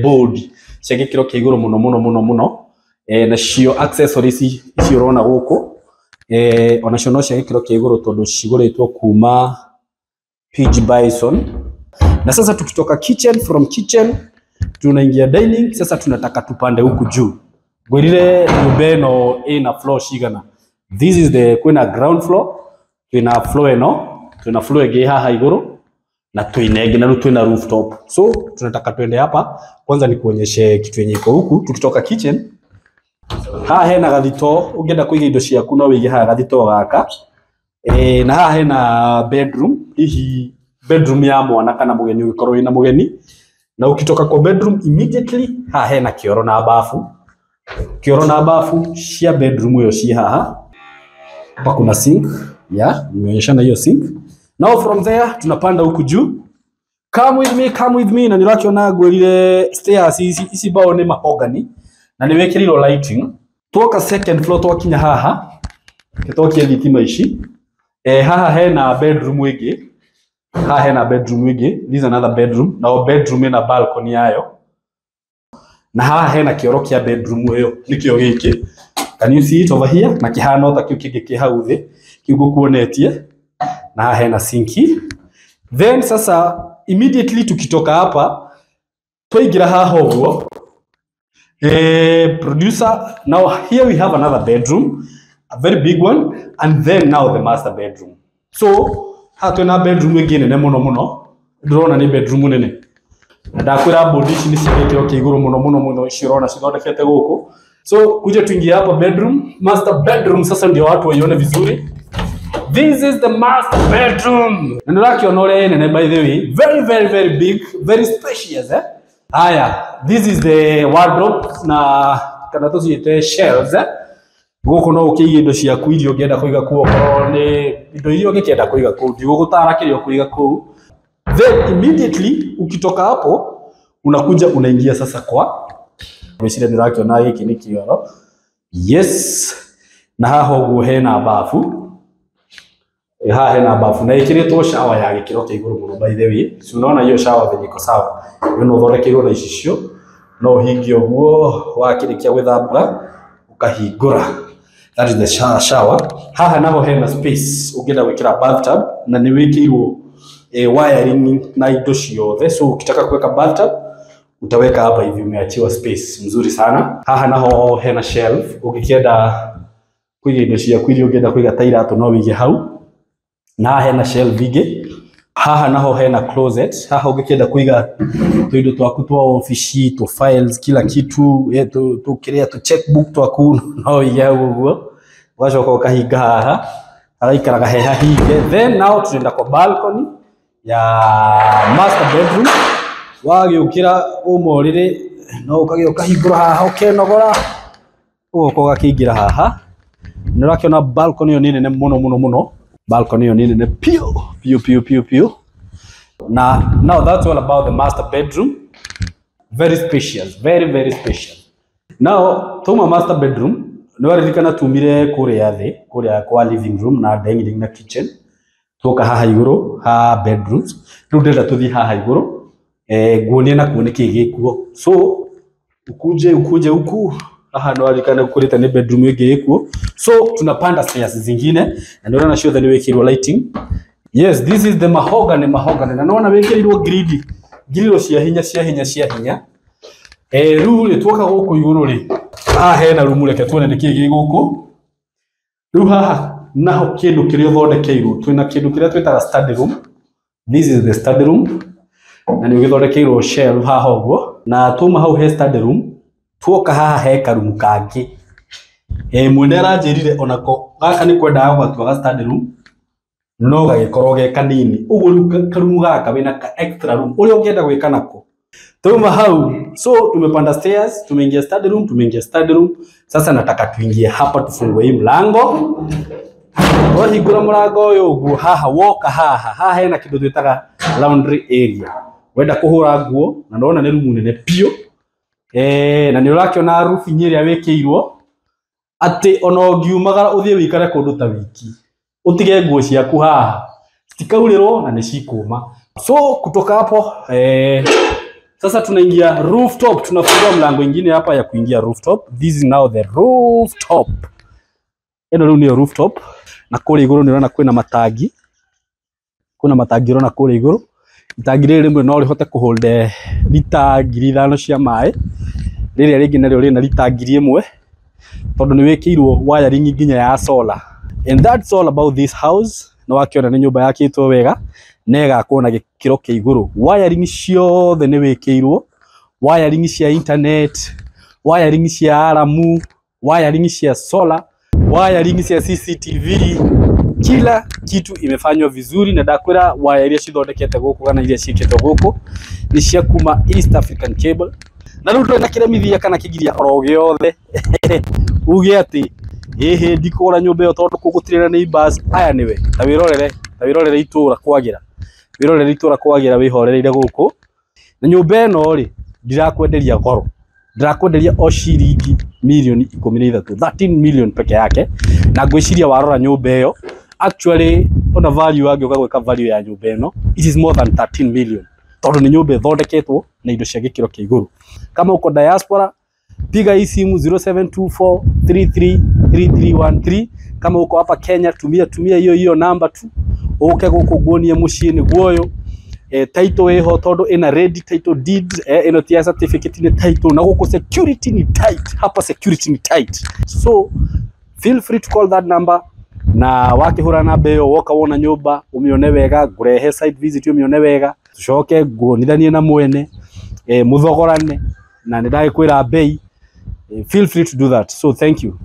board cia gikiro kia iguru muno. Nacio accessories icio urona guku onacio no cia gikiro kia iguru tondu ciguritwo kuma PG Bison. Na sasa tukitoka from kitchen tunaingia dining. Sasa tunataka tupande huku juu. Ngwirire nyumba ino ina floor cigana. This is the kwina ground floor, twina floor ino, twina floor igi haha iguru na twinenge na twina rooftop. So tunataka twende hapa kwanza ni kuonyeshe kitu yenye iko huku. Tukitoka kitchen haha hena gathito, ungienda kuiga indo ciaku no wige haha gathito gaka. Na haha hena bedroom, hihi bedroom ya mwana kana mugeni ugikorwo ina mugeni. Na ukitoka kwa bedroom immediately haha hena kioro na bafu. kioro na bafu cia bedroom hiyo ci haha. Hapa kuna sink, nimeonyeshana hiyo sink. Now from there tunapanda huku juu. Come with me na nirakiona ngwirire stairs ici bao ni mahogany na niwekirirwo lighting. Tuoka second floor twakinya haha. Gitokie thitima ici. Haha hena bedroom ingi. Haha hena bedroom ingi. This is another bedroom. Now bedroom ina balcony yayo. Na haha hena kioro kia bedroom hiyo. Nikio giki. Can you see it over here? Na kihana ota kiu kingi ki hau thi. Kiugo kuonetie. Na haha hena sinki. Then sasa immediately tukitoka hapa twaingira haha uguo. Producer, now here we have another bedroom, a very big one, and then now the master bedroom. So hatuna bedroom ingine nene muno ndrona ni bedroom nene. Ndakwira bodici ni cibete okay iguru muno cirona cithondekete guku. So kuja tuingie hapa bedroom, master bedroom. Sasa ndio watu waione vizuri. This is the master bedroom. Na nirakiona ore nene, by the way, very big, very spacious Haya, this is the wardrobe na kana tuciite shelves guku no ukiige indo ciaku irio ngienda kuiga kuo korwo ni indo irio ngienda kuiga kuu ndigugutara kirio kuiga kuu. Then immediately ukitoka hapo unakuja unaingia sasa kwa mwisire nirakiona hiki ni kioro. Yes, na haha uguo hena bafu. Haha hena bafu na ikiritwo shower ya gikiro kia iguru muno, by the way. Si unaona hiyo shower venye iko sawa. Yo no thondekirwo na icio no hingio guo wakirikia gwithamba ukahingura. That is the shower. Haha naho hena space ungienda gwikira bathtub na ni wikirwo wiring na indo ciothe. So ukitaka kuweka bathtub utaweka hapa hivi, umeachiwa space mzuri sana. Haha naho hena shelf ukikienda kuiga indo ciaku iria ungienda kuiga ta iratu no wige hau. Na hena shelf ingi. Haha naho hena closet. Haha ukienda kuiga tuindo twaku twa office, to files, kila kitu to kiria to checkbook twaku no ya uguo. Wacoka ukahinga haha araikaraga heha hinge. Then now tunaenda kwa balcony ya master bedroom. Wagiukira umorire no ukagio kahingura haha ukenogora uko gakingira haha. Nirakiona balcony yo nene muno. Balcony on in the pew. Now that's all about the master bedroom. Very spacious, very spacious. Now tuma master bedroom no waririkana tumire kuria thi kuria kwa living room na dining na kitchen. Tuka haha iguru ha bedrooms riu ndenda tuthi haha iguru guonie na kuone kigikuo. So ukuje huku haha no waririkana kurita ni bedroom ingi ikuo. So tunapanda stairs zingine na ndio na show the wekirwo lighting. Yes, this is the mahogany na naona wekirwo grilo cia hinya. Riu ri twoka guku iguru ri haha hena room reke tuone ni kigi guku. Riu haha naho kindu kirio thondekeirwo twina kindu kiria twitaga study room. This is the study room na ni githondekeirwo shelf haha uguo na tuma hau he study room. Twoka haha he karumu kangi. Mwende aranjirire onako gaka ni kwenda gwatwa study room no gagikorwo ge kanini uguo karumu gaka wina ka extra room uria ungienda gwika nako tuma hau. So tumepanda stairs, tumeingia study room. Sasa nataka tuingie hapa tufungue hii mlango. Wahingura mlango uyu uguo haha woka haha hena kindu twitaga laundry area. Wenda kuhura nguo na ndona ni room nene pio. Na ni urakiona roof nyiria wekirwo ati ona ungiumagara uthie wikare kundu ta wiki utige nguo ciaku haha citikaurĩrwo na nĩcikũma. So kutoka hapo sasa tunaingia rooftop. Tunafungua mlango ingine hapa ya kuingia rooftop. This is now the rooftop. Eno rĩu nĩyo rooftop na kũrĩa igũrũ nĩũrona kwĩna matangi. Kuna matangi ũrona kũrĩa igũrũ. Itangi rĩrĩ rĩmwe no rĩhote kũhold lita 5,000 cia maĩ. Rĩrĩa rĩngĩ narĩo rĩna lita 1,000 tondu ni wekirwo wiring nginya ya solar. And that's all about this house. No wakiona ni nyumba yakitwo wega na igakwo na gikiro kia iguru. Wiring ciothe ni wekirwo, wiring cia internet, wiring cia alamu, wiring cia solar, wiring cia CCTV. Kila kitu imefanywa vizuri na ndakwira wire iria cithondekete guku kana iria ciiketwo guku ni cia kuma East African Cable. na rĩu ndũrĩ na kĩremithia kana kĩgiria oro gĩothe uge atĩ ĩhĩ ndikũgũra nyũmba ĩyo tondũ kũgũtirĩ na neighbors. Aya nĩwe ta wĩrorere itũra kwagĩra, wĩrorere itũra kwagĩra wĩhorereire gũkũ. Na nyũmba ĩno rĩ ndirakwenderia goro, ndirakwenderia o ciringi mirioni 13, 13 million peke yake. Na ngwĩciria warora nyũmba ĩyo actually ona value angĩoka gwĩka value ya nyũmba ĩno it is more than 13 million, tondũ nĩ nyũmba ĩthondeketwo na indo cia gĩkĩro kĩa igũrũ. Kama uko diaspora piga hii simu 0724333313. Kama uko hapa Kenya tumia hiyo namba tu uke gũkũ nguonie mũciĩ nĩguo ũyũ. Title ĩho tondũ ina ready title deed, ino tia certificate ni title, na gũkũ security ni tight, hapa security ni tight. So feel free to call that number, na wakihura namba ĩyo woka wona nyũmba umione wega, ngurehe site visit umione wega, tucoke nguonithanie na mwene muthogorane na nĩndagĩkwĩra bei. Feel free to do that. So thank you.